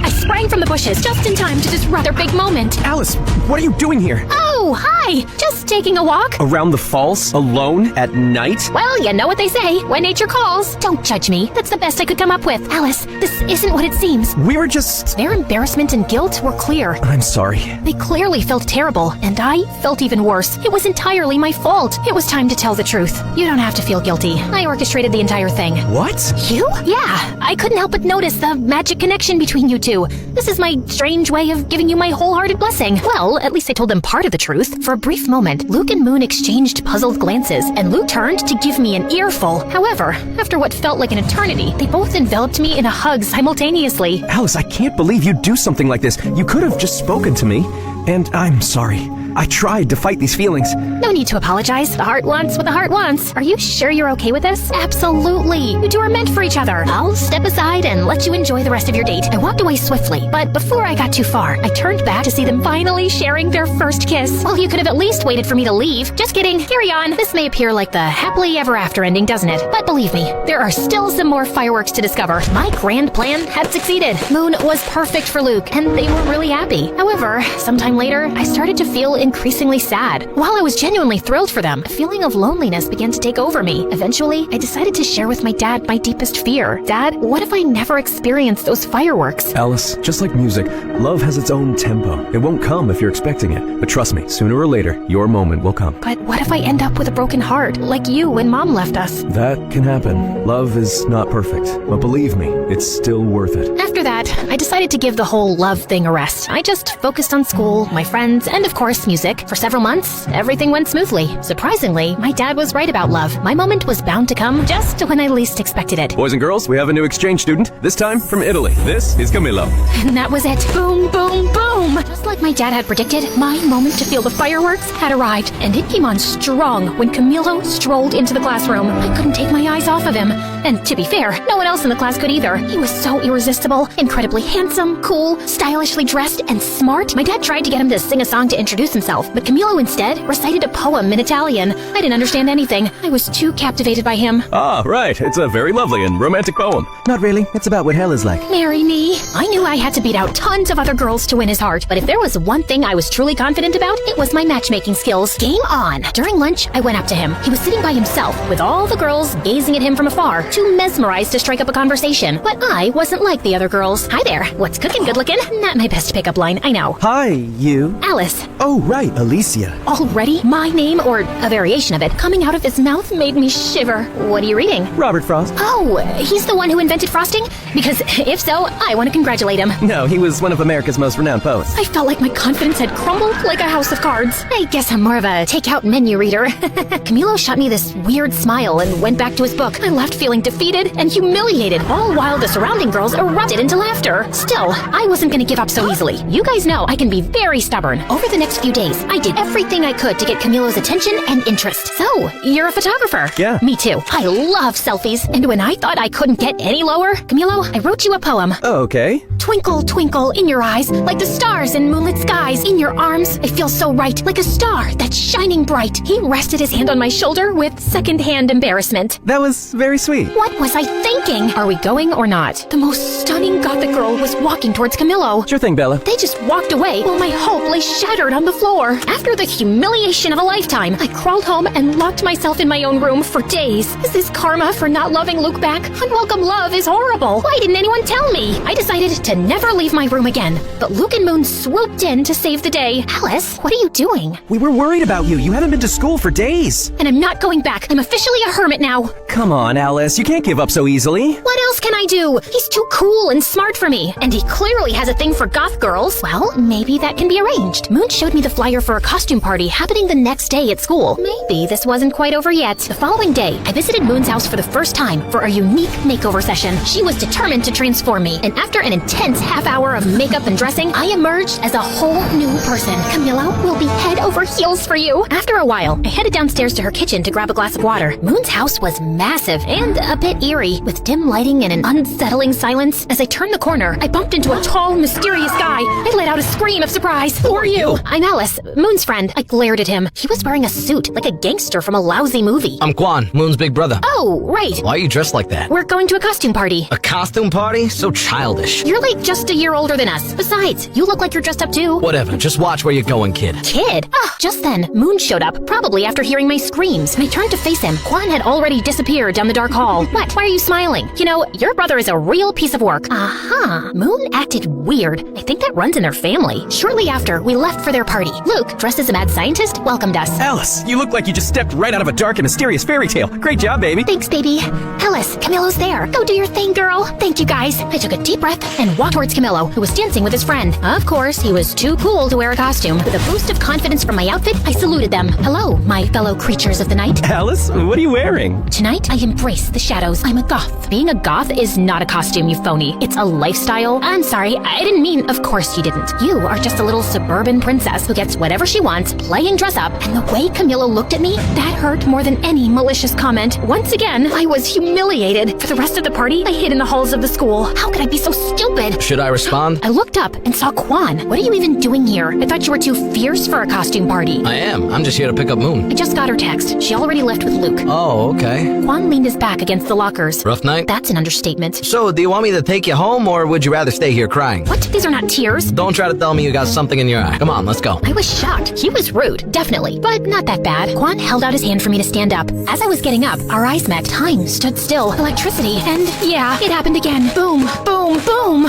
I sprang from the bushes just in time to disrupt their big moment. Alice, what are you doing here? Oh, hi! Just taking a walk. Around the falls? Alone? At night? Well, you know what they say, when nature calls. Don't judge me. That's the best I could come up with. Alice, this isn't what it seems. We were just... Their embarrassment and guilt were clear. I'm sorry. They clearly felt terrible, and I felt even worse. It was entirely my fault. It was time to tell the truth. You don't have to feel guilty. I orchestrated the entire thing. What? You? Yeah. I couldn't help but notice the magic connection between you two. This is my strange way of giving you my wholehearted blessing. Well, at least I told them part of the truth. For a brief moment, Luke and Moon exchanged puzzled glances, and Luke turned to give me an earful. However, after what felt like an eternity, they both enveloped me in a hug simultaneously. Alice, I can't believe you'd do something like this. You could have just spoken to me. And I'm sorry. I tried to fight these feelings. No need to apologize. The heart wants what the heart wants. Are you sure you're okay with this? Absolutely. You two are meant for each other. I'll step aside and let you enjoy the rest of your date. I walked away swiftly, but before I got too far, I turned back to see them finally sharing their first kiss. Well, you could have at least waited for me to leave. Just kidding. Carry on. This may appear like the happily ever after ending, doesn't it? But believe me, there are still some more fireworks to discover. My grand plan had succeeded. Moon was perfect for Luke, and they were really happy. However, sometime later, I started to feel increasingly sad. While I was genuinely thrilled for them, a feeling of loneliness began to take over me. Eventually, I decided to share with my dad my deepest fear. Dad, what if I never experienced those fireworks? Alice, just like music, love has its own tempo. It won't come if you're expecting it. But trust me, sooner or later, your moment will come. But what if I end up with a broken heart, like you when Mom left us? That can happen. Love is not perfect, but believe me, it's still worth it. After that, I decided to give the whole love thing a rest. I just focused on school, my friends, and of course, music. For several months, everything went smoothly. Surprisingly, my dad was right about love. My moment was bound to come just when I least expected it. Boys and girls, we have a new exchange student, this time from Italy. This is Camillo. And that was it. Boom, boom, boom! Just like my dad had predicted, my moment to feel the fireworks had arrived, and it came on strong when Camillo strolled into the classroom. I couldn't take my eyes off of him. And to be fair, no one else in the class could either. He was so irresistible, incredibly handsome, cool, stylishly dressed, and smart. My dad tried to get him to sing a song to introduce himself, but Camillo instead recited a poem in Italian. I didn't understand anything. I was too captivated by him. Ah, right. It's a very lovely and romantic poem. Not really. It's about what hell is like. Marry me. I knew I had to beat out tons of other girls to win his heart, but if there was one thing I was truly confident about, it was my matchmaking skills. Game on. During lunch, I went up to him. He was sitting by himself, with all the girls gazing at him from afar, too mesmerized to strike up a conversation. But I wasn't like the other girls. Hi there. What's cooking, good looking? Not my best pickup line, I know. Hi, you. Alice. Oh, right, Alicia. Already? My name, or a variation of it, coming out of his mouth made me shiver. What are you reading? Robert Frost. Oh, he's the one who invented frosting? Because if so, I want to congratulate him. No, he was one of America's most renowned poets. I felt like my confidence had crumbled like a house of cards. I guess I'm more of a takeout menu reader. Camillo shot me this weird smile and went back to his book. I left feeling defeated and humiliated, all while the surrounding girls erupted into laughter. Still, I wasn't going to give up so easily. You guys know I can be very stubborn. Over the next few days, I did everything I could to get Camillo's attention and interest. So, you're a photographer? Yeah. Me too. I love selfies. And when I thought I couldn't get any lower, Camillo, I wrote you a poem. Okay. Twinkle, twinkle in your eyes, like the stars in moonlit skies. In your arms, I feel so right, like a star that's shining bright. He rested his hand on my shoulder with second-hand embarrassment. That was very sweet. What was I thinking? Are we going or not? The most stunning gothic girl was walking towards Camillo. Sure thing, Bella. They just walked away while my hope lay shattered on the floor. After the humiliation of a lifetime, I crawled home and locked myself in my own room for days. Is this karma for not loving Luke back? Unwelcome love is horrible. Why didn't anyone tell me? I decided to never leave my room again. But Luke and Moon swooped swooped in to save the day. Alice, what are you doing? We were worried about you. You haven't been to school for days. And I'm not going back. I'm officially a hermit now. Come on, Alice. You can't give up so easily. What else can I do? He's too cool and smart for me. And he clearly has a thing for goth girls. Well, maybe that can be arranged. Moon showed me the flyer for a costume party happening the next day at school. Maybe this wasn't quite over yet. The following day, I visited Moon's house for the first time for a unique makeover session. She was determined to transform me. And after an intense half hour of makeup and dressing, I emerged as a whole new person. Camilla will be head over heels for you. After a while, I headed downstairs to her kitchen to grab a glass of water. Moon's house was massive and a bit eerie, with dim lighting and an unsettling silence. As I turned the corner, I bumped into a tall, mysterious guy. I let out a scream of surprise. Who are you? I'm Alice, Moon's friend. I glared at him. He was wearing a suit, like a gangster from a lousy movie. I'm Quan, Moon's big brother. Oh, right. Why are you dressed like that? We're going to a costume party. A costume party? So childish. You're like just a year older than us. Besides, you look like you're dressed up too. Whatever, just watch where you're going, kid. Kid? Just then, Moon showed up, probably after hearing my screams. When I turned to face him, Quan had already disappeared down the dark hall. What? Why are you smiling? You know, your brother is a real piece of work. Moon acted weird. I think that runs in their family. Shortly after, we left for their party. Luke, dressed as a mad scientist, welcomed us. Alice, you look like you just stepped right out of a dark and mysterious fairy tale. Great job, baby. Thanks, baby. Alice, Camillo's there. Go do your thing, girl. Thank you, guys. I took a deep breath and walked towards Camillo, who was dancing with his friend. Of course, he was too cool to wear a costume. With a boost of confidence from my outfit, I saluted them. Hello, my fellow creatures of the night. Alice, what are you wearing? Tonight, I embrace the shadows. I'm a goth. Being a goth is not a costume, you phony. It's a lifestyle. I'm sorry, I didn't mean, of course you didn't. You are just a little suburban princess who gets whatever she wants, playing dress up, and the way Camillo looked at me, that hurt more than any malicious comment. Once again, I was humiliated. For the rest of the party, I hid in the halls of the school. How could I be so stupid? Should I respond? I looked up and saw Quan. What are you even doing here? I thought you were too fierce for a costume party. I am. I'm just here to pick up Moon. I just got her text. She already left with Luke. Oh, okay. Quan leaned his back against the lockers. Rough night? That's an understatement. So, do you want me to take you home, or would you rather stay here crying? What? These are not tears. Don't try to tell me you got something in your eye. Come on, let's go. I was shocked. He was rude, definitely, but not that bad. Quan held out his hand for me to stand up. As I was getting up, our eyes met. Time stood still. Electricity. And yeah, it happened again. Boom, boom, boom.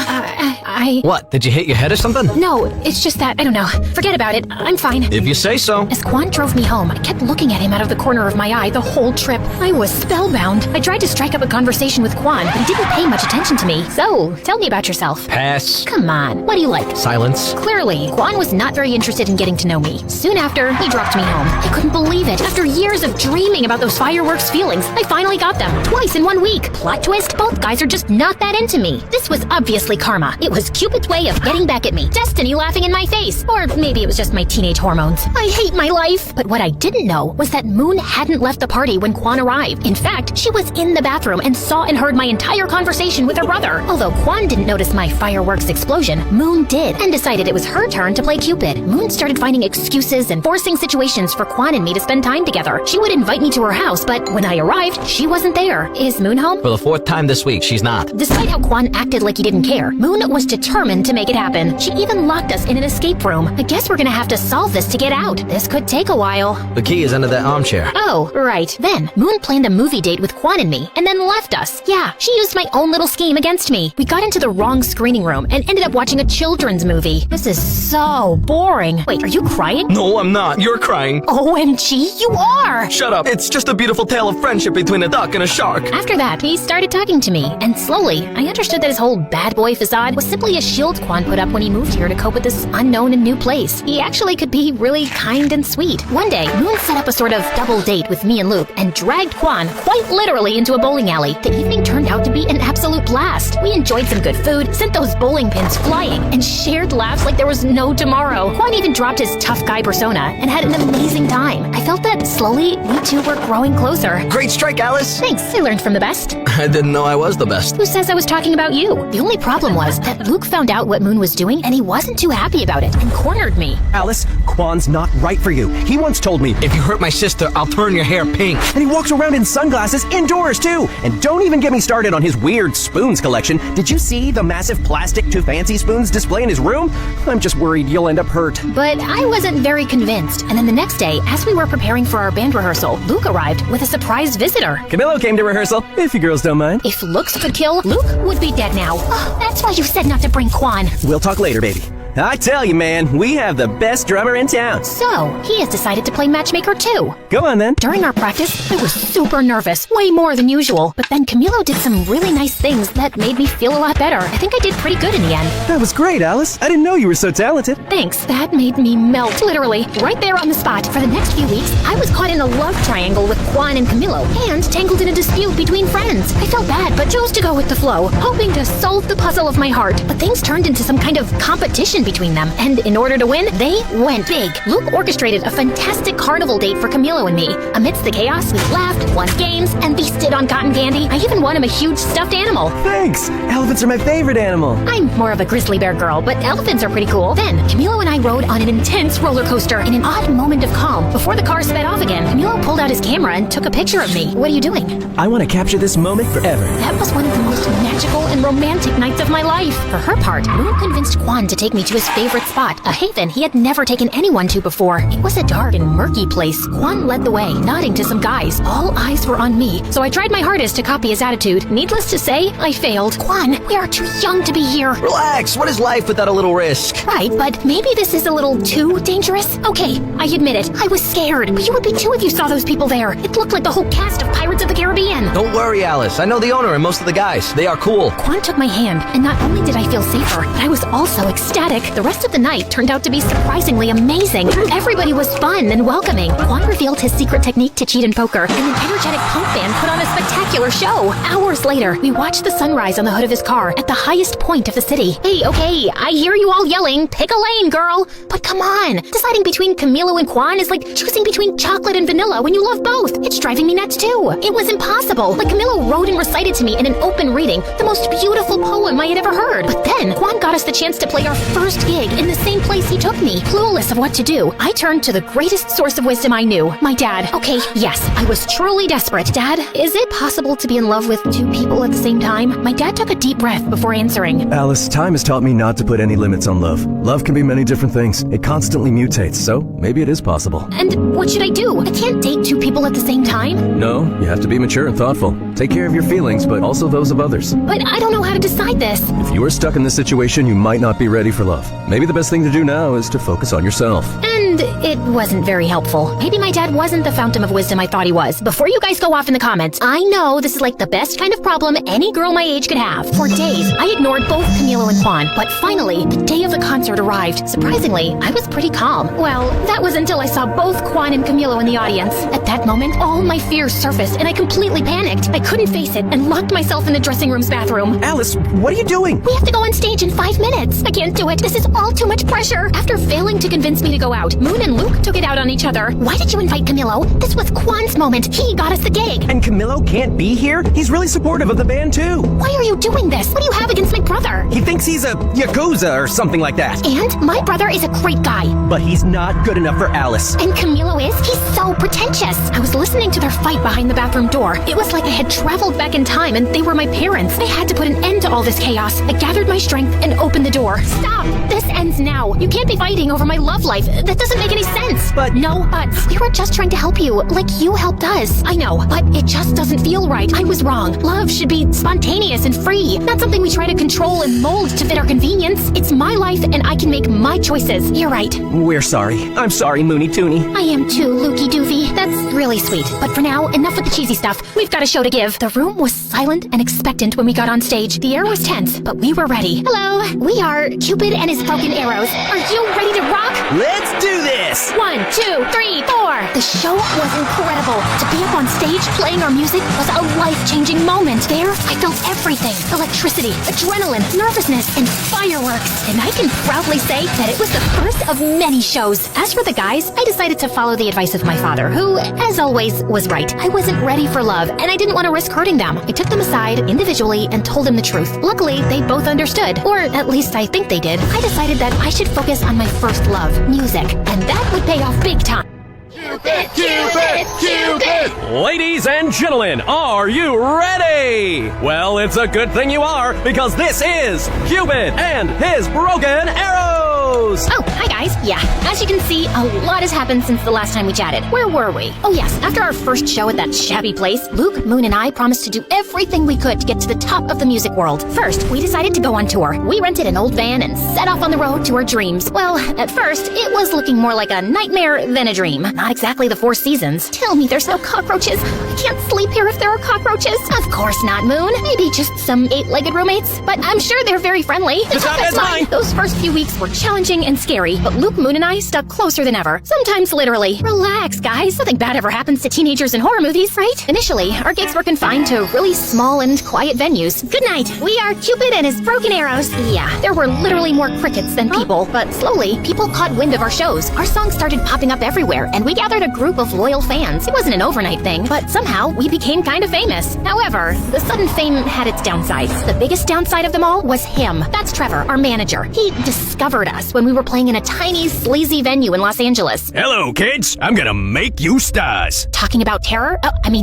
What? Did you hit your head or something? No, it's just that, I don't know. Forget about it. I'm fine. If you say so. As Quan drove me home, I kept looking at him out of the corner of my eye the whole trip. I was spellbound. I tried to strike up a conversation with Quan, but he didn't pay much attention to me. So, tell me about yourself. Pass. Come on, what do you like? Silence. Clearly, Quan was not very interested in getting to know me. Soon after, he dropped me home. I couldn't believe it. After years of dreaming about those fireworks feelings, I finally got them. Twice in 1 week. Plot twist, both guys are just not that into me. This was obviously karma. It was Cupid's way of getting back at me. Destiny laughing in my face. Or maybe it was just my teenage hormones. I hate my life. But what I didn't know was that Moon hadn't left the party when Quan arrived. In fact, she was in the bathroom and saw and heard my entire conversation with her brother. Although Quan didn't notice my fireworks explosion, Moon did, and decided it was her turn to play Cupid. Moon started finding excuses and forcing situations for Quan and me to spend time together. She would invite me to her house, but when I arrived, she wasn't there. Is Moon home? For the 4th time this week, she's not. Despite how Quan acted like he didn't care, Moon was determined to make it happen. She even locked us in an escape room. I guess we're gonna have to solve this to get out. This could take a while. The key is under that armchair. Oh, right. Then, Moon planned a movie date with Quan and me, and then left us. Yeah, she used my own little scheme against me. We got into the wrong screening room and ended up watching a children's movie. This is so boring. Wait, are you crying? No, I'm not. You're crying. OMG, you are! Shut up. It's just a beautiful tale of friendship between a duck and a shark. After that, he started talking to me, and slowly, I understood that his whole bad boy facade was simply a shield Quan put up when he moved here to cope with this unknown and new place. He actually could be really kind and sweet. One day, Moon set up a sort of double date with me and Luke and dragged Quan quite literally into a bowling alley. The evening turned out to be an absolute blast. We enjoyed some good food, sent those bowling pins flying, and shared laughs like there was no tomorrow. Quan even dropped his tough guy persona and had an amazing time. I felt that slowly, we two were growing closer. Great strike, Alice. Thanks, I learned from the best. I didn't know I was the best. Who says I was talking about you? The only problem was that Luke found out what Moon was doing and he wasn't too happy about it and cornered me. Alice, Quan's not right for you. He once told me, if you hurt my sister, I'll turn your hair pink. And he walks around in sunglasses indoors too. And don't even get me started on his weird spoons collection. Did you see the massive plastic Too Fancy spoons display in his room? I'm just worried you'll end up hurt. But I wasn't very convinced. And then the next day, as we were preparing for our band rehearsal, Luke arrived with a surprise visitor. Camillo came to rehearsal, if you girls don't mind. If looks could kill, Luke would be dead now. Oh, that's why you said not to bring Quan. We'll talk later, baby. I tell you, man, we have the best drummer in town. So, he has decided to play matchmaker too. Go on then. During our practice, I was super nervous, way more than usual. But then Camilo did some really nice things that made me feel a lot better. I think I did pretty good in the end. That was great, Alice. I didn't know you were so talented. Thanks. That made me melt, literally, right there on the spot. For the next few weeks, I was caught in a love triangle with Quan and Camilo, and tangled in a dispute between friends. I felt bad, but chose to go with the flow, hoping to solve the puzzle of my heart. But things turned into some kind of competition between them, and in order to win, they went big. Luke orchestrated a fantastic carnival date for Camilo and me. Amidst the chaos, we laughed, won games, and feasted on cotton candy. I even won him a huge stuffed animal. Thanks! Elephants are my favorite animal. I'm more of a grizzly bear girl, but elephants are pretty cool. Then, Camilo and I rode on an intense roller coaster in an odd moment of calm. Before the car sped off again, Camilo pulled out his camera and took a picture of me. What are you doing? I want to capture this moment forever. That was one of the most magical and romantic nights of my life. For her part, Moon convinced Quan to take me to his favorite spot, a haven he had never taken anyone to before. It was a dark and murky place. Quan led the way, nodding to some guys. All eyes were on me, so I tried my hardest to copy his attitude. Needless to say, I failed. Quan, we are too young to be here. Relax, what is life without a little risk? Right, but maybe this is a little too dangerous. Okay, I admit it. I was scared, but you would be too if you saw those people there. It looked like the whole cast of Pirates of the Caribbean. Don't worry, Alice. I know the owner and most of the guys. They are cool. Quan took my hand, and not only did I feel safer, but I was also ecstatic. The rest of the night turned out to be surprisingly amazing. Everybody was fun and welcoming. Quan revealed his secret technique to cheat in poker, and an energetic punk band put on a spectacular show. Hours later, we watched the sunrise on the hood of his car at the highest point of the city. Hey, okay, I hear you all yelling, pick a lane, girl. But come on, deciding between Camilo and Quan is like choosing between chocolate and vanilla when you love both. It's driving me nuts too. It was impossible. Like Camilo wrote and recited to me in an open reading the most beautiful poem I had ever heard. But then, Quan got us the chance to play our first gig in the same place he took me. Clueless of what to do, I turned to the greatest source of wisdom I knew, my dad. Okay, yes, I was truly desperate. Dad, is it possible to be in love with two people at the same time? My dad took a deep breath before answering. Alice, time has taught me not to put any limits on love. Love can be many different things. It constantly mutates, so maybe it is possible. And what should I do? I can't date two people at the same time. No, you have to be mature and thoughtful. Take care of your feelings, but also those of others. But I don't know how to decide this. If you are stuck in this situation, you might not be ready for love. Maybe the best thing to do now is to focus on yourself. And it wasn't very helpful. Maybe my dad wasn't the fountain of wisdom I thought he was. Before you guys go off in the comments, I know this is like the best kind of problem any girl my age could have. For days, I ignored both Camilo and Quan, but finally, the day of the concert arrived. Surprisingly, I was pretty calm. Well, that was until I saw both Quan and Camilo in the audience. At that moment, all my fears surfaced, and I completely panicked. I couldn't face it and locked myself in the dressing room's bathroom. Alice, what are you doing? We have to go on stage in 5 minutes. I can't do it. This is all too much pressure. After failing to convince me to go out, Moon and Luke took it out on each other. Why did you invite Camilo? This was Quan's moment. He got us the gig. And Camilo can't be here? He's really supportive of the band too. Why are you doing this? What do you have against my brother? He thinks he's a Yakuza or something like that. And my brother is a great guy. But he's not good enough for Alice. And Camilo is? He's so pretentious. I was listening to their fight behind the bathroom door. It was like I had traveled back in time and they were my parents. I had to put an end to all this chaos. I gathered my strength and opened the door. Stop! This ends now. You can't be fighting over my love life. That doesn't make any sense. But no buts. We were just trying to help you, like you helped us. I know, but it just doesn't feel right. I was wrong. Love should be spontaneous and free, not something we try to control and mold to fit our convenience. It's my life and I can make my choices. You're right. We're sorry. I'm sorry, Moony Toony. I am too, Lukey Doofy. That's really sweet. But for now, enough with the cheesy stuff. We've got a show to give. The room was silent and expectant when we got on stage. The air was tense, but we were ready. Hello, we are Cupid and his broken arrows. Are you ready to rock? Let's do this! 1, 2, 3, 4. The show was incredible. To be up on stage playing our music was a life-changing moment. There, I felt everything. Electricity, adrenaline, nervousness, and fireworks. And I can proudly say that it was the first of many shows. As for the guys, I decided to follow the advice of my father, who, as always, was right. I wasn't ready for love, and I didn't want to risk hurting them. I took them aside individually and told them the truth. Luckily, they both understood, or at least I think they did. I decided that I should focus on my first love, music, and that would pay off big time. Cupid, Cupid, Cupid! Ladies and gentlemen, are you ready? Well, it's a good thing you are, because this is Cupid and his broken arrows! Oh, hi guys. Yeah, as you can see, a lot has happened since the last time we chatted. Where were we? Oh yes, after our first show at that shabby place, Luke, Moon, and I promised to do everything we could to get to the top of the music world. First, we decided to go on tour. We rented an old van and set off on the road to our dreams. Well, at first, it was looking more like a nightmare than a dream. Not exactly the Four Seasons. Tell me there's no cockroaches. I can't sleep here if there are cockroaches. Of course not, Moon. Maybe just some 8-legged roommates. But I'm sure they're very friendly. That's mine. Those first few weeks were challenging and scary, but Luke, Moon, and I stuck closer than ever. Sometimes literally. Relax, guys. Nothing bad ever happens to teenagers in horror movies, right? Initially, our gigs were confined to really small and quiet venues. Good night. We are Cupid and his broken arrows. Yeah, there were literally more crickets than people, but slowly, people caught wind of our shows. Our songs started popping up everywhere, and we gathered a group of loyal fans. It wasn't an overnight thing, but somehow we became kind of famous. However, the sudden fame had its downsides. The biggest downside of them all was him. That's Trevor, our manager. He discovered us when we were playing in a tiny, sleazy venue in Los Angeles. Hello, kids. I'm gonna make you stars. Talking about terror?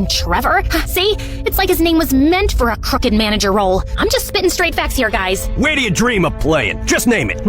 Trevor? See? It's like his name was meant for a crooked manager role. I'm just spitting straight facts here, guys. Where do you dream of playing? Just name it.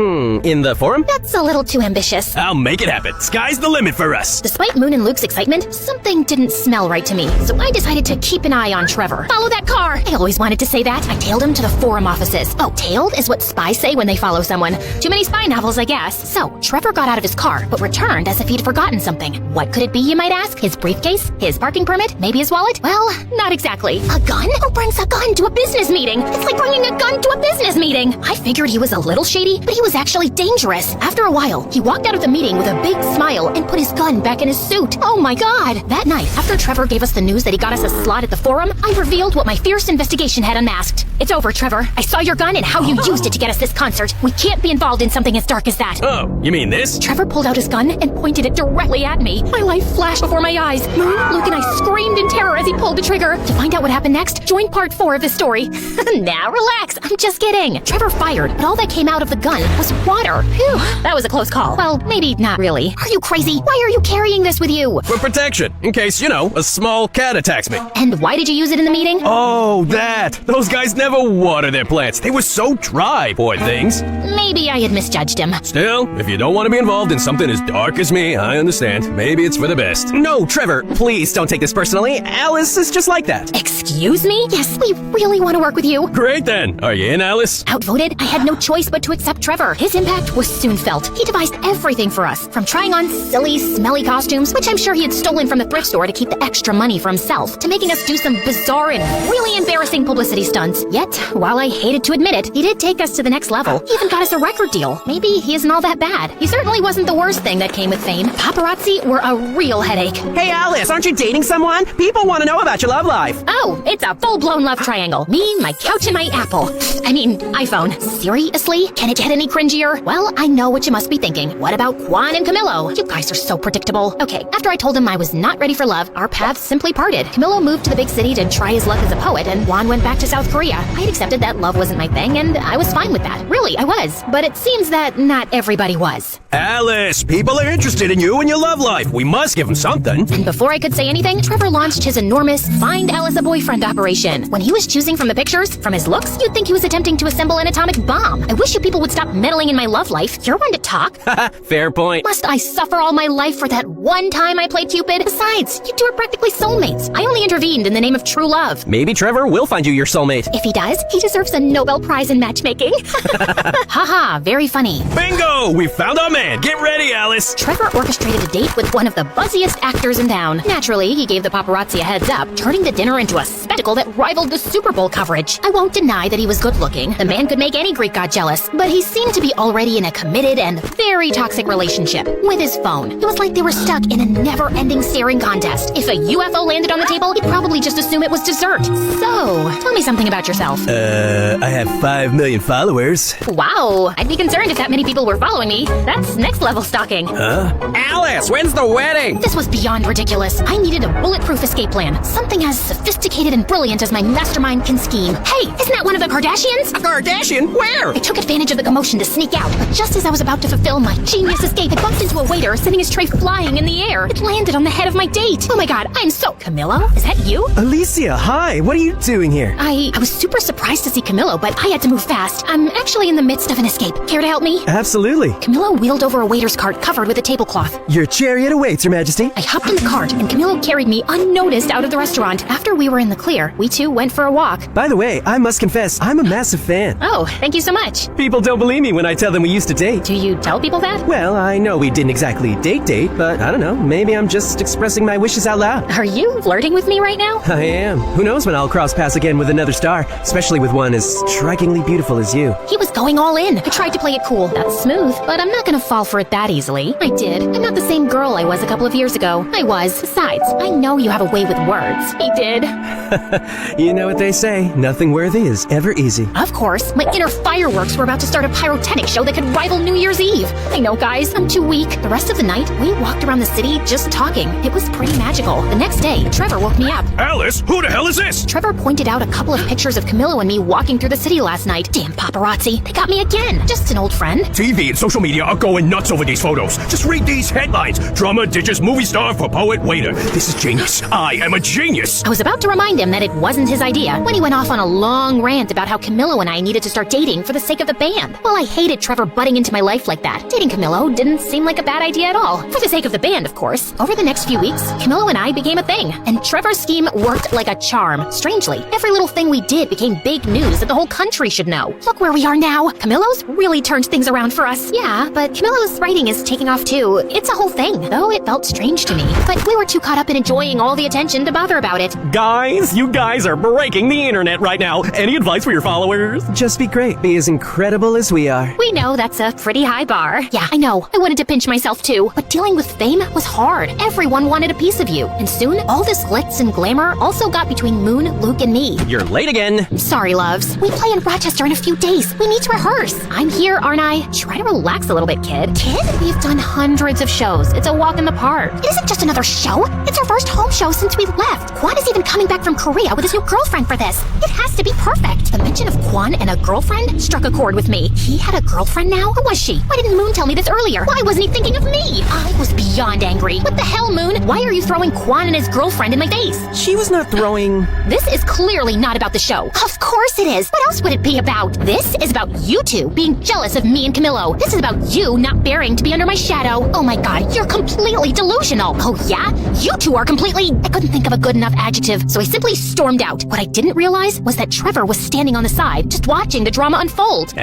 In the forum? That's a little too ambitious. I'll make it happen. Sky's the limit for us. Despite Moon and Luke's excitement, something didn't smell right to me, so I decided to keep an eye on Trevor. Follow that car! I always wanted to say that. I tailed him to the forum offices. Oh, tailed is what spies say when they follow someone. Too many spy novels, I guess. So, Trevor got out of his car, but returned as if he'd forgotten something. What could it be, you might ask? His briefcase? His parking permit? Maybe his wallet? Well, not exactly. A gun? Who brings a gun to a business meeting? It's like bringing a gun to a business meeting. I figured he was a little shady, but he was actually dangerous. After a while, he walked out of the meeting with a big smile and put his gun back in his suit. Oh my god! That night, after Trevor gave us the news that he got us a slot at the forum, I revealed what my fierce investigation had unmasked. It's over, Trevor. I saw your gun and how you used it to get us this concert. We can't be involved in something as dark as that. Oh, you mean this? Trevor pulled out his gun and pointed it directly at me. My life flashed before my eyes. Moon, Luke, and I screamed in terror as he pulled the trigger. To find out what happened next, join part 4 of this story. Now relax, I'm just kidding. Trevor fired, but all that came out of the gun was water. Phew, that was a close call. Well, maybe not really. Are you crazy? Why are you carrying this with you? For protection, in case, a small cat attacks me. And why did you use it in the meeting? Oh, that. Those guys never water their plants. They were so dry, poor things. Maybe I had misjudged him. Still, if you don't want to be involved in something as dark as me, I understand. Maybe it's for the best. No, Trevor, please don't take this personally. Alice is just like that. Excuse me? Yes, we really want to work with you. Great then. Are you in, Alice? Outvoted, I had no choice but to accept Trevor. His impact was soon felt. He devised everything for us, from trying on silly, smelly costumes, which I'm sure he had stolen from the thrift store to keep the extra money for himself, to making us do some bizarre and really embarrassing publicity stunts. Yet, while I hated to admit it, he did take us to the next level. He even got us a record deal. Maybe he isn't all that bad. He certainly wasn't the worst thing that came with fame. Paparazzi were a real headache. Hey, Alice, aren't you dating someone? People want to know about your love life. Oh, it's a full-blown love triangle. Me, my couch, and my Apple. iPhone. Seriously? Can it get any cringier? Well, I know what you must be thinking. What about Juan and Camillo? You guys are so predictable. Okay, after I told him I was not ready for love, our paths simply parted. Camillo moved to the big city to try his luck as a poet, and Juan went back to South Korea. I had accepted that love wasn't my thing, and I was fine with that. Really, I was. But it seems that not everybody was. Alice, people are interested in you and your love life. We must give them something. And before I could say anything, Trevor launched his enormous Find Alice a Boyfriend operation. When he was choosing from the pictures, from his looks, you'd think he was attempting to assemble an atomic bomb. I wish you people would stop meddling in my love life. You're one to talk. Fair point. Must I suffer all my life for that one time I played Cupid? Besides, you two are practically soulmates. I only intervened in the name of true love. Maybe Trevor will find you your soulmate. If he does, he deserves a Nobel Prize in matchmaking. Haha, very funny. Bingo! We found our man. Get ready, Alice. Trevor orchestrated a date with one of the buzziest actors in town. Naturally, he gave the paparazzi a heads up, turning the dinner into a spectacle that rivaled the Super Bowl coverage. I won't deny that he was good looking. The man could make any Greek god jealous, but he seemed to be already in a committed and very toxic relationship with his phone. It was like they were stuck in a never-ending staring contest. If a UFO landed on the table, he'd probably just assume it was dessert. So, tell me something about yourself. I have 5 million followers. Wow, I'd be concerned if that many people were following me. That's next-level stalking. Huh? Alice, when's the wedding? This was beyond ridiculous. I needed a bulletproof escape plan. Something as sophisticated and brilliant as my mastermind can scheme. Hey, isn't that one of the Kardashians? A Kardashian? Where? I took advantage of the commotion to sneak out, but just as I was about to fulfill my genius escape, I bumped into a waiter sending his tray flying in the air. It landed on the head of my date. Oh my god, I'm so... Camillo? Is that you? Alicia, hi. What are you doing here? I was super surprised to see Camillo, but I had to move fast. I'm actually in the midst of an escape. Care to help me? Absolutely. Camillo wheeled over a waiter's cart covered with a tablecloth. Your chariot awaits, Your Majesty. I hopped in the cart, and Camillo carried me unnoticed out of the restaurant. After we were in the clear, we two went for a walk. By the way, I must confess, I'm a massive fan. Oh, thank you so much. People don't believe me when I tell them we used to date. Do you tell people that? Well, I know we didn't exactly date, but I don't know, maybe I'm just expressing my wishes out loud. Are you flirting with me right now? I am. Who knows when I'll cross paths again with another star, especially with one as strikingly beautiful as you. He was going all in. I tried to play it cool. That's smooth, but I'm not gonna fall for it that easily. I did. I'm not the same girl I was a couple of years ago. I was. Besides, I know you have a way with words. He did. You know what they say, nothing worthy is ever easy. Of course. My inner fireworks were about to start a pyrotechnic show that could rival New Year's Eve. I know, guys. I'm too weak. The rest of the night, we walked around the city just talking. It was pretty magical. The next day, Trevor woke me up. Alice, who the hell is this? Trevor pointed out a couple of pictures of Camillo and me walking through the city last night. Damn paparazzi. They got me again. Just an old friend. TV and social media are going nuts over these photos. Just read these headlines. Drama ditches movie star for poet waiter. This is genius. I am a genius. I was about to remind him that it wasn't his idea when he went off on a long rant about how Camillo and I needed to start dating for the sake of the band. Well, I hated Trevor butting into my life like that. Dating Camillo didn't seem like a bad idea at all. For the sake of the band, of course. Over the next few weeks, Camillo and I became a thing, and Trevor's scheme worked like a charm. Strangely, every little thing we did became big news that the whole country should know. Look where we are now. Camillo's really turned things around for us. Yeah, but Camillo's writing is taking off too. It's a whole thing, though it felt strange to me. But we were too caught up in enjoying all the attention to bother about it. Guys, you guys are breaking the internet right now. Any advice for your followers? Just be great. Be as incredible as we are. We know that's a pretty high bar. Yeah, I know. I wanted to pinch myself too. But dealing with fame was hard. Everyone wanted a piece of you. And soon, all this glitz and glamour also got between Moon, Luke, and me. You're late again. Sorry, loves. We play in Rochester in a few days. We need to rehearse. I'm here, aren't I? Try to relax a little bit, kid. Kid? We've done hundreds of shows. It's a walk in the park. It isn't just another show. It's our first home show since we left. Quan is even coming back from Korea with his new girlfriend for this. It has to be perfect. The mention of Quan and a girlfriend struck a chord with me. He had a girlfriend now? Who was she? Why didn't Moon tell me this earlier? Why wasn't he thinking of me? I was beyond angry. What the hell, Moon? Why are you throwing Quan and his girlfriend in my face? She was not throwing... This is clearly not about the show. Of course it is. What else would it be about? This is about you two being jealous of me and Camillo. This is about you not bearing to be under my shadow. Oh my god, you're completely delusional. Oh yeah? You two are completely... I couldn't think of a good enough adjective, so I simply stormed out. What I didn't realize was that Trevor was standing on the side, just watching the drama unfold.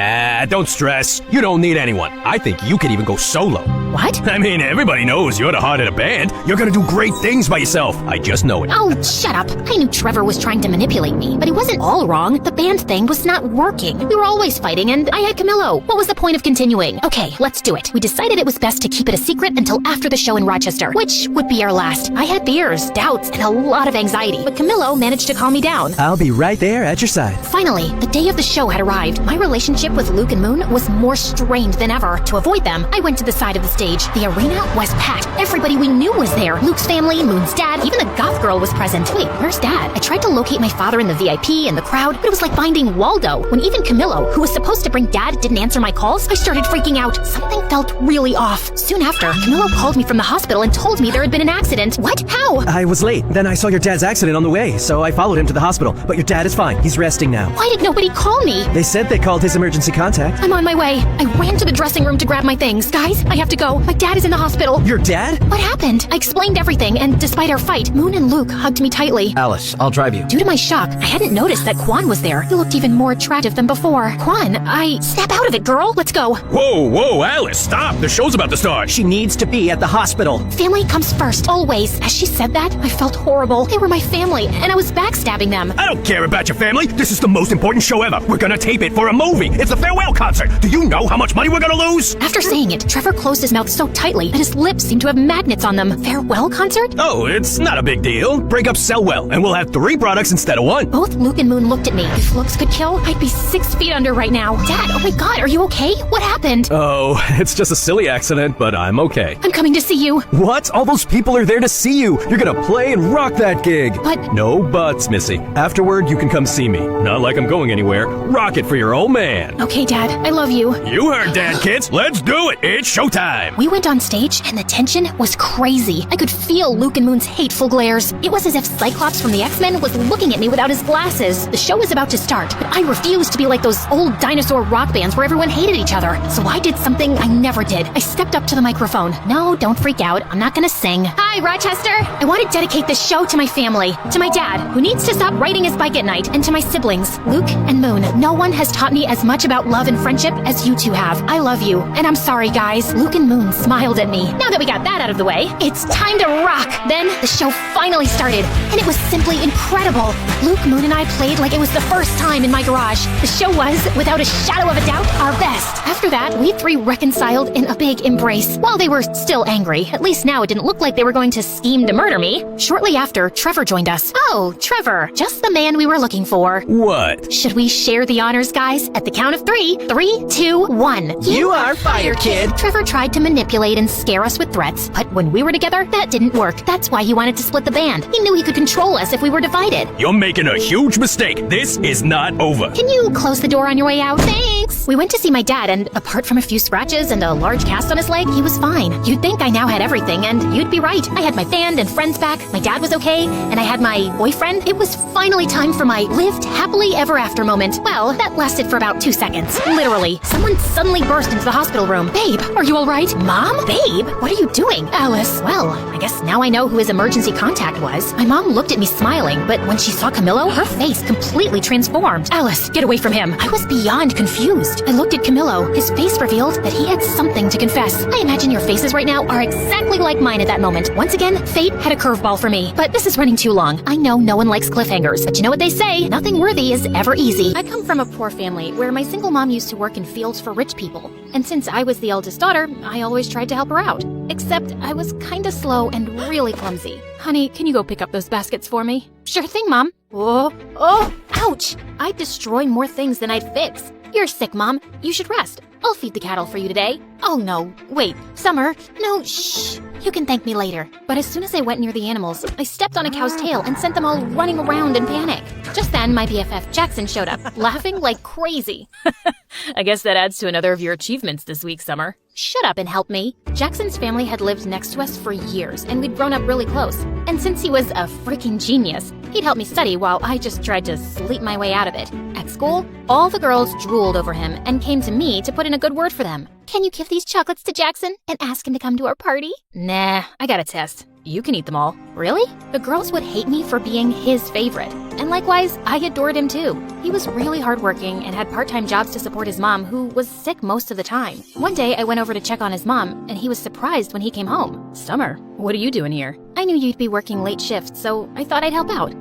Don't stress. You don't need anyone. I think you could even go solo. What? I mean, everybody knows you're the heart of the band. You're gonna do great things by yourself. I just know it. Oh, shut up. I knew Trevor was trying to manipulate me, but he wasn't all wrong. The band thing was not working. We were always fighting, and I had Camillo. What was the point of continuing? Okay, let's do it. We decided it was best to keep it a secret until after the show in Rochester, which would be our last. I had fears, doubts, and a lot of anxiety, but Camillo managed to calm me down. I'll be right there at your side. Finally, the day of the show had arrived. My relationship with Luke and Moon was more strained than ever. To avoid them, I went to the side of the stage. The arena was packed. Everybody we knew was there. Luke's family, Moon's dad, even the goth girl was present. Wait, where's Dad? I tried to locate my father in the VIP and the crowd, but it was like finding Waldo. When even Camillo, who was supposed to bring Dad, didn't answer my calls, I started freaking out. Something felt really off. Soon after, Camillo called me from the hospital and told me there had been an accident. What? How? I was late. Then I saw your dad's accident on the way, so I followed him to the hospital. But your dad is fine. He's resting now. Why did nobody call me? They said they called his emergency contact. I'm on my way. I ran to the dressing room to grab my things. Guys, I have to go. My dad is in the hospital. Your dad? What happened? I explained everything, and despite our fight, Moon and Luke hugged me tightly. Alice, I'll drive you. Due to my shock, I hadn't noticed that Quan was there. He looked even more attractive than before. Quan, Snap out of it, girl. Let's go. Whoa, Alice, stop. The show's about to start. She needs to be at the hospital. Family comes first, always. As she said that, I felt horrible. They were my family, and I was backstabbing them. I don't care about your family. This is the most important show ever. We're gonna tape it for a movie. It's a farewell concert. Do you know how much money we're gonna lose? After saying it, Trevor closed his mouth so tightly that his lips seemed to have magnets on them. Farewell concert? Oh, it's not a big deal. Breakups sell well, and we'll have 3 products instead of 1. Both Luke and Moon looked at me. If looks could kill, I'd be 6 feet under right now. Dad, oh my god, are you okay? What happened? Oh, it's just a silly accident, but I'm okay. I'm coming to see you. What? All those people are there to see you. You're gonna play and rock that gig. But... No buts, Missy. Afterward, you can come see me. Not like I'm going anywhere. Rock it for your old man. Okay, Dad, I love you. You heard Dad, kids. Let's do it. It's showtime. We went on stage, and the tension was crazy. I could feel Luke and Moon's hateful glares. It was as if Cyclops from the X-Men was looking at me without his glasses. The show was about to start, but I refused to be like those old dinosaur rock bands where everyone hated each other. So I did something thing I never did. I stepped up to the microphone. No, don't freak out. I'm not gonna sing. Hi, Rochester! I want to dedicate this show to my family. To my dad, who needs to stop riding his bike at night. And to my siblings, Luke and Moon. No one has taught me as much about love and friendship as you two have. I love you. And I'm sorry, guys. Luke and Moon smiled at me. Now that we got that out of the way, it's time to rock! Then, the show finally started, and it was simply incredible. Luke, Moon, and I played like it was the first time in my garage. The show was, without a shadow of a doubt, our best. After that, we three reconciled in a big embrace. While they were still angry, at least now it didn't look like they were going to scheme to murder me. Shortly after, Trevor joined us. Oh, Trevor, just the man we were looking for. What? Should we share the honors, guys? At the count of 3. 3, 2, 1. You are fired, kid. Trevor tried to manipulate and scare us with threats, but when we were together, that didn't work. That's why he wanted to split the band. He knew he could control us if we were divided. You're making a huge mistake. This is not over. Can you close the door on your way out? Thanks! We went to see my dad, and apart from a few scratches and a large cast on his leg, he was fine. You'd think I now had everything, and you'd be right. I had my band and friends back, my dad was okay, and I had my boyfriend. It was finally time for my lived happily ever after moment. Well, that lasted for about 2 seconds. Literally, someone suddenly burst into the hospital room. Babe, are you alright? Mom? Babe, what are you doing? Alice. Well, I guess now I know who his emergency contact was. My mom looked at me smiling, but when she saw Camillo, her face completely transformed. Alice, get away from him. I was beyond confused. I looked at Camillo. His face revealed that he had something to confess. I imagine your faces right now are exactly like mine at that moment. Once again, fate had a curveball for me. But this is running too long. I know no one likes cliffhangers, but you know what they say? Nothing worthy is ever easy. I come from a poor family where my single mom used to work in fields for rich people. And since I was the eldest daughter, I always tried to help her out. Except I was kinda slow and really clumsy. Honey, can you go pick up those baskets for me? Sure thing, Mom. Oh, ouch! I'd destroy more things than I'd fix. You're sick, Mom. You should rest. I'll feed the cattle for you today. Oh no, wait, Summer, no, shh. You can thank me later. But as soon as I went near the animals, I stepped on a cow's tail and sent them all running around in panic. Just then, my BFF Jackson showed up, laughing like crazy. I guess that adds to another of your achievements this week, Summer. Shut up and help me. Jackson's family had lived next to us for years, and we'd grown up really close. And since he was a freaking genius, he'd help me study while I just tried to sleep my way out of it. At school, all the girls drooled over him and came to me to put in a good word for them. Can you give these chocolates to Jackson and ask him to come to our party? Nah, I got a test. You can eat them all. Really? The girls would hate me for being his favorite. And likewise, I adored him too. He was really hardworking and had part-time jobs to support his mom, who was sick most of the time. One day, I went over to check on his mom, and he was surprised when he came home. Summer, what are you doing here? I knew you'd be working late shifts, so I thought I'd help out.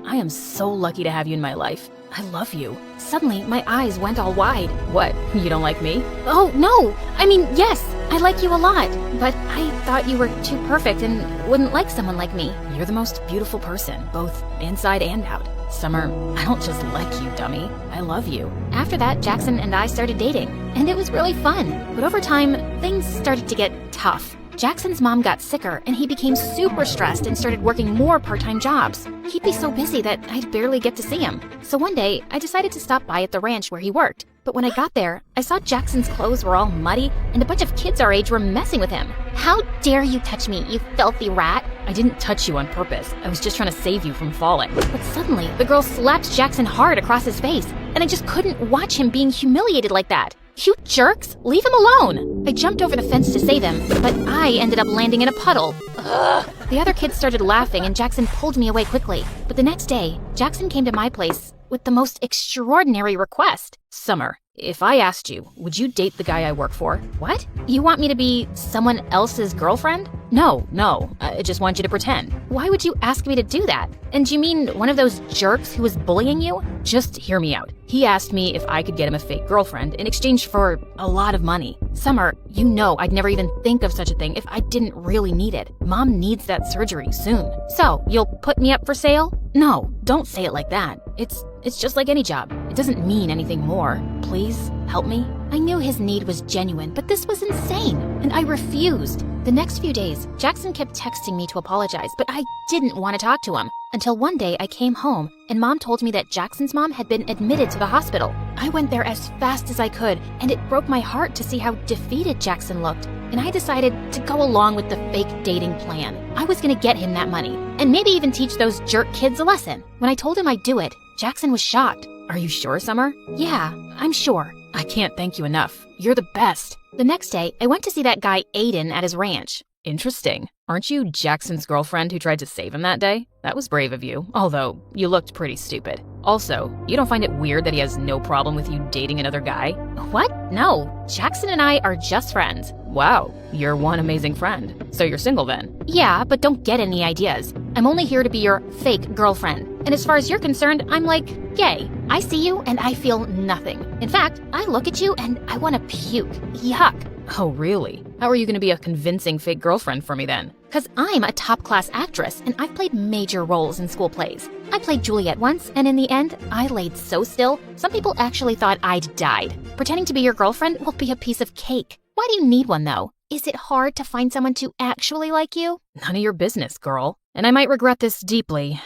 I am so lucky to have you in my life. I love you. Suddenly, my eyes went all wide. What, you don't like me? Oh, no! I mean, yes, I like you a lot, but I thought you were too perfect and wouldn't like someone like me. You're the most beautiful person, both inside and out. Summer, I don't just like you, dummy. I love you. After that, Jackson and I started dating, and it was really fun. But over time, things started to get tough. Jackson's mom got sicker, and he became super stressed and started working more part-time jobs. He'd be so busy that I'd barely get to see him. So one day, I decided to stop by at the ranch where he worked. But when I got there, I saw Jackson's clothes were all muddy, and a bunch of kids our age were messing with him. How dare you touch me, you filthy rat! I didn't touch you on purpose. I was just trying to save you from falling. But suddenly, the girl slapped Jackson hard across his face, and I just couldn't watch him being humiliated like that. You jerks! Leave him alone! I jumped over the fence to save him, but I ended up landing in a puddle. Ugh. The other kids started laughing, and Jackson pulled me away quickly. But the next day, Jackson came to my place with the most extraordinary request. Summer, if I asked you, would you date the guy I work for? What? You want me to be someone else's girlfriend? No, I just want you to pretend. Why would you ask me to do that? And do you mean one of those jerks who was bullying you? Just hear me out. He asked me if I could get him a fake girlfriend in exchange for a lot of money. Summer, you know I'd never even think of such a thing if I didn't really need it. Mom needs that surgery soon. So, you'll put me up for sale? No, don't say it like that. It's just like any job. It doesn't mean anything more. Please, help me. I knew his need was genuine, but this was insane, and I refused. The next few days, Jackson kept texting me to apologize, but I didn't want to talk to him. Until one day I came home, and Mom told me that Jackson's mom had been admitted to the hospital. I went there as fast as I could, and it broke my heart to see how defeated Jackson looked. And I decided to go along with the fake dating plan. I was gonna get him that money, and maybe even teach those jerk kids a lesson. When I told him I'd do it, Jackson was shocked. Are you sure, Summer? Yeah, I'm sure. I can't thank you enough. You're the best. The next day, I went to see that guy Aiden at his ranch. Interesting. Aren't you Jackson's girlfriend who tried to save him that day? That was brave of you, although you looked pretty stupid. Also, you don't find it weird that he has no problem with you dating another guy? What? No. Jackson and I are just friends. Wow, you're one amazing friend. So you're single then? Yeah, but don't get any ideas. I'm only here to be your fake girlfriend. And as far as you're concerned, I'm like, yay. I see you and I feel nothing. In fact, I look at you and I want to puke. Yuck. Oh, really? How are you going to be a convincing fake girlfriend for me then? Because I'm a top-class actress and I've played major roles in school plays. I played Juliet once, and in the end, I laid so still, some people actually thought I'd died. Pretending to be your girlfriend will be a piece of cake. Why do you need one, though? Is it hard to find someone to actually like you? None of your business, girl. And I might regret this deeply,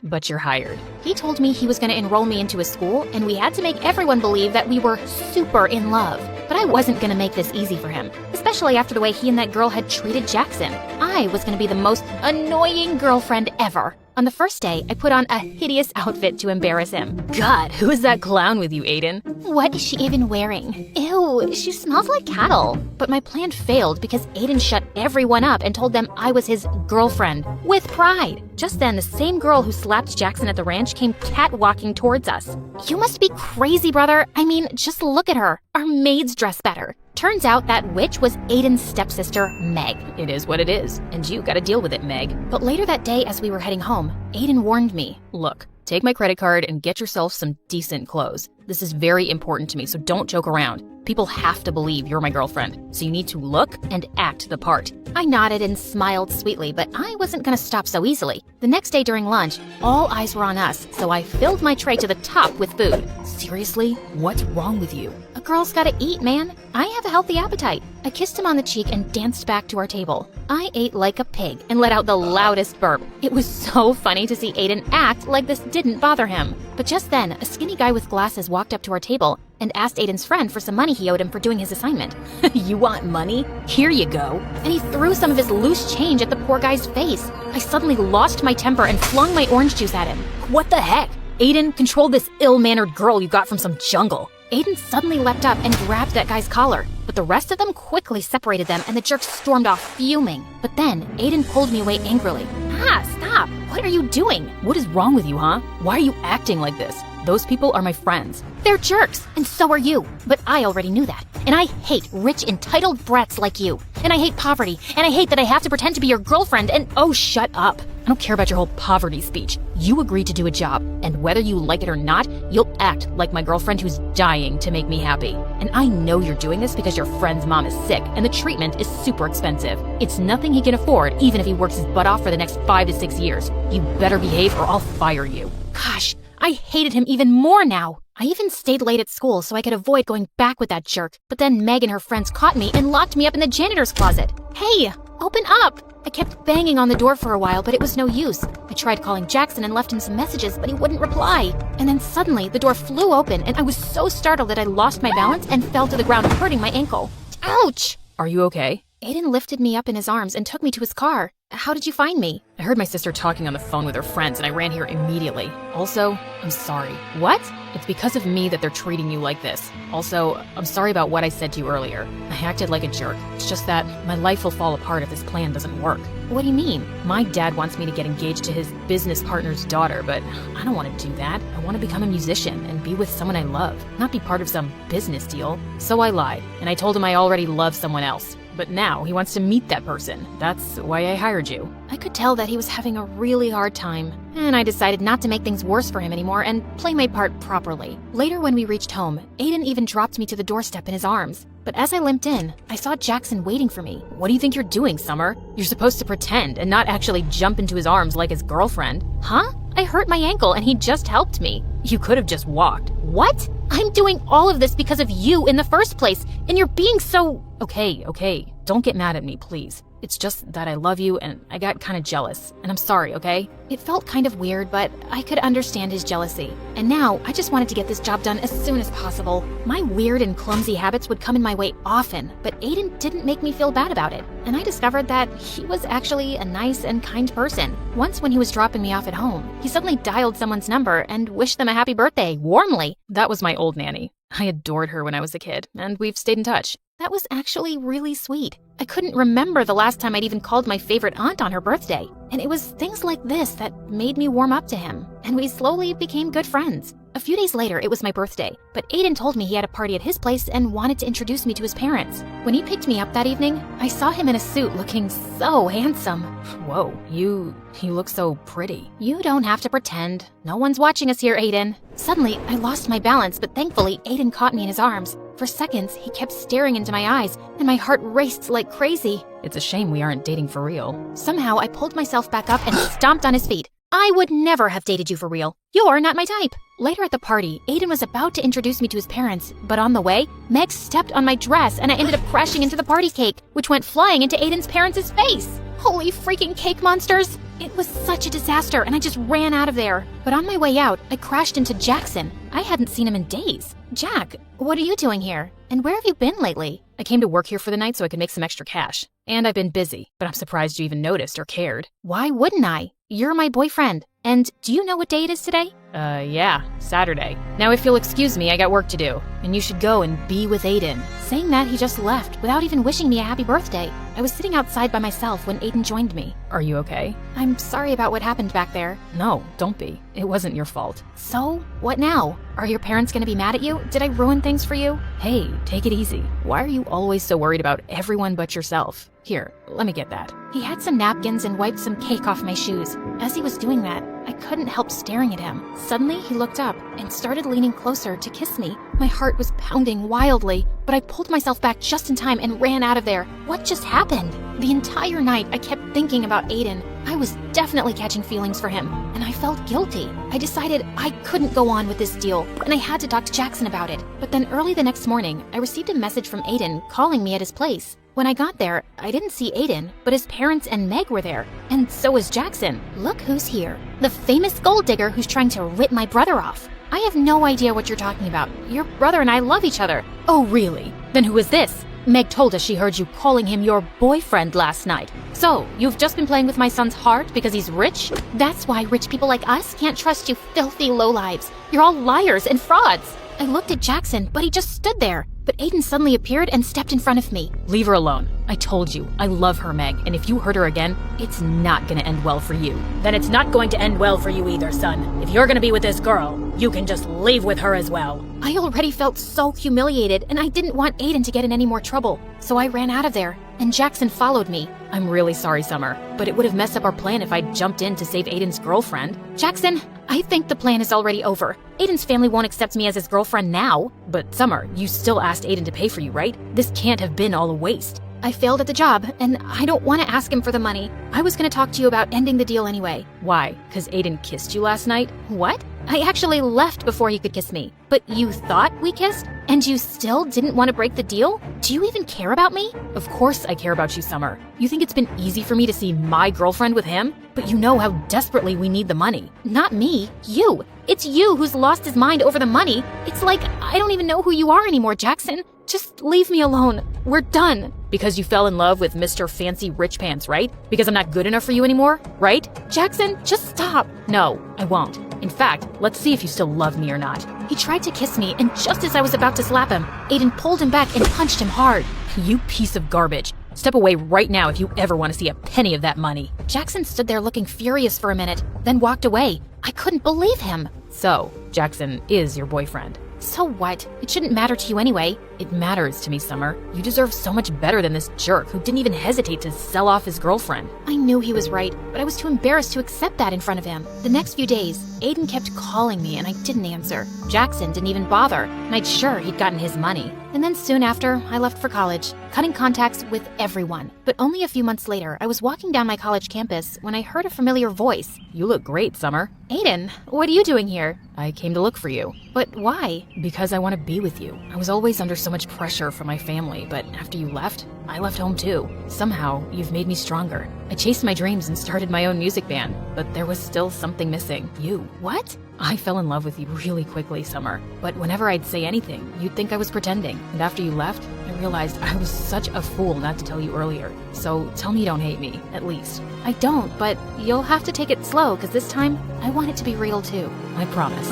but you're hired. He told me he was going to enroll me into a school, and we had to make everyone believe that we were super in love. But I wasn't going to make this easy for him, especially after the way he and that girl had treated Jackson. I was going to be the most annoying girlfriend ever. On the first day, I put on a hideous outfit to embarrass him. God, who is that clown with you, Aiden? What is she even wearing? Ew, she smells like cattle. But my plan failed because Aiden shut everyone up and told them I was his girlfriend, with pride. Just then, the same girl who slapped Jackson at the ranch came catwalking towards us. You must be crazy, brother. I mean, just look at her. Our maids dress better. Turns out that witch was Aiden's stepsister, Meg. It is what it is, and you gotta deal with it, Meg. But later that day, as we were heading home, Aiden warned me, look, take my credit card and get yourself some decent clothes. This is very important to me, so don't joke around. People have to believe you're my girlfriend, so you need to look and act the part. I nodded and smiled sweetly, but I wasn't gonna stop so easily. The next day during lunch, all eyes were on us, so I filled my tray to the top with food. Seriously? What's wrong with you? A girl's gotta eat, man. I have a healthy appetite. I kissed him on the cheek and danced back to our table. I ate like a pig and let out the loudest burp. It was so funny to see Aiden act like this didn't bother him. But just then, a skinny guy with glasses walked up to our table and asked Aiden's friend for some money he owed him for doing his assignment. You want money? Here you go. And he threw some of his loose change at the poor guy's face. I suddenly lost my temper and flung my orange juice at him. What the heck? Aiden, control this ill-mannered girl you got from some jungle. Aiden suddenly leapt up and grabbed that guy's collar, but the rest of them quickly separated them and the jerk stormed off fuming. But then, Aiden pulled me away angrily. Ah, stop! What are you doing? What is wrong with you, huh? Why are you acting like this? Those people are my friends. They're jerks, and so are you. But I already knew that. And I hate rich, entitled brats like you. And I hate poverty. And I hate that I have to pretend to be your girlfriend and— Oh, shut up. I don't care about your whole poverty speech. You agreed to do a job, and whether you like it or not, you'll act like my girlfriend who's dying to make me happy. And I know you're doing this because your friend's mom is sick, and the treatment is super expensive. It's nothing he can afford, even if he works his butt off for the next 5 to 6 years. You better behave or I'll fire you. Gosh, I hated him even more now. I even stayed late at school so I could avoid going back with that jerk. But then Meg and her friends caught me and locked me up in the janitor's closet. Hey, open up! I kept banging on the door for a while, but it was no use. I tried calling Jackson and left him some messages, but he wouldn't reply. And then suddenly, the door flew open, and I was so startled that I lost my balance and fell to the ground, hurting my ankle. Ouch! Are you okay? Aiden lifted me up in his arms and took me to his car. How did you find me? I heard my sister talking on the phone with her friends, and I ran here immediately. Also, I'm sorry. What? It's because of me that they're treating you like this. Also, I'm sorry about what I said to you earlier. I acted like a jerk. It's just that my life will fall apart if this plan doesn't work. What do you mean? My dad wants me to get engaged to his business partner's daughter, but I don't want to do that. I want to become a musician and be with someone I love, not be part of some business deal. So I lied, and I told him I already love someone else. But now he wants to meet that person. That's why I hired you. I could tell that he was having a really hard time, and I decided not to make things worse for him anymore and play my part properly. Later when we reached home, Aiden even dropped me to the doorstep in his arms. But as I limped in, I saw Jackson waiting for me. What do you think you're doing, Summer? You're supposed to pretend and not actually jump into his arms like his girlfriend. Huh? I hurt my ankle and he just helped me. You could have just walked. What? I'm doing all of this because of you in the first place, and you're being so— Okay, don't get mad at me, please. It's just that I love you and I got kind of jealous, and I'm sorry, okay? It felt kind of weird, but I could understand his jealousy. And now, I just wanted to get this job done as soon as possible. My weird and clumsy habits would come in my way often, but Aiden didn't make me feel bad about it. And I discovered that he was actually a nice and kind person. Once when he was dropping me off at home, he suddenly dialed someone's number and wished them a happy birthday, warmly. That was my old nanny. I adored her when I was a kid, and we've stayed in touch. That was actually really sweet. I couldn't remember the last time I'd even called my favorite aunt on her birthday. And it was things like this that made me warm up to him, and we slowly became good friends. A few days later, it was my birthday, but Aiden told me he had a party at his place and wanted to introduce me to his parents. When he picked me up that evening, I saw him in a suit looking so handsome. Whoa, you look so pretty. You don't have to pretend. No one's watching us here, Aiden. Suddenly, I lost my balance, but thankfully, Aiden caught me in his arms. For seconds, he kept staring into my eyes, and my heart raced like crazy. It's a shame we aren't dating for real. Somehow, I pulled myself back up and stomped on his feet. I would never have dated you for real. You're not my type. Later at the party, Aiden was about to introduce me to his parents, but on the way, Meg stepped on my dress and I ended up crashing into the party cake, which went flying into Aiden's parents' face. Holy freaking cake monsters! It was such a disaster and I just ran out of there. But on my way out, I crashed into Jackson. I hadn't seen him in days. Jack, what are you doing here? And where have you been lately? I came to work here for the night so I could make some extra cash. And I've been busy, but I'm surprised you even noticed or cared. Why wouldn't I? You're my boyfriend. And do you know what day it is today? Yeah, Saturday. Now if you'll excuse me, I got work to do. And you should go and be with Aiden. Saying that, he just left without even wishing me a happy birthday. I was sitting outside by myself when Aiden joined me. Are you okay? I'm sorry about what happened back there. No, don't be. It wasn't your fault. So, what now? Are your parents gonna be mad at you? Did I ruin things for you? Hey, take it easy. Why are you always so worried about everyone but yourself? Here, let me get that. He had some napkins and wiped some cake off my shoes. As he was doing that, I couldn't help staring at him. Suddenly, he looked up and started leaning closer to kiss me. My heart was pounding wildly, but I pulled myself back just in time and ran out of there. What just happened? The entire night, I kept thinking about Aiden. I was definitely catching feelings for him, and I felt guilty. I decided I couldn't go on with this deal, and I had to talk to Jackson about it. But then early the next morning, I received a message from Aiden calling me at his place. When I got there, I didn't see Aiden, but his parents and Meg were there. And so was Jackson. Look who's here. The famous gold digger who's trying to rip my brother off. I have no idea what you're talking about. Your brother and I love each other. Oh, really? Then who is this? Meg told us she heard you calling him your boyfriend last night. So, you've just been playing with my son's heart because he's rich? That's why rich people like us can't trust you filthy lowlives. You're all liars and frauds. I looked at Jackson, but he just stood there. But Aiden suddenly appeared and stepped in front of me. Leave her alone. I told you, I love her, Meg, and if you hurt her again, it's not gonna end well for you. Then it's not going to end well for you either, son. If you're gonna be with this girl, you can just leave with her as well. I already felt so humiliated, and I didn't want Aiden to get in any more trouble, so I ran out of there, and Jackson followed me. I'm really sorry, Summer, but it would have messed up our plan if I'd jumped in to save Aiden's girlfriend. Jackson, I think the plan is already over. Aiden's family won't accept me as his girlfriend now. But Summer, you still asked Aiden to pay for you, right? This can't have been all a waste. I failed at the job, and I don't want to ask him for the money. I was going to talk to you about ending the deal anyway. Why? 'Cause Aiden kissed you last night? What? I actually left before he could kiss me. But you thought we kissed? And you still didn't want to break the deal? Do you even care about me? Of course I care about you, Summer. You think it's been easy for me to see my girlfriend with him? But you know how desperately we need the money. Not me, you. It's you who's lost his mind over the money. It's like I don't even know who you are anymore, Jackson. Just leave me alone. We're done. Because you fell in love with Mr. Fancy Rich Pants, right? Because I'm not good enough for you anymore, right? Jackson, just stop. No, I won't. In fact, let's see if you still love me or not. He tried to kiss me, and just as I was about to slap him, Aiden pulled him back and punched him hard. You piece of garbage. Step away right now if you ever want to see a penny of that money. Jackson stood there looking furious for a minute, then walked away. I couldn't believe him. So, Jackson is your boyfriend. So what? It shouldn't matter to you anyway. It matters to me, Summer. You deserve so much better than this jerk who didn't even hesitate to sell off his girlfriend. I knew he was right, but I was too embarrassed to accept that in front of him. The next few days, Aiden kept calling me and I didn't answer. Jackson didn't even bother, and I'd sure he'd gotten his money. And then soon after, I left for college, cutting contacts with everyone. But only a few months later, I was walking down my college campus when I heard a familiar voice. You look great, Summer. Aiden, what are you doing here? I came to look for you. But why? Because I want to be with you. I was always under so much pressure from my family, but after you left, I left home too. Somehow, you've made me stronger. I chased my dreams and started my own music band, but there was still something missing. You. What? I fell in love with you really quickly, Summer. But whenever I'd say anything, you'd think I was pretending. And after you left, I realized I was such a fool not to tell you earlier. So tell me you don't hate me, at least. I don't, but you'll have to take it slow, because this time, I want it to be real too. I promise.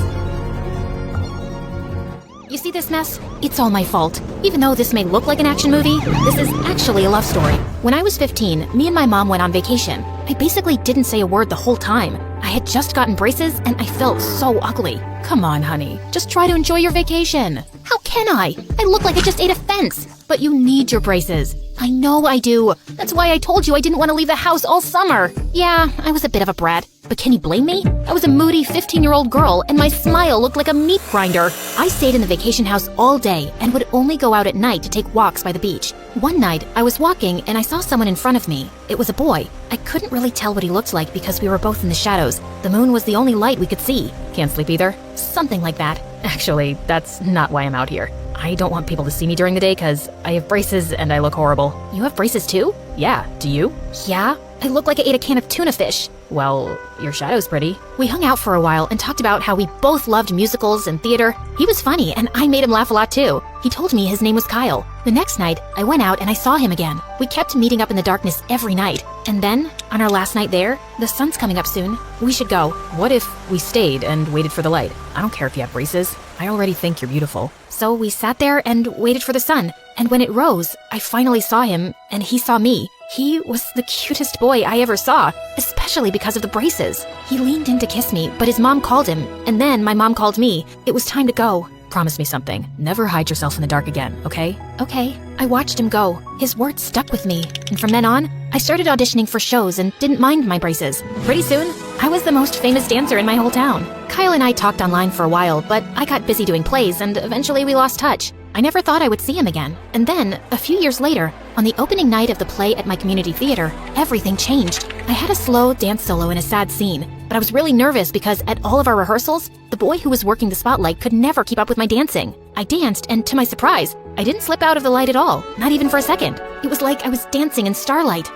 You see this mess? It's all my fault. Even though this may look like an action movie, this is actually a love story. When I was 15, me and my mom went on vacation. I basically didn't say a word the whole time. I had just gotten braces and I felt so ugly. Come on, honey. Just try to enjoy your vacation. How can I? I look like I just ate a fence. But you need your braces. I know I do. That's why I told you I didn't want to leave the house all summer. Yeah, I was a bit of a brat. But can you blame me? I was a moody 15-year-old girl and my smile looked like a meat grinder. I stayed in the vacation house all day and would only go out at night to take walks by the beach. One night, I was walking and I saw someone in front of me. It was a boy. I couldn't really tell what he looked like because we were both in the shadows. The moon was the only light we could see. Can't sleep either? Something like that. Actually, that's not why I'm out here. I don't want people to see me during the day because I have braces and I look horrible. You have braces too? Yeah, do you? Yeah, I look like I ate a can of tuna fish. Well, your shadow's pretty. We hung out for a while and talked about how we both loved musicals and theater. He was funny and I made him laugh a lot too. He told me his name was Kyle. The next night, I went out and I saw him again. We kept meeting up in the darkness every night. And then, on our last night there, the sun's coming up soon. We should go. What if we stayed and waited for the light? I don't care if you have braces. I already think you're beautiful. So we sat there and waited for the sun. And when it rose, I finally saw him and he saw me. He was the cutest boy I ever saw, especially because of the braces. He leaned in to kiss me, but his mom called him, and then my mom called me. It was time to go. Promise me something. Never hide yourself in the dark again, okay? Okay. I watched him go. His words stuck with me, and from then on, I started auditioning for shows and didn't mind my braces. Pretty soon, I was the most famous dancer in my whole town. Kyle and I talked online for a while, but I got busy doing plays, and eventually we lost touch. I never thought I would see him again. And then, a few years later, on the opening night of the play at my community theater, everything changed. I had a slow dance solo in a sad scene, but I was really nervous because at all of our rehearsals, the boy who was working the spotlight could never keep up with my dancing. I danced, and to my surprise, I didn't slip out of the light at all, not even for a second. It was like I was dancing in starlight.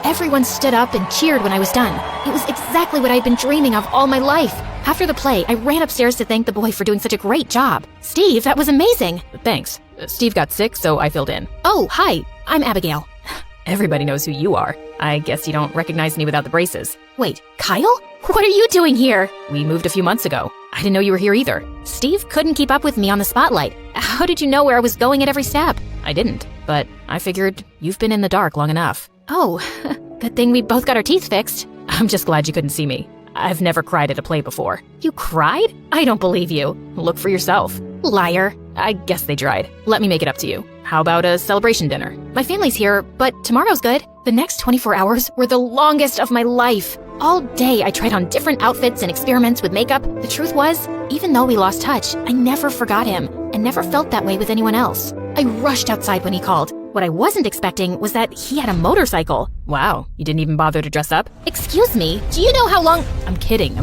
Everyone stood up and cheered when I was done. It was exactly what I'd been dreaming of all my life. After the play, I ran upstairs to thank the boy for doing such a great job. Steve, that was amazing. Thanks. Steve got sick, so I filled in. Oh, hi. I'm Abigail. Everybody knows who you are. I guess you don't recognize me without the braces. Wait, Kyle? What are you doing here? We moved a few months ago. I didn't know you were here either. Steve couldn't keep up with me on the spotlight. How did you know where I was going at every step? I didn't, but I figured you've been in the dark long enough. Oh, good thing we both got our teeth fixed. I'm just glad you couldn't see me. I've never cried at a play before. You cried? I don't believe you. Look for yourself. Liar. I guess they tried. Let me make it up to you. How about a celebration dinner? My family's here, but tomorrow's good. The next 24 hours were the longest of my life. All day I tried on different outfits and experiments with makeup. The truth was, even though we lost touch, I never forgot him and never felt that way with anyone else. I rushed outside when he called. What I wasn't expecting was that he had a motorcycle. Wow, you didn't even bother to dress up? Excuse me, do you know how long— I'm kidding.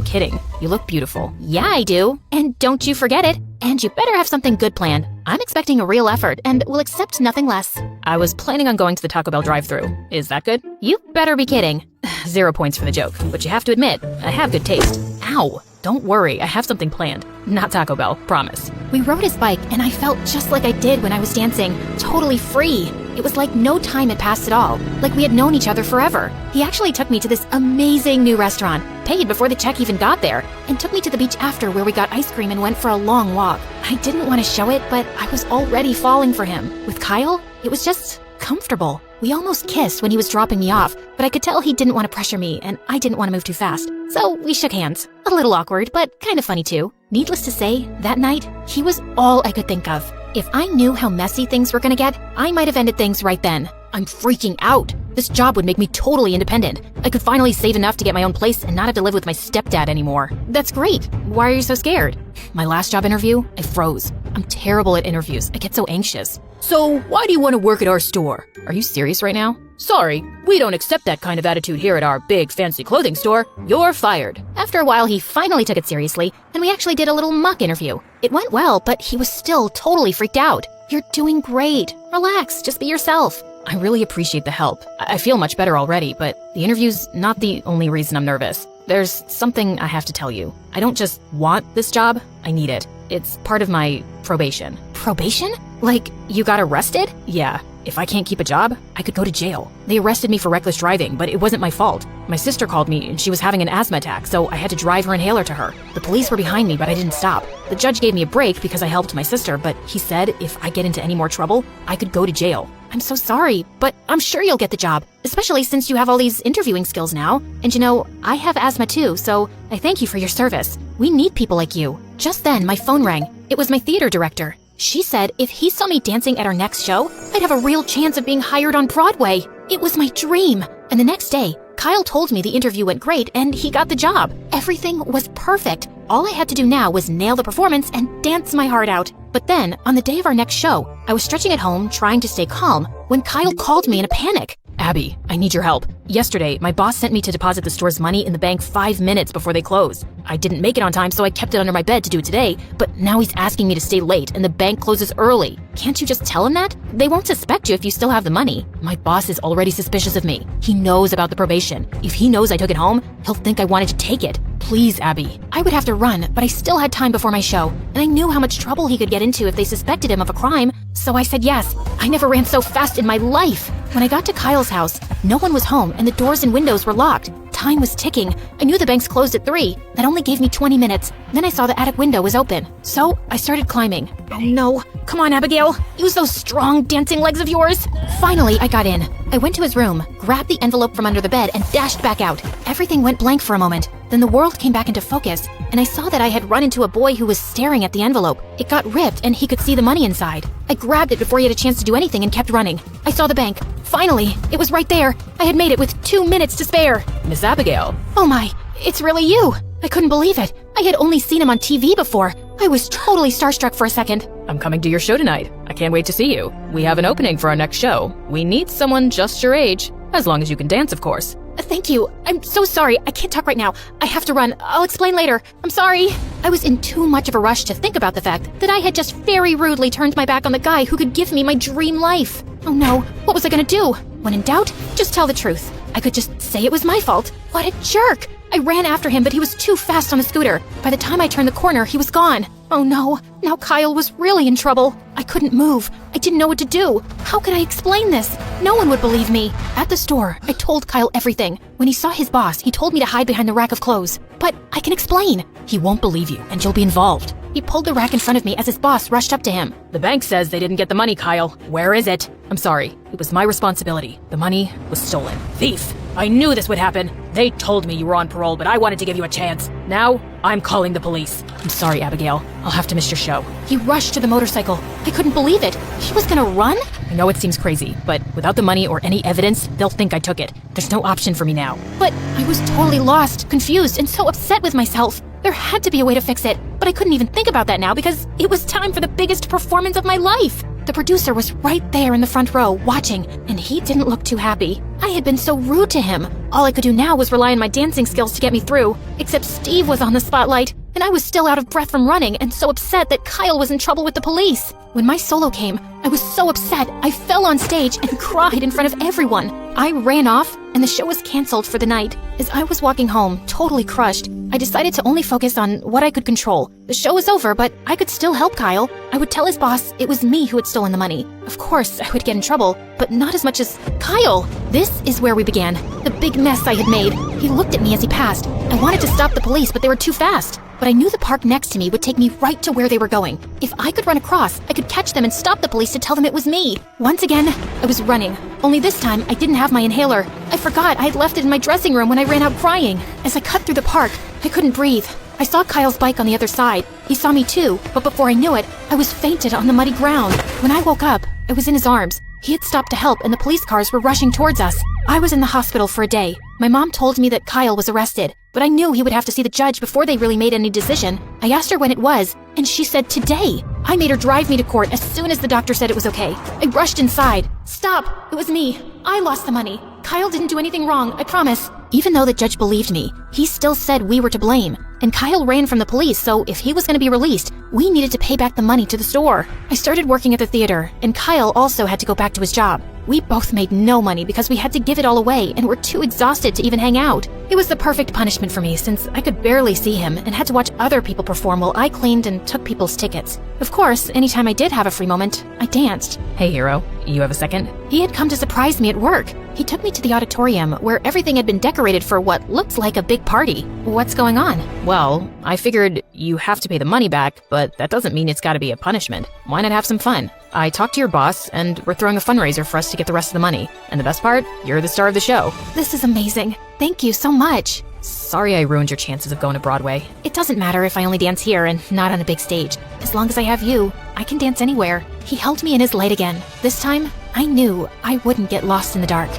You look beautiful. Yeah, I do. And don't you forget it. And you better have something good planned. I'm expecting a real effort and will accept nothing less. I was planning on going to the Taco Bell drive-thru. Is that good? You better be kidding. 0 points for the joke, but you have to admit, I have good taste. Ow! Don't worry, I have something planned. Not Taco Bell, promise. We rode his bike and I felt just like I did when I was dancing, totally free. It was like no time had passed at all, like we had known each other forever. He actually took me to this amazing new restaurant, paid before the check even got there, and took me to the beach after where we got ice cream and went for a long walk. I didn't want to show it, but I was already falling for him. With Kyle, it was just comfortable. We almost kissed when he was dropping me off, but I could tell he didn't want to pressure me and I didn't want to move too fast. So we shook hands. A little awkward, but kind of funny too. Needless to say, that night, he was all I could think of. If I knew how messy things were gonna get, I might have ended things right then. I'm freaking out. This job would make me totally independent. I could finally save enough to get my own place and not have to live with my stepdad anymore. That's great. Why are you so scared? My last job interview, I froze. I'm terrible at interviews. I get so anxious. So, why do you want to work at our store? Are you serious right now? Sorry, we don't accept that kind of attitude here at our big fancy clothing store. You're fired. After a while, he finally took it seriously, and we actually did a little mock interview. It went well, but he was still totally freaked out. You're doing great. Relax, just be yourself. I really appreciate the help. I feel much better already, but the interview's not the only reason I'm nervous. There's something I have to tell you. I don't just want this job, I need it. It's part of my probation. Probation? Like, you got arrested? Yeah, If I can't keep a job, I could go to jail. They arrested me for reckless driving, but it wasn't my fault. My sister called me and she was having an asthma attack, so I had to drive her inhaler to her. The police were behind me, but I didn't stop. The judge gave me a break because I helped my sister, but he said if I get into any more trouble, I could go to jail. I'm so sorry, but I'm sure you'll get the job, especially since you have all these interviewing skills now. And you know, I have asthma too, so I thank you for your service. We need people like you. Just then, my phone rang. It was my theater director. She said if he saw me dancing at our next show, I'd have a real chance of being hired on Broadway. It was my dream. And the next day, Kyle told me the interview went great and he got the job. Everything was perfect. All I had to do now was nail the performance and dance my heart out. But then, on the day of our next show, I was stretching at home trying to stay calm when Kyle called me in a panic. Abby, I need your help. Yesterday, my boss sent me to deposit the store's money in the bank 5 minutes before they closed. I didn't make it on time, so I kept it under my bed to do it today, but now he's asking me to stay late and the bank closes early. Can't you just tell him that? They won't suspect you if you still have the money. My boss is already suspicious of me. He knows about the probation. If he knows I took it home, he'll think I wanted to take it. Please, Abby. I would have to run, but I still had time before my show, and I knew how much trouble he could get into if they suspected him of a crime, so I said yes. I never ran so fast in my life. When I got to Kyle's house, no one was home and the doors and windows were locked. Time was ticking. I knew the banks closed at 3. That only gave me 20 minutes. Then I saw the attic window was open. So I started climbing. Oh no. Come on, Abigail. Use those strong dancing legs of yours. Finally, I got in. I went to his room, grabbed the envelope from under the bed, and dashed back out. Everything went blank for a moment. Then the world came back into focus, and I saw that I had run into a boy who was staring at the envelope. It got ripped, and he could see the money inside. I grabbed it before he had a chance to do anything and kept running. I saw the bank. Finally, it was right there. I had made it with 2 minutes to spare. Miss Abigail. Oh my, it's really you. I couldn't believe it. I had only seen him on TV before. I was totally starstruck for a second. I'm coming to your show tonight. I can't wait to see you. We have an opening for our next show. We need someone just your age, as long as you can dance, of course. Thank you. I'm so sorry. I can't talk right now. I have to run. I'll explain later. I'm sorry. I was in too much of a rush to think about the fact that I had just very rudely turned my back on the guy who could give me my dream life. Oh no, what was I gonna do? When in doubt, just tell the truth. I could just say it was my fault. What a jerk! I ran after him, but he was too fast on the scooter. By the time I turned the corner, he was gone. Oh no, now Kyle was really in trouble. I couldn't move. I didn't know what to do. How could I explain this? No one would believe me. At the store, I told Kyle everything. When he saw his boss, he told me to hide behind the rack of clothes. But I can explain. He won't believe you, and you'll be involved. He pulled the rack in front of me as his boss rushed up to him. The bank says they didn't get the money, Kyle. Where is it? I'm sorry. It was my responsibility. The money was stolen. Thief! I knew this would happen. They told me you were on parole, but I wanted to give you a chance. Now, I'm calling the police. I'm sorry, Abigail. I'll have to miss your show. He rushed to the motorcycle. I couldn't believe it. He was gonna run? I know it seems crazy, but without the money or any evidence, they'll think I took it. There's no option for me now. But I was totally lost, confused, and so upset with myself. There had to be a way to fix it, but I couldn't even think about that now because it was time for the biggest performance of my life. The producer was right there in the front row, watching, and he didn't look too happy. I had been so rude to him. All I could do now was rely on my dancing skills to get me through, except Steve was on the spotlight, and I was still out of breath from running and so upset that Kyle was in trouble with the police. When my solo came, I was so upset I fell on stage and cried in front of everyone. I ran off, and the show was canceled for the night. As I was walking home, totally crushed, I decided to only focus on what I could control. The show was over, but I could still help Kyle. I would tell his boss it was me who had stolen the money. Of course, I would get in trouble, but not as much as Kyle. This is where we began. The big mess I had made. He looked at me as he passed. I wanted to stop the police, but they were too fast. But I knew the park next to me would take me right to where they were going. If I could run across, I could catch them and stop the police to tell them it was me. Once again, I was running. Only this time, I didn't have my inhaler. I forgot I had left it in my dressing room when I ran out crying. As I cut through the park, I couldn't breathe. I saw Kyle's bike on the other side. He saw me too, but before I knew it, I was fainted on the muddy ground. When I woke up, I was in his arms. He had stopped to help and the police cars were rushing towards us. I was in the hospital for a day. My mom told me that Kyle was arrested, but I knew he would have to see the judge before they really made any decision. I asked her when it was, and she said today. I made her drive me to court as soon as the doctor said it was okay. I rushed inside. Stop! It was me. I lost the money. Kyle didn't do anything wrong, I promise. Even though the judge believed me, he still said we were to blame. And Kyle ran from the police, so if he was going to be released, we needed to pay back the money to the store. I started working at the theater, and Kyle also had to go back to his job. We both made no money because we had to give it all away and were too exhausted to even hang out. It was the perfect punishment for me since I could barely see him and had to watch other people perform while I cleaned and took people's tickets. Of course, anytime I did have a free moment, I danced. Hey, Hero, you have a second? He had come to surprise me at work. He took me to the auditorium where everything had been decorated for what looked like a big party. What's going on? Well, I figured you have to pay the money back, but that doesn't mean it's gotta be a punishment. Why not have some fun? I talked to your boss, and we're throwing a fundraiser for us to get the rest of the money. And the best part, you're the star of the show. This is amazing. Thank you so much. Sorry I ruined your chances of going to Broadway. It doesn't matter if I only dance here and not on a big stage. As long as I have you, I can dance anywhere. He held me in his light again. This time, I knew I wouldn't get lost in the dark.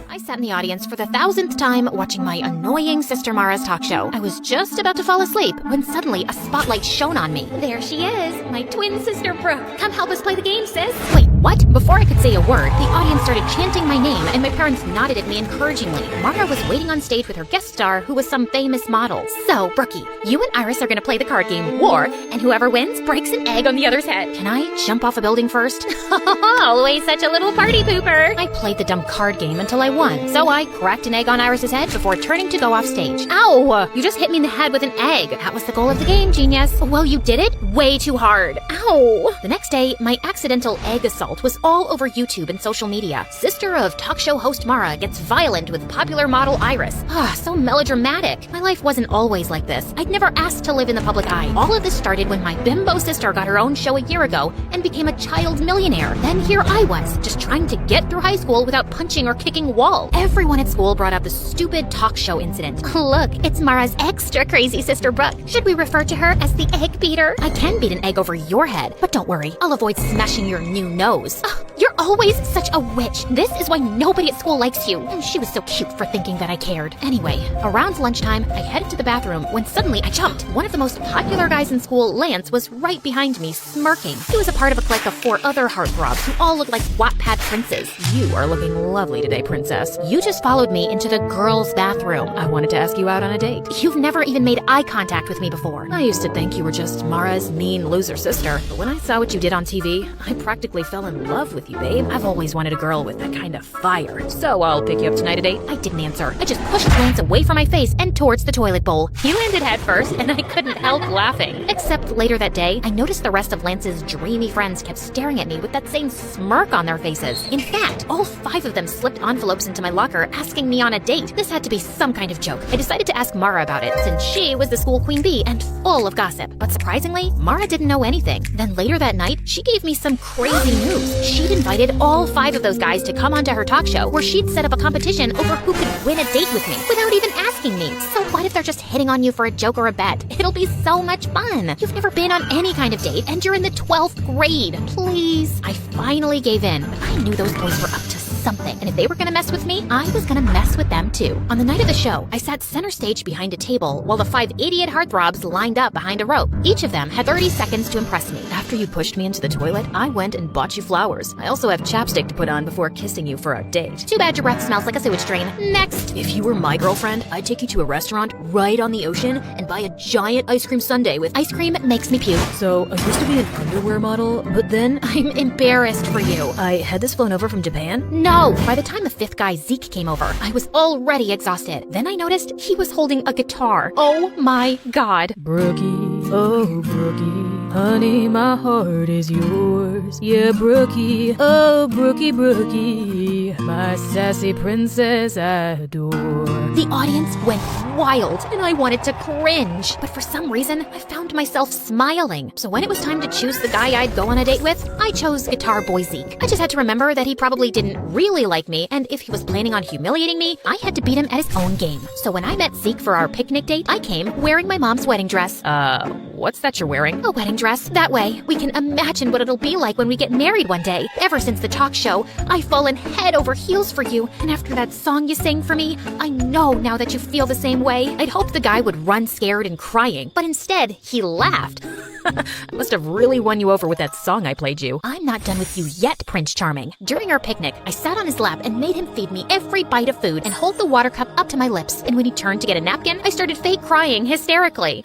I sat in the audience for the 1,000th time watching my annoying sister Mara's talk show. I was just about to fall asleep when suddenly a spotlight shone on me. There she is, my twin sister Brooke. Come help us play the game, sis. Wait, what? Before I could say a word, the audience started chanting my name and my parents nodded at me encouragingly. Mara was waiting on stage with her guest star, who was some famous model. So, Brookie, you and Iris are gonna play the card game War, and whoever wins breaks an egg on the other's head. Can I jump off a building first? Always such a little party pooper. I played the dumb card game until I won. So I cracked an egg on Iris's head before turning to go off stage. Ow! You just hit me in the head with an egg. That was the goal of the game, genius. Well, you did it way too hard. Ow! The next day, my accidental egg assault was all over YouTube and social media. Sister of talk show host Mara gets violent with popular model Iris. So melodramatic. My life wasn't always like this. I'd never asked to live in the public eye. All of this started when my bimbo sister got her own show a year ago and became a child millionaire. Then here I was, just trying to get through high school without punching or kicking walls. Everyone at school brought up the stupid talk show incident. Look, it's Mara's extra crazy sister Brooke. Should we refer to her as the egg beater? I can beat an egg over your head, but don't worry, I'll avoid smashing your new nose. You're always such a witch. This is why nobody at school likes you. She was so cute for thinking that I cared. Anyway, around lunchtime, I headed to the bathroom when suddenly I jumped. One of the most popular guys in school, Lance, was right behind me, smirking. He was a part of a clique of 4 other heartthrobs who all looked like Wattpad princes. You are looking lovely today, princess. You just followed me into the girls' bathroom. I wanted to ask you out on a date. You've never even made eye contact with me before. I used to think you were just Mara's mean loser sister, but when I saw what you did on TV, I practically fell in love with you, babe. I've always wanted a girl with that kind of fire. So I'll pick you up tonight at 8. I didn't answer. I just pushed Lance away from my face and towards the toilet bowl. He landed head first, and I couldn't help laughing. Except later that day, I noticed the rest of Lance's dreamy friends kept staring at me with that same smirk on their faces. In fact, all 5 of them slipped envelopes into my locker asking me on a date. This had to be some kind of joke. I decided to ask Mara about it, since she was the school queen bee and full of gossip. But surprisingly, Mara didn't know anything. Then later that night, she gave me some crazy news. She'd invited all 5 of those guys to come onto her talk show, where she'd set up a competition over who could win a date with me, without even asking me. So what if they're just hitting on you for a joke or a bet? It'll be so much fun. You've never been on any kind of date, and you're in the 12th grade. Please. I finally gave in, but I knew those boys were up to something, and if they were gonna mess with me, I was gonna mess with them too. On the night of the show, I sat center stage behind a table while the 5 idiot heartthrobs lined up behind a rope. Each of them had 30 seconds to impress me. After you pushed me into the toilet, I went and bought you flowers. I also have chapstick to put on before kissing you for a date. Too bad your breath smells like a sewage drain. Next! If you were my girlfriend, I'd take you to a restaurant right on the ocean and buy a giant ice cream sundae with ice cream makes me puke. So, I used to be an underwear model, but then I'm embarrassed for you. I had this flown over from Japan? No! By the time the 5th guy, Zeke, came over, I was already exhausted. Then I noticed he was holding a guitar. Oh my god. Brookie, oh Brookie, honey, my heart is yours. Yeah, Brookie, oh Brookie, Brookie, my sassy princess I adore. The audience went wild, and I wanted to cringe. But for some reason, I found myself smiling. So when it was time to choose the guy I'd go on a date with, I chose Guitar Boy Zeke. I just had to remember that he probably didn't really like me, and if he was planning on humiliating me, I had to beat him at his own game. So when I met Zeke for our picnic date, I came wearing my mom's wedding dress. What's that you're wearing? A wedding dress. That way, we can imagine what it'll be like when we get married one day. Ever since the talk show, I've fallen head over heels for you, and after that song you sang for me, I know now that you feel the same way. I'd hoped the guy would run scared and crying, but instead, he laughed. I must have really won you over with that song I played you. I'm not done with you yet, Prince Charming. During our picnic, I sat on his lap and made him feed me every bite of food and hold the water cup up to my lips. And when he turned to get a napkin, I started fake crying hysterically.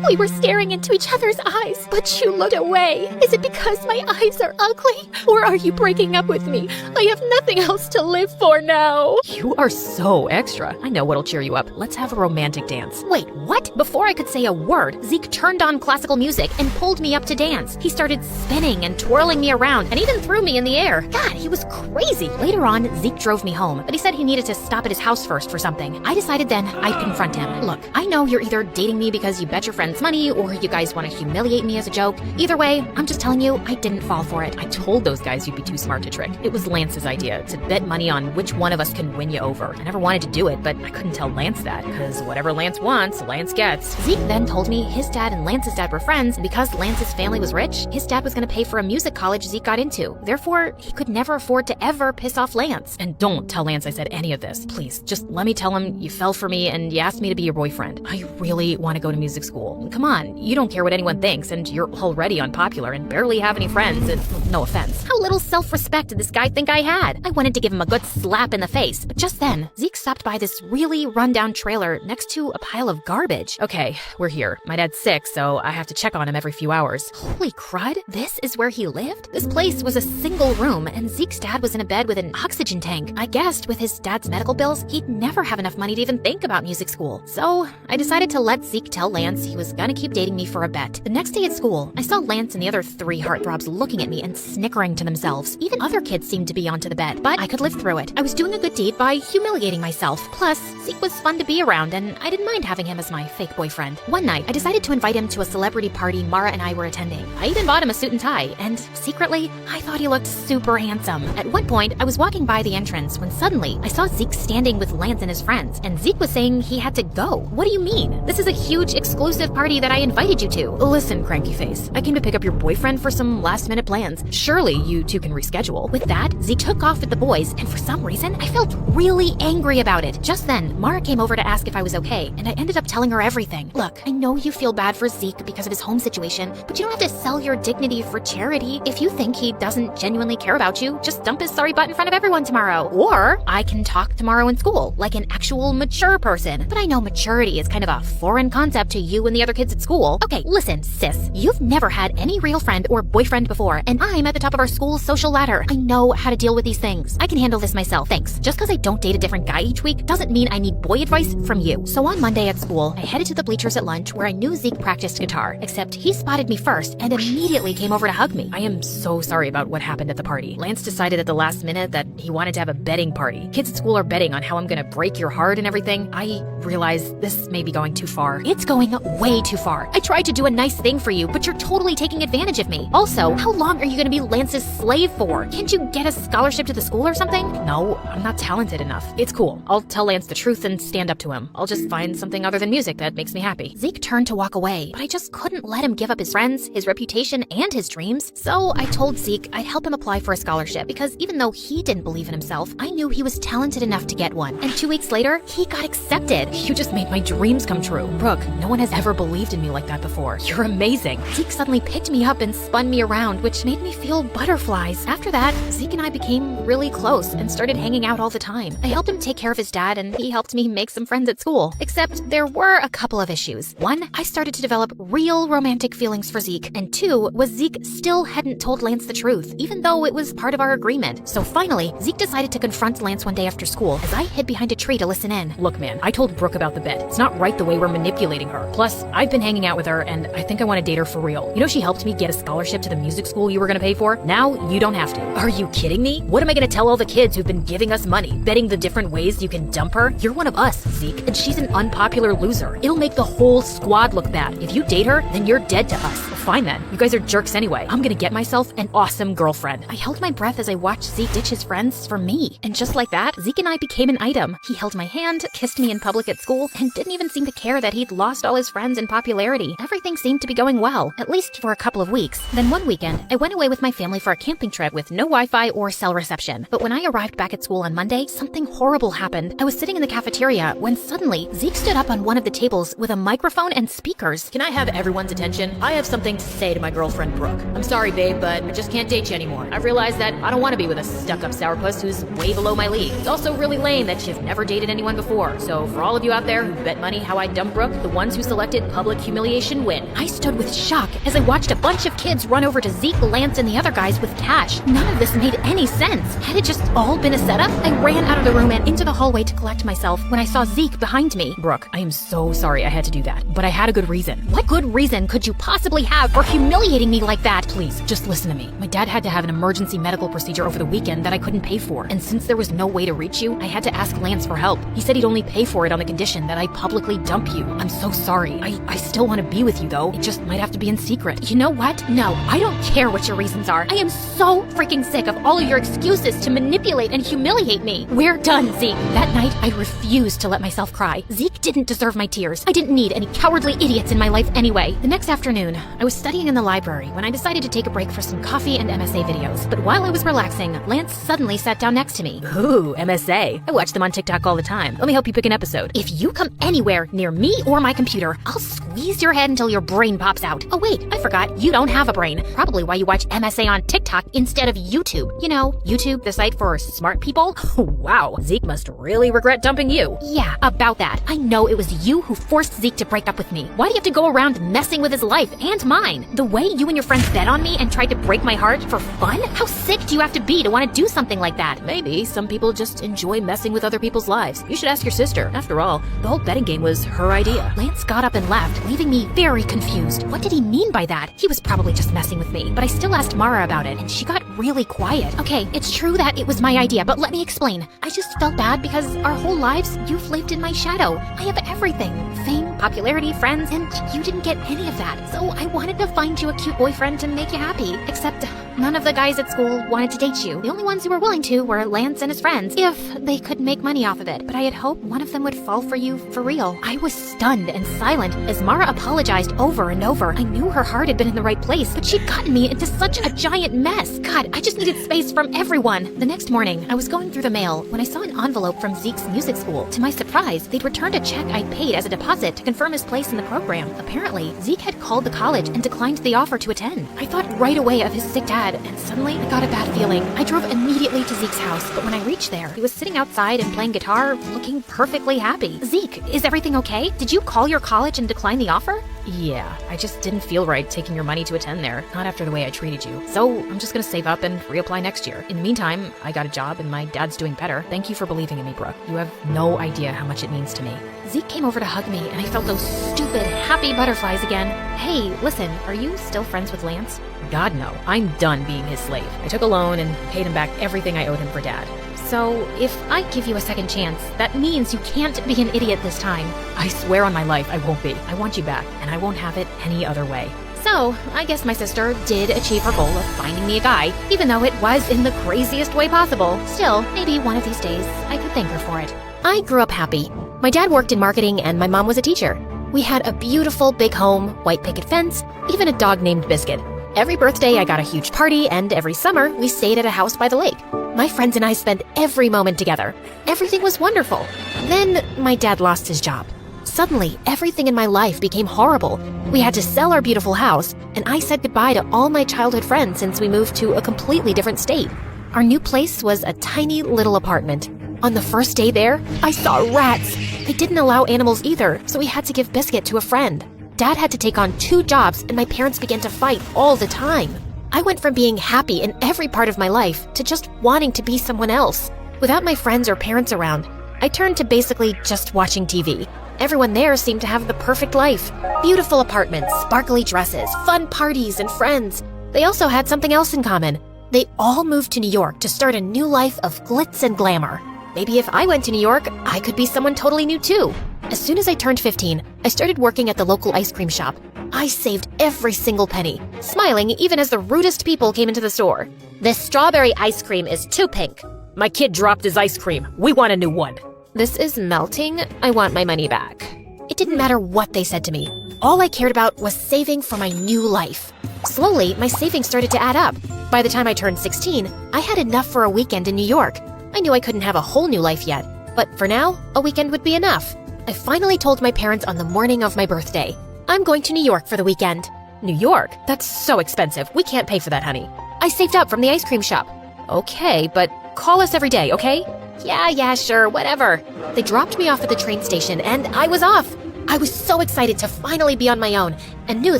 We were staring into each other's eyes, but you looked away. Is it because my eyes are ugly? Or are you breaking up with me? I have nothing else to live for now. You are so extra. I know what'll cheer you up. Let's have a romantic dance. Wait, what? Before I could say a word, Zeke turned on classical music and pulled me up to dance. He started spinning and twirling me around and even threw me in the air. God, he was crazy. Later on, Zeke drove me home, but he said he needed to stop at his house first for something. I decided then I'd confront him. Look, I know you're either dating me because you bet your friends money or you guys want to humiliate me as a joke. Either way, I'm just telling you, I didn't fall for it. I told those guys you'd be too smart to trick. It was Lance's idea to bet money on which one of us can win you over. I never wanted to do it, but I couldn't tell Lance that, because whatever Lance wants, Lance gets. Zeke then told me his dad and Lance's dad were friends, and because Lance's family was rich, his dad was going to pay for a music college Zeke got into. Therefore, he could never afford to ever piss off Lance. And don't tell Lance I said any of this. Please, just let me tell him you fell for me and you asked me to be your boyfriend. I really want to go to music school. Come on, you don't care what anyone thinks, and you're already unpopular and barely have any friends, and no offense. How little self-respect did this guy think I had? I wanted to give him a good slap in the face, but just then, Zeke stopped by this really run-down trailer next to a pile of garbage. Okay, we're here. My dad's sick, so I have to check on him every few hours. Holy crud, this is where he lived? This place was a single room, and Zeke's dad was in a bed with an oxygen tank. I guessed with his dad's medical bills, he'd never have enough money to even think about music school. So, I decided to let Zeke tell Lance he was gonna keep dating me for a bet. The next day at school, I saw Lance and the other 3 heartthrobs looking at me and snickering to themselves. Even other kids seemed to be onto the bet, but I could live through it. I was doing a good deed by humiliating myself. Plus, Zeke was fun to be around, and I didn't mind having him as my fake boyfriend. One night, I decided to invite him to a celebrity party Mara and I were attending. I even bought him a suit and tie, and secretly, I thought he looked super handsome. At one point, I was walking by the entrance when suddenly I saw Zeke standing with Lance and his friends, and Zeke was saying he had to go. What do you mean? This is a huge exclusive party that I invited you to. Listen, cranky face. I came to pick up your boyfriend for some last-minute plans. Surely you two can reschedule. With that, Zeke took off with the boys, and for some reason, I felt really angry about it. Just then, Mara came over to ask if I was okay, and I ended up telling her everything. Look, I know you feel bad for Zeke because of his home situation, but you don't have to sell your dignity for charity. If you think he doesn't genuinely care about you, just dump his sorry butt in front of everyone tomorrow. Or I can talk tomorrow in school, like an actual mature person. But I know maturity is kind of a foreign concept to you and the other kids at school. Okay, listen, sis. You've never had any real friend or boyfriend before, and I'm at the top of our school's social ladder. I know how to deal with these things. I can handle this myself, thanks. Just because I don't date a different guy each week doesn't mean I need boy advice from you. So on Monday at school, I headed to the bleachers at lunch where I knew Zeke practiced guitar, except he spotted me first and immediately came over to hug me. I am so sorry about what happened at the party. Lance decided at the last minute that he wanted to have a betting party. Kids at school are betting on how I'm gonna break your heart and everything. I realize this may be going too far. It's going way too far. I tried to do a nice thing for you, but you're totally taking advantage of me. Also, how long are you gonna be Lance's slave for? Can't you get a scholarship to the school or something? No, I'm not talented enough. It's cool. I'll tell Lance the truth and stand up to him. I'll just find something other than music that makes me happy. Zeke turned to walk away, but I just couldn't let him give up his friends, his reputation, and his dreams. So I told Zeke I'd help him apply for a scholarship because even though he didn't believe in himself, I knew he was talented enough to get one. And 2 weeks later, he got accepted. You just made my dreams come true. Brooke, no one has ever believed in me like that before. You're amazing. Zeke suddenly picked me up and spun me around, which made me feel butterflies. After that, Zeke and I became really close and started hanging out all the time. I helped him take care of his dad, and he helped me make some friends at school. Except there were a couple of issues. One, I started to develop real romantic feelings for Zeke, and 2 was Zeke still hadn't told Lance the truth, even though it was part of our agreement. So finally, Zeke decided to confront Lance one day after school as I hid behind a tree to listen in. Look, man, I told Brooke about the bet. It's not right the way we're manipulating her. Plus, I've been hanging out with her, and I think I want to date her for real. You know, she helped me get a scholarship to the music school you were going to pay for. Now, you don't have to. Are you kidding me? What am I going to tell all the kids who've been giving us money, betting the different ways you can dump her? You're one of us, Zeke, and she's an unpopular loser. It'll make the whole squad look bad. If you date her, then you're dead to us. fine then. You guys are jerks anyway. I'm gonna get myself an awesome girlfriend. I held my breath as I watched Zeke ditch his friends for me. And just like that, Zeke and I became an item. He held my hand, kissed me in public at school, and didn't even seem to care that he'd lost all his friends in popularity. Everything seemed to be going well, at least for a couple of weeks. Then one weekend, I went away with my family for a camping trip with no Wi-Fi or cell reception. But when I arrived back at school on Monday, something horrible happened. I was sitting in the cafeteria when suddenly Zeke stood up on one of the tables with a microphone and speakers. Can I have everyone's attention? I have something to say to my girlfriend, Brooke. I'm sorry, babe, but I just can't date you anymore. I've realized that I don't want to be with a stuck-up sourpuss who's way below my league. It's also really lame that you've never dated anyone before. So for all of you out there who bet money how I dump Brooke, the ones who selected public humiliation win. I stood with shock as I watched a bunch of kids run over to Zeke, Lance, and the other guys with cash. None of this made any sense. Had it just all been a setup? I ran out of the room and into the hallway to collect myself when I saw Zeke behind me. Brooke, I am so sorry I had to do that, but I had a good reason. What good reason could you possibly have for humiliating me like that? Please, just listen to me. My dad had to have an emergency medical procedure over the weekend that I couldn't pay for, and since there was no way to reach you, I had to ask Lance for help. He said he'd only pay for it on the condition that I publicly dump you. I'm so sorry. I still want to be with you, though. It just might have to be in secret. You know what? No, I don't care what your reasons are. I am so freaking sick of all of your excuses to manipulate and humiliate me. We're done, Zeke. That night, I refused to let myself cry. Zeke didn't deserve my tears. I didn't need any cowardly idiots in my life anyway. The next afternoon, I was studying in the library when I decided to take a break for some coffee and MSA videos. But while I was relaxing, Lance suddenly sat down next to me. Ooh, MSA. I watch them on TikTok all the time. Let me help you pick an episode. If you come anywhere near me or my computer, I'll squeeze your head until your brain pops out. Oh wait, I forgot, you don't have a brain. Probably why you watch MSA on TikTok instead of YouTube. You know, YouTube, the site for smart people. Wow, Zeke must really regret dumping you. Yeah, about that. I know it was you who forced Zeke to break up with me. Why do you have to go around messing with his life and mine? The way you and your friends bet on me and tried to break my heart for fun? How sick do you have to be to want to do something like that? Maybe some people just enjoy messing with other people's lives. You should ask your sister. After all, the whole betting game was her idea. Lance got up and left, leaving me very confused. What did he mean by that? He was probably just messing with me, but I still asked Mara about it, and she got really quiet. Okay, it's true that it was my idea, but let me explain. I just felt bad because our whole lives, you've lived in my shadow. I have everything. Fame, popularity, friends, and you didn't get any of that. So I wanted to find you a cute boyfriend to make you happy. Except none of the guys at school wanted to date you. The only ones who were willing to were Lance and his friends, if they could make money off of it. But I had hoped one of them would fall for you for real. I was stunned and silent as Mara apologized over and over. I knew her heart had been in the right place, but she'd gotten me into such a giant mess. God, I just needed space from everyone. The next morning, I was going through the mail when I saw an envelope from Zeke's music school. To my surprise, they'd returned a check I'd paid as a deposit to confirm his place in the program. Apparently, Zeke had called the college and declined the offer to attend. I thought right away of his sick dad, and suddenly I got a bad feeling. I drove immediately to Zeke's house, but when I reached there, he was sitting outside and playing guitar, looking perfectly happy. Zeke, is everything okay? Did you call your college and decline the offer? Yeah, I just didn't feel right taking your money to attend there, not after the way I treated you. So I'm just gonna save up and reapply next year. In the meantime, I got a job and my dad's doing better. Thank you for believing in me, Brooke. You have no idea how much it means to me. Zeke came over to hug me, and I felt those stupid, happy butterflies again. Hey, listen, are you still friends with Lance? God, no. I'm done being his slave. I took a loan and paid him back everything I owed him for Dad. So, if I give you a second chance, that means you can't be an idiot this time. I swear on my life I won't be. I want you back, and I won't have it any other way. So, I guess my sister did achieve her goal of finding me a guy, even though it was in the craziest way possible. Still, maybe one of these days, I could thank her for it. I grew up happy. My dad worked in marketing and my mom was a teacher. We had a beautiful big home, white picket fence, even a dog named Biscuit. Every birthday I got a huge party, and every summer we stayed at a house by the lake. My friends and I spent every moment together. Everything was wonderful. Then my dad lost his job. Suddenly, everything in my life became horrible. We had to sell our beautiful house, and I said goodbye to all my childhood friends since we moved to a completely different state. Our new place was a tiny little apartment. On the first day there, I saw rats. They didn't allow animals either, so we had to give Biscuit to a friend. Dad had to take on 2 jobs, and my parents began to fight all the time. I went from being happy in every part of my life to just wanting to be someone else. Without my friends or parents around, I turned to basically just watching TV. Everyone there seemed to have the perfect life. Beautiful apartments, sparkly dresses, fun parties, and friends. They also had something else in common. They all moved to New York to start a new life of glitz and glamour. Maybe if I went to New York, I could be someone totally new too. As soon as I turned 15, I started working at the local ice cream shop. I saved every single penny, smiling even as the rudest people came into the store. This strawberry ice cream is too pink. My kid dropped his ice cream. We want a new one. This is melting. I want my money back. It didn't matter what they said to me. All I cared about was saving for my new life. Slowly, my savings started to add up. By the time I turned 16, I had enough for a weekend in New York. I knew I couldn't have a whole new life yet, but for now, a weekend would be enough. I finally told my parents on the morning of my birthday. I'm going to New York for the weekend. New York? That's so expensive. We can't pay for that, honey. I saved up from the ice cream shop. Okay, but call us every day, okay? Yeah, sure, whatever. They dropped me off at the train station and I was off. I was so excited to finally be on my own and knew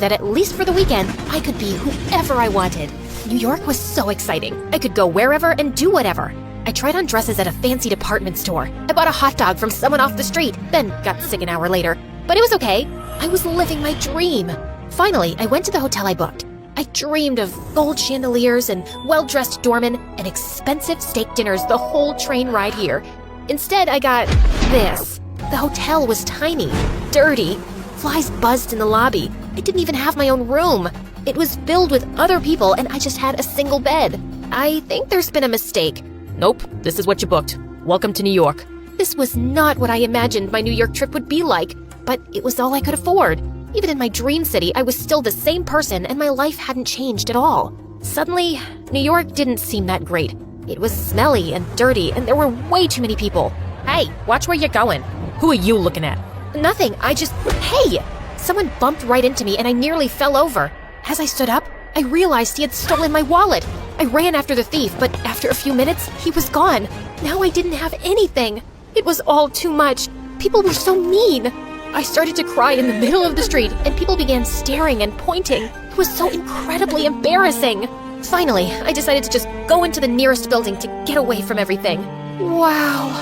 that at least for the weekend, I could be whoever I wanted. New York was so exciting. I could go wherever and do whatever. I tried on dresses at a fancy department store. I bought a hot dog from someone off the street, then got sick an hour later. But it was okay. I was living my dream. Finally, I went to the hotel I booked. I dreamed of gold chandeliers and well-dressed doormen and expensive steak dinners the whole train ride here. Instead, I got this. The hotel was tiny, dirty. Flies buzzed in the lobby. I didn't even have my own room. It was filled with other people and I just had a single bed. I think there's been a mistake. Nope, this is what you booked. Welcome to New York. This was not what I imagined my New York trip would be like, but it was all I could afford. Even in my dream city, I was still the same person and my life hadn't changed at all. Suddenly, New York didn't seem that great. It was smelly and dirty and there were way too many people. Hey, watch where you're going. Who are you looking at? Nothing, Hey! Someone bumped right into me and I nearly fell over. As I stood up, I realized he had stolen my wallet. I ran after the thief, but after a few minutes, he was gone. Now I didn't have anything. It was all too much. People were so mean. I started to cry in the middle of the street, and people began staring and pointing. It was so incredibly embarrassing. Finally, I decided to just go into the nearest building to get away from everything. Wow.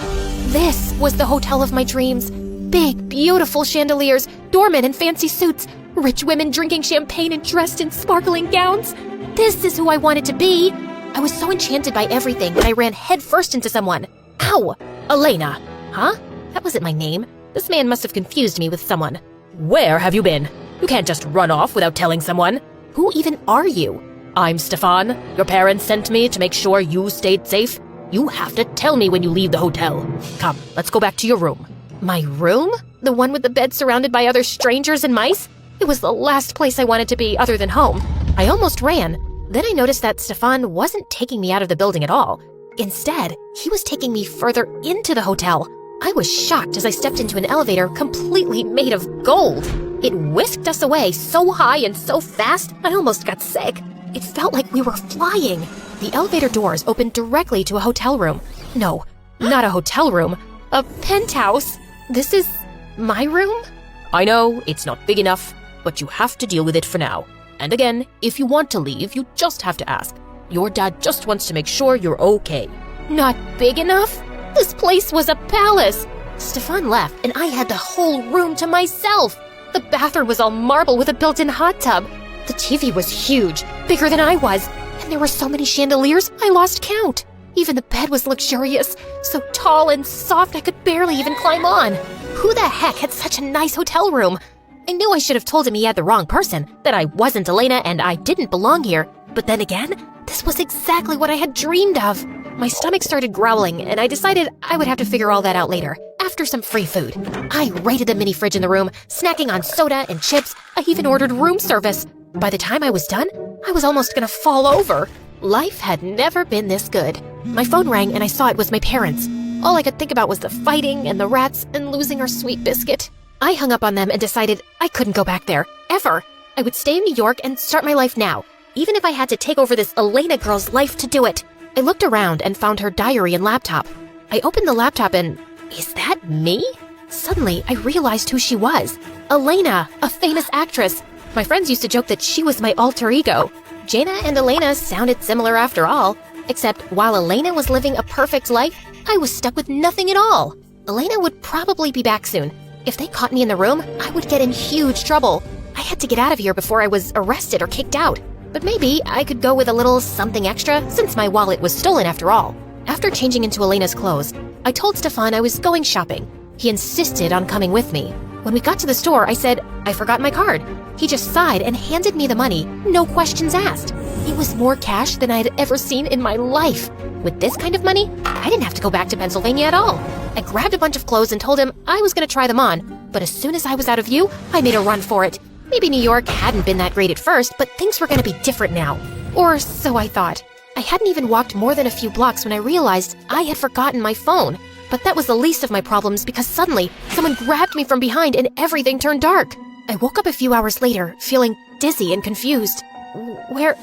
This was the hotel of my dreams. Big, beautiful chandeliers, doormen in fancy suits, rich women drinking champagne and dressed in sparkling gowns. This is who I wanted to be. I was so enchanted by everything that I ran headfirst into someone. Ow! Elena. Huh? That wasn't my name. This man must have confused me with someone. Where have you been? You can't just run off without telling someone. Who even are you? I'm Stefan. Your parents sent me to make sure you stayed safe. You have to tell me when you leave the hotel. Come, let's go back to your room. My room? The one with the bed surrounded by other strangers and mice? It was the last place I wanted to be other than home. I almost ran. Then I noticed that Stefan wasn't taking me out of the building at all. Instead, he was taking me further into the hotel. I was shocked as I stepped into an elevator completely made of gold. It whisked us away so high and so fast, I almost got sick. It felt like we were flying. The elevator doors opened directly to a hotel room. No, not a hotel room, a penthouse. This is my room? I know, it's not big enough, but you have to deal with it for now. And again, if you want to leave, you just have to ask. Your dad just wants to make sure you're okay. Not big enough? This place was a palace. Stefan left, and I had the whole room to myself. The bathroom was all marble with a built-in hot tub. The TV was huge, bigger than I was, and there were so many chandeliers, I lost count. Even the bed was luxurious, so tall and soft I could barely even climb on. Who the heck had such a nice hotel room? I knew I should have told him he had the wrong person, that I wasn't Elena and I didn't belong here. But then again, this was exactly what I had dreamed of. My stomach started growling, and I decided I would have to figure all that out later, after some free food. I raided the mini fridge in the room, snacking on soda and chips. I even ordered room service. By the time I was done, I was almost gonna fall over. Life had never been this good. My phone rang and I saw it was my parents. All I could think about was the fighting and the rats and losing our sweet biscuit. I hung up on them and decided I couldn't go back there, ever. I would stay in New York and start my life now, even if I had to take over this Elena girl's life to do it. I looked around and found her diary and laptop. I opened the laptop and, is that me? Suddenly, I realized who she was. Elena, a famous actress. My friends used to joke that she was my alter ego. Jaina and Elena sounded similar after all, except while Elena was living a perfect life, I was stuck with nothing at all. Elena would probably be back soon. If they caught me in the room, I would get in huge trouble. I had to get out of here before I was arrested or kicked out. But maybe I could go with a little something extra since my wallet was stolen after all. After changing into Elena's clothes, I told Stefan I was going shopping. He insisted on coming with me. When we got to the store, I said, I forgot my card. He just sighed and handed me the money, no questions asked. It was more cash than I had ever seen in my life. With this kind of money, I didn't have to go back to Pennsylvania at all. I grabbed a bunch of clothes and told him I was going to try them on, but as soon as I was out of view, I made a run for it. Maybe New York hadn't been that great at first, but things were going to be different now. Or so I thought. I hadn't even walked more than a few blocks when I realized I had forgotten my phone. But that was the least of my problems because suddenly, someone grabbed me from behind and everything turned dark. I woke up a few hours later, feeling dizzy and confused. Where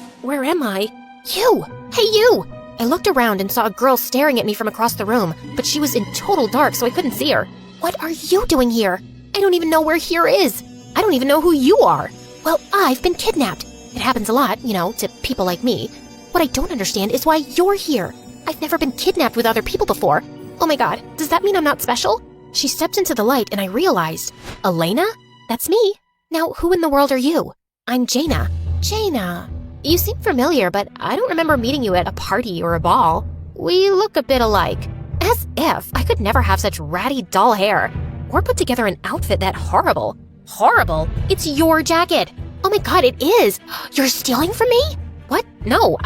am I? You! Hey, you! I looked around and saw a girl staring at me from across the room, but she was in total dark, so I couldn't see her. What are you doing here? I don't even know where here is. I don't even know who you are. Well, I've been kidnapped. It happens a lot, to people like me. What I don't understand is why you're here. I've never been kidnapped with other people before. Oh my god, does that mean I'm not special? She stepped into the light and I realized, Elena? That's me. Now, who in the world are you? I'm Jaina. Jaina. You seem familiar, but I don't remember meeting you at a party or a ball. We look a bit alike. As if I could never have such ratty, dull hair. Or put together an outfit that horrible. Horrible? It's your jacket. Oh my god, it is. You're stealing from me? What? No,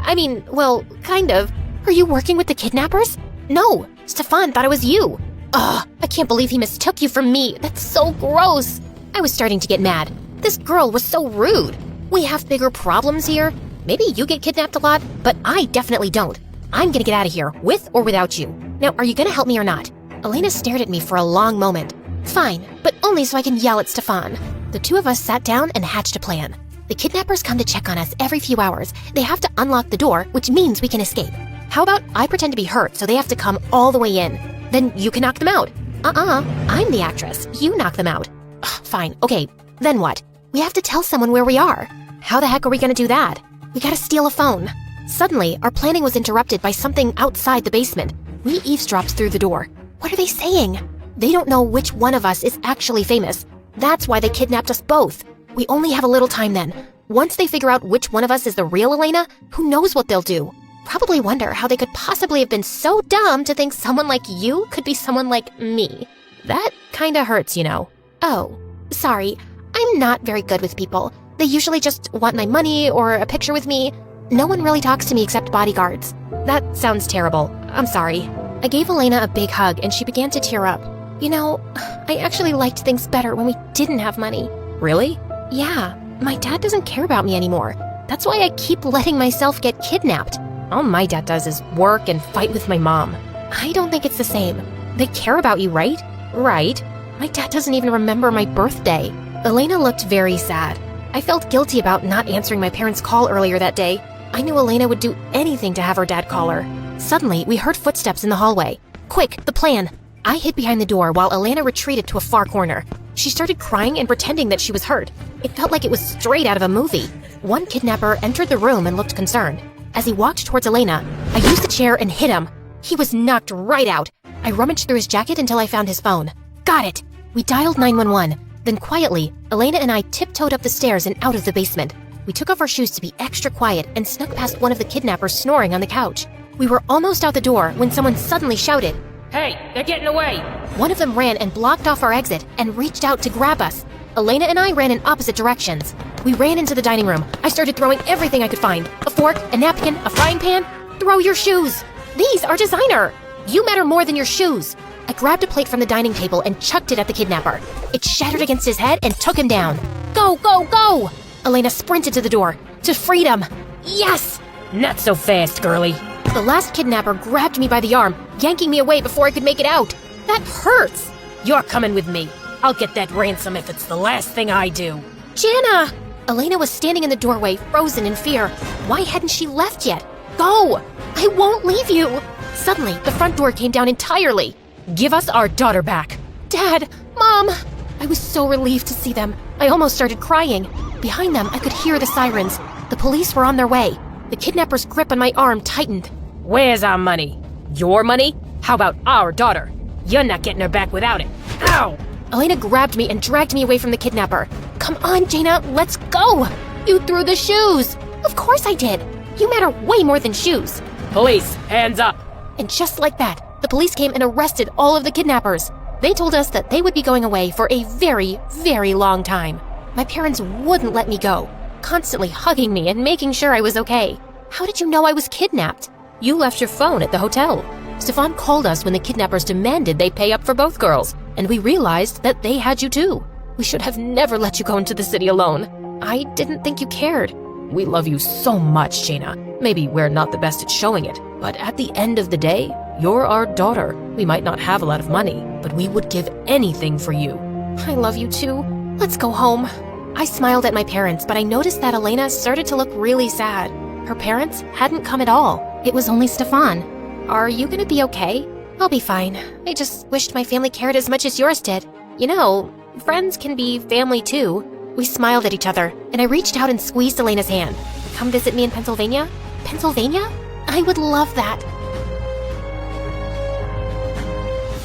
well, kind of. Are you working with the kidnappers? No, Stefan thought it was you. Ugh, I can't believe he mistook you for me. That's so gross. I was starting to get mad. This girl was so rude. We have bigger problems here. Maybe you get kidnapped a lot, but I definitely don't. I'm gonna get out of here, with or without you. Now, are you gonna help me or not? Elena stared at me for a long moment. Fine, but only so I can yell at Stefan. The two of us sat down and hatched a plan. The kidnappers come to check on us every few hours. They have to unlock the door, which means we can escape. How about I pretend to be hurt so they have to come all the way in? Then you can knock them out. I'm the actress. You knock them out. Fine, okay, then what? We have to tell someone where we are. How the heck are we gonna do that? We gotta steal a phone. Suddenly, our planning was interrupted by something outside the basement. We eavesdropped through the door. What are they saying? They don't know which one of us is actually famous. That's why they kidnapped us both. We only have a little time then. Once they figure out which one of us is the real Elena, who knows what they'll do? Probably wonder how they could possibly have been so dumb to think someone like you could be someone like me. That kinda hurts, Oh, sorry. I'm not very good with people. They usually just want my money or a picture with me. No one really talks to me except bodyguards. That sounds terrible. I'm sorry. I gave Elena a big hug and she began to tear up. I actually liked things better when we didn't have money. Really? Yeah. My dad doesn't care about me anymore. That's why I keep letting myself get kidnapped. All my dad does is work and fight with my mom. I don't think it's the same. They care about you, right? Right. My dad doesn't even remember my birthday. Elena looked very sad. I felt guilty about not answering my parents' call earlier that day. I knew Elena would do anything to have her dad call her. Suddenly, we heard footsteps in the hallway. Quick, the plan. I hid behind the door while Elena retreated to a far corner. She started crying and pretending that she was hurt. It felt like it was straight out of a movie. One kidnapper entered the room and looked concerned. As he walked towards Elena, I used the chair and hit him. He was knocked right out. I rummaged through his jacket until I found his phone. Got it! We dialed 911. Then quietly, Elena and I tiptoed up the stairs and out of the basement. We took off our shoes to be extra quiet and snuck past one of the kidnappers snoring on the couch. We were almost out the door when someone suddenly shouted, Hey, they're getting away! One of them ran and blocked off our exit and reached out to grab us. Elena and I ran in opposite directions. We ran into the dining room. I started throwing everything I could find. A fork, a napkin, a frying pan. Throw your shoes! These are designer! You matter more than your shoes! I grabbed a plate from the dining table and chucked it at the kidnapper. It shattered against his head and took him down. Go, go, go! Elena sprinted to the door. To freedom! Yes! Not so fast, girlie. The last kidnapper grabbed me by the arm, yanking me away before I could make it out. That hurts! You're coming with me. I'll get that ransom if it's the last thing I do. Jana! Elena was standing in the doorway, frozen in fear. Why hadn't she left yet? Go! I won't leave you! Suddenly, the front door came down entirely. Give us our daughter back. Dad! Mom! I was so relieved to see them. I almost started crying. Behind them, I could hear the sirens. The police were on their way. The kidnapper's grip on my arm tightened. Where's our money? Your money? How about our daughter? You're not getting her back without it. Ow! Elena grabbed me and dragged me away from the kidnapper. Come on, Jaina, let's go! You threw the shoes! Of course I did! You matter way more than shoes. Police, hands up! And just like that, the police came and arrested all of the kidnappers. They told us that they would be going away for a very, very long time. My parents wouldn't let me go, constantly hugging me and making sure I was okay. How did you know I was kidnapped? You left your phone at the hotel. Stefan called us when the kidnappers demanded they pay up for both girls, and we realized that they had you too. We should have never let you go into the city alone. I didn't think you cared. We love you so much, Jaina. Maybe we're not the best at showing it, but at the end of the day, you're our daughter. We might not have a lot of money, but we would give anything for you. I love you too. Let's go home. I smiled at my parents, but I noticed that Elena started to look really sad. Her parents hadn't come at all. It was only Stefan. Are you gonna be okay? I'll be fine. I just wished my family cared as much as yours did. You know, friends can be family too. We smiled at each other, and I reached out and squeezed Elena's hand. Come visit me in Pennsylvania? Pennsylvania? I would love that.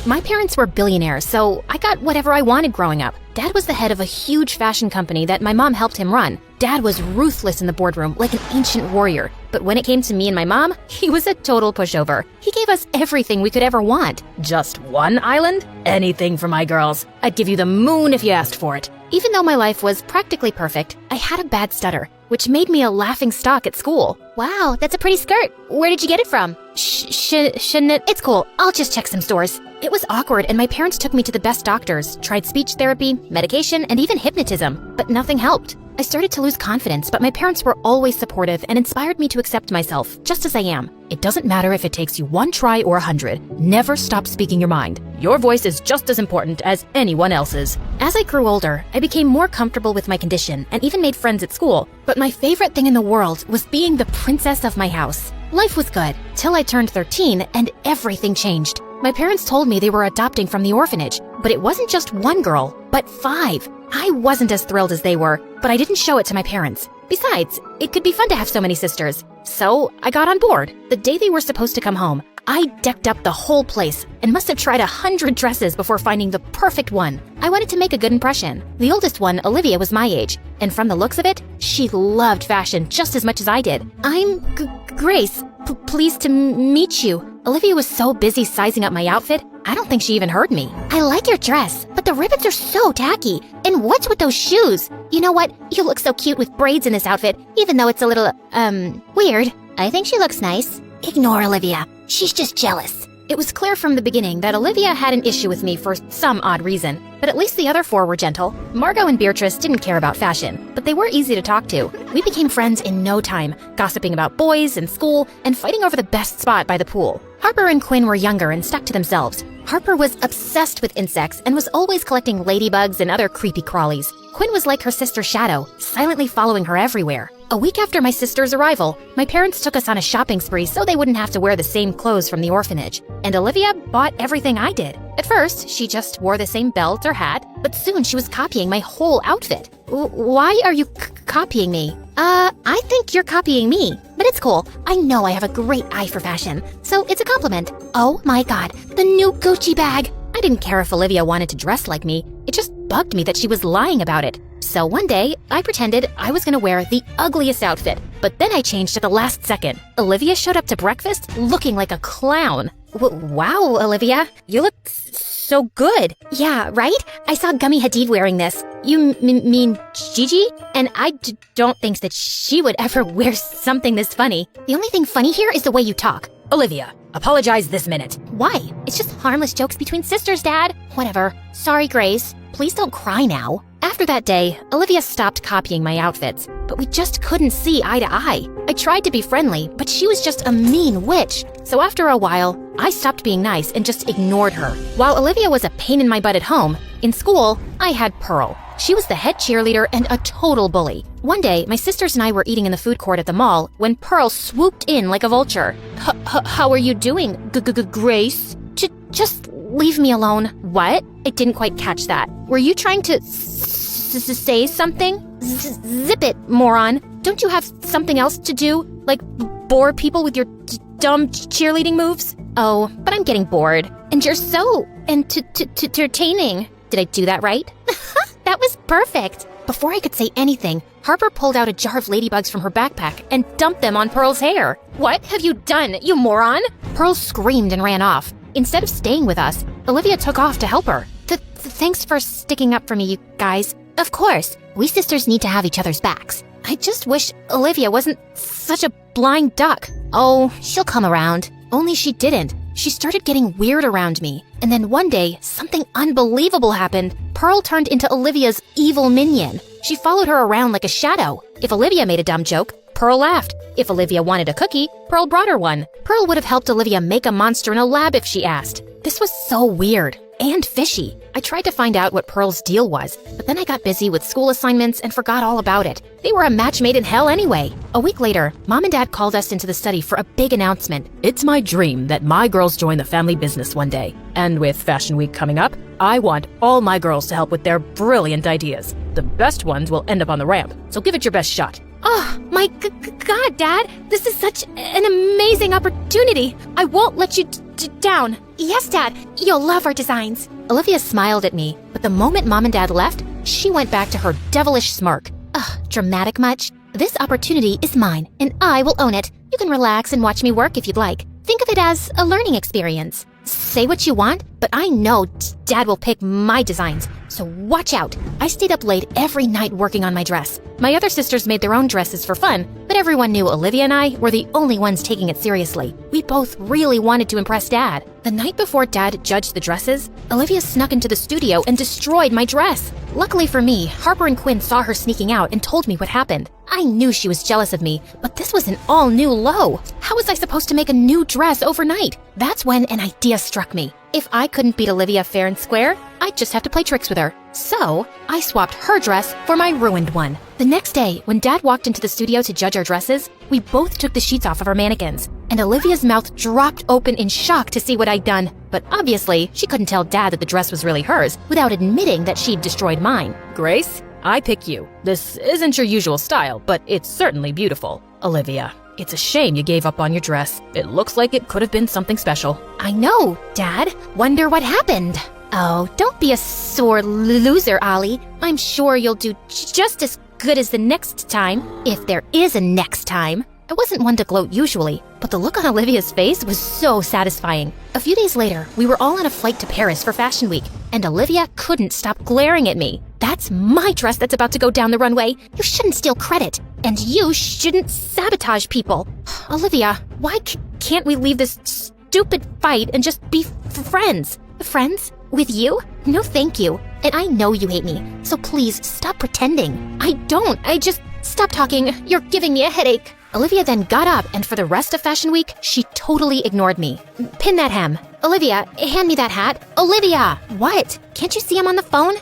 My parents were billionaires, so I got whatever I wanted growing up. Dad was the head of a huge fashion company that my mom helped him run. Dad was ruthless in the boardroom, like an ancient warrior. But when it came to me and my mom, he was a total pushover. He gave us everything we could ever want. Just one island? Anything for my girls. I'd give you the moon if you asked for it. Even though my life was practically perfect, I had a bad stutter, which made me a laughing stock at school. Wow, that's a pretty skirt. Where did you get it from? It's cool. I'll just check some stores. It was awkward, and my parents took me to the best doctors, tried speech therapy, medication, and even hypnotism, but nothing helped. I started to lose confidence, but my parents were always supportive and inspired me to accept myself, just as I am. It doesn't matter if it takes you 1 try or 100. Never stop speaking your mind. Your voice is just as important as anyone else's. As I grew older, I became more comfortable with my condition and even made friends at school. But my favorite thing in the world was being the princess of my house. Life was good, till I turned 13 and everything changed. My parents told me they were adopting from the orphanage, but it wasn't just 1 girl, but 5. I wasn't as thrilled as they were, but I didn't show it to my parents. Besides, it could be fun to have so many sisters. So I got on board. The day they were supposed to come home, I decked up the whole place and must have tried 100 dresses before finding the perfect one. I wanted to make a good impression. The oldest one, Olivia, was my age, and from the looks of it, she loved fashion just as much as I did. I'm Grace. Pleased to meet you. Olivia was so busy sizing up my outfit, I don't think she even heard me. I like your dress, but the ribbons are so tacky. And what's with those shoes? You know what? You look so cute with braids in this outfit, even though it's a little, weird. I think she looks nice. Ignore Olivia. She's just jealous. It was clear from the beginning that Olivia had an issue with me for some odd reason, but at least the other 4 were gentle. Margot and Beatrice didn't care about fashion, but they were easy to talk to. We became friends in no time, gossiping about boys and school and fighting over the best spot by the pool. Harper and Quinn were younger and stuck to themselves. Harper was obsessed with insects and was always collecting ladybugs and other creepy crawlies. Quinn was like her sister Shadow, silently following her everywhere. A week after my sister's arrival, my parents took us on a shopping spree so they wouldn't have to wear the same clothes from the orphanage. And Olivia bought everything I did. At first, she just wore the same belt or hat, but soon she was copying my whole outfit. Why are you copying me? I think you're copying me, but it's cool. I know I have a great eye for fashion, so it's a compliment. Oh my god, the new Gucci bag! I didn't care if Olivia wanted to dress like me. It just bugged me that she was lying about it. So one day, I pretended I was gonna wear the ugliest outfit, but then I changed at the last second. Olivia showed up to breakfast looking like a clown. Wow, Olivia, you look so good. Yeah, right? I saw Gummy Hadid wearing this. You mean Gigi? And I don't think that she would ever wear something this funny. The only thing funny here is the way you talk. Olivia, apologize this minute. Why? It's just harmless jokes between sisters, Dad. Whatever. Sorry, Grace. Please don't cry now. After that day, Olivia stopped copying my outfits, but we just couldn't see eye to eye. I tried to be friendly, but she was just a mean witch. So after a while, I stopped being nice and just ignored her. While Olivia was a pain in my butt at home, in school, I had Pearl. She was the head cheerleader and a total bully. One day, my sisters and I were eating in the food court at the mall when Pearl swooped in like a vulture. How are you doing, Grace? Just leave me alone. What? I didn't quite catch that. Were you trying to say something? Zip it, moron. Don't you have something else to do? Like bore people with your dumb cheerleading moves? Oh, but I'm getting bored. And you're so entertaining. Did I do that right? That was perfect. Before I could say anything, Harper pulled out a jar of ladybugs from her backpack and dumped them on Pearl's hair. What have you done, you moron? Pearl screamed and ran off. Instead of staying with us, Olivia took off to help her. Thanks for sticking up for me, you guys. Of course, we sisters need to have each other's backs. I just wish Olivia wasn't such a blind duck. Oh, she'll come around. Only she didn't. She started getting weird around me. And then one day, something unbelievable happened. Pearl turned into Olivia's evil minion. She followed her around like a shadow. If Olivia made a dumb joke, Pearl laughed. If Olivia wanted a cookie, Pearl brought her one. Pearl would have helped Olivia make a monster in a lab if she asked. This was so weird and fishy. I tried to find out what Pearl's deal was, but then I got busy with school assignments and forgot all about it. They were a match made in hell anyway. A week later, Mom and Dad called us into the study for a big announcement. It's my dream that my girls join the family business one day. And with Fashion Week coming up, I want all my girls to help with their brilliant ideas. The best ones will end up on the ramp, so give it your best shot. Oh, my God, Dad. This is such an amazing opportunity. I won't let you down. Yes, Dad. You'll love our designs. Olivia smiled at me, but the moment Mom and Dad left, she went back to her devilish smirk. Ugh, dramatic much? This opportunity is mine, and I will own it. You can relax and watch me work if you'd like. Think of it as a learning experience. Say what you want, but I know Dad will pick my designs, so watch out. I stayed up late every night working on my dress. My other sisters made their own dresses for fun, but everyone knew Olivia and I were the only ones taking it seriously. We both really wanted to impress Dad. The night before Dad judged the dresses, Olivia snuck into the studio and destroyed my dress. Luckily for me, Harper and Quinn saw her sneaking out and told me what happened. I knew she was jealous of me, but this was an all-new low. How was I supposed to make a new dress overnight? That's when an idea struck me. If I couldn't beat Olivia fair and square, I'd just have to play tricks with her. So, I swapped her dress for my ruined one. The next day, when Dad walked into the studio to judge our dresses, we both took the sheets off of our mannequins, and Olivia's mouth dropped open in shock to see what I'd done. But obviously, she couldn't tell Dad that the dress was really hers without admitting that she'd destroyed mine. Grace, I pick you. This isn't your usual style, but it's certainly beautiful. Olivia, it's a shame you gave up on your dress. It looks like it could have been something special. I know, Dad. Wonder what happened. Oh, don't be a sore loser, Ollie. I'm sure you'll do just as good as the next time, if there is a next time. I wasn't one to gloat usually, but the look on Olivia's face was so satisfying. A few days later, we were all on a flight to Paris for Fashion Week, and Olivia couldn't stop glaring at me. That's my dress that's about to go down the runway. You shouldn't steal credit, and you shouldn't sabotage people. Olivia, why can't we leave this stupid fight and just be friends? Friends? With you? No thank you. And I know you hate me, so please stop pretending. I don't. I just... Stop talking. You're giving me a headache. Olivia then got up, and for the rest of Fashion Week, she totally ignored me. Pin that hem. Olivia, hand me that hat. Olivia! What? Can't you see I'm on the phone?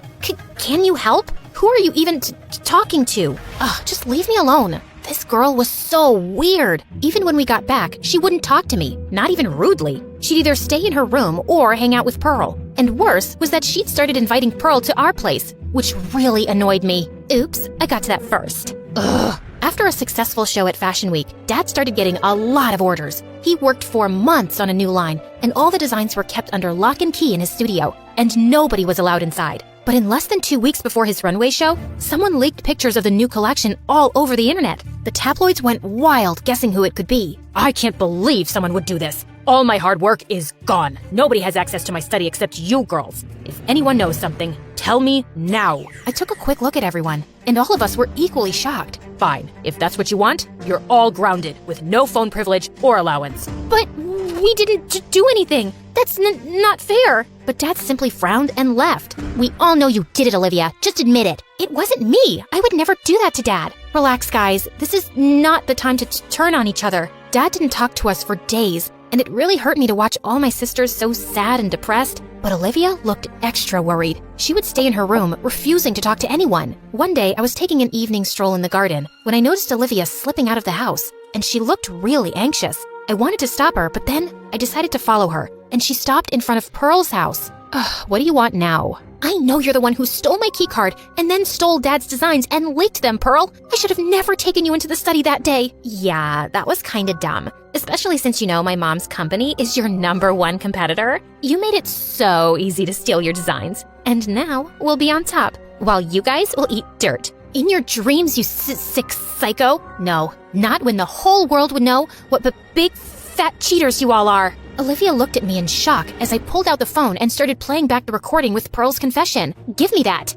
Can you help? Who are you even talking to? Ugh, just leave me alone. This girl was so weird. Even when we got back, she wouldn't talk to me, not even rudely. She'd either stay in her room or hang out with Pearl. And worse was that she'd started inviting Pearl to our place, which really annoyed me. Oops, I got to that first. Ugh. After a successful show at Fashion Week, Dad started getting a lot of orders. He worked for months on a new line, and all the designs were kept under lock and key in his studio, and nobody was allowed inside. But in less than 2 weeks before his runway show, someone leaked pictures of the new collection all over the internet. The tabloids went wild guessing who it could be. I can't believe someone would do this. All my hard work is gone. Nobody has access to my study except you girls. If anyone knows something, tell me now. I took a quick look at everyone, and all of us were equally shocked. Fine. If that's what you want, you're all grounded with no phone privilege or allowance. But we didn't do anything. That's not fair. But Dad simply frowned and left. We all know you did it, Olivia. Just admit it. It wasn't me. I would never do that to Dad. Relax, guys. This is not the time to turn on each other. Dad didn't talk to us for days, and it really hurt me to watch all my sisters so sad and depressed. But Olivia looked extra worried. She would stay in her room, refusing to talk to anyone. One day, I was taking an evening stroll in the garden when I noticed Olivia slipping out of the house, and she looked really anxious. I wanted to stop her, but then I decided to follow her, and she stopped in front of Pearl's house. Ugh, what do you want now? I know you're the one who stole my keycard and then stole Dad's designs and leaked them, Pearl. I should have never taken you into the study that day. Yeah, that was kinda dumb. Especially since you know my mom's company is your #1 competitor. You made it so easy to steal your designs. And now we'll be on top, while you guys will eat dirt. In your dreams, you sick psycho. No, not when the whole world would know what big fat cheaters you all are. Olivia looked at me in shock as I pulled out the phone and started playing back the recording with Pearl's confession. Give me that.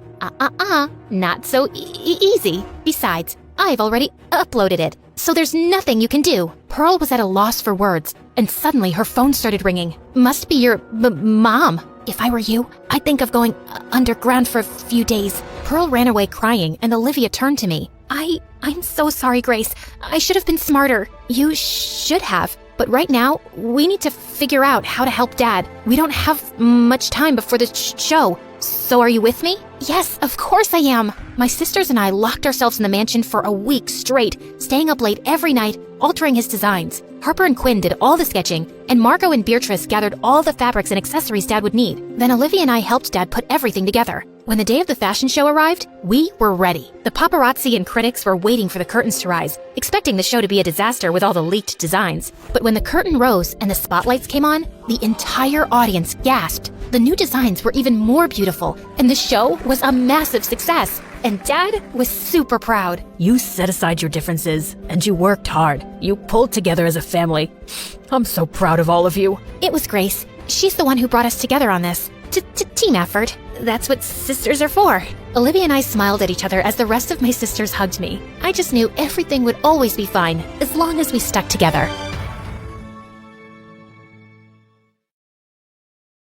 Not so easy. Besides, I've already uploaded it, so there's nothing you can do. Pearl was at a loss for words, and suddenly her phone started ringing. Must be your mom. If I were you, I'd think of going underground for a few days. Pearl ran away crying, and Olivia turned to me. I'm so sorry, Grace. I should have been smarter. You should have. But right now, we need to figure out how to help Dad. We don't have much time before the show. So are you with me? Yes, of course I am. My sisters and I locked ourselves in the mansion for a week straight, staying up late every night, altering his designs. Harper and Quinn did all the sketching, and Margot and Beatrice gathered all the fabrics and accessories Dad would need. Then Olivia and I helped Dad put everything together. When the day of the fashion show arrived, we were ready. The paparazzi and critics were waiting for the curtains to rise, expecting the show to be a disaster with all the leaked designs. But when the curtain rose and the spotlights came on, the entire audience gasped. The new designs were even more beautiful, and the show was a massive success. And Dad was super proud. You set aside your differences, and you worked hard. You pulled together as a family. I'm so proud of all of you. It was Grace. She's the one who brought us together on this. Team effort. That's what sisters are for. Olivia and I smiled at each other as the rest of my sisters hugged me. I just knew everything would always be fine as long as we stuck together.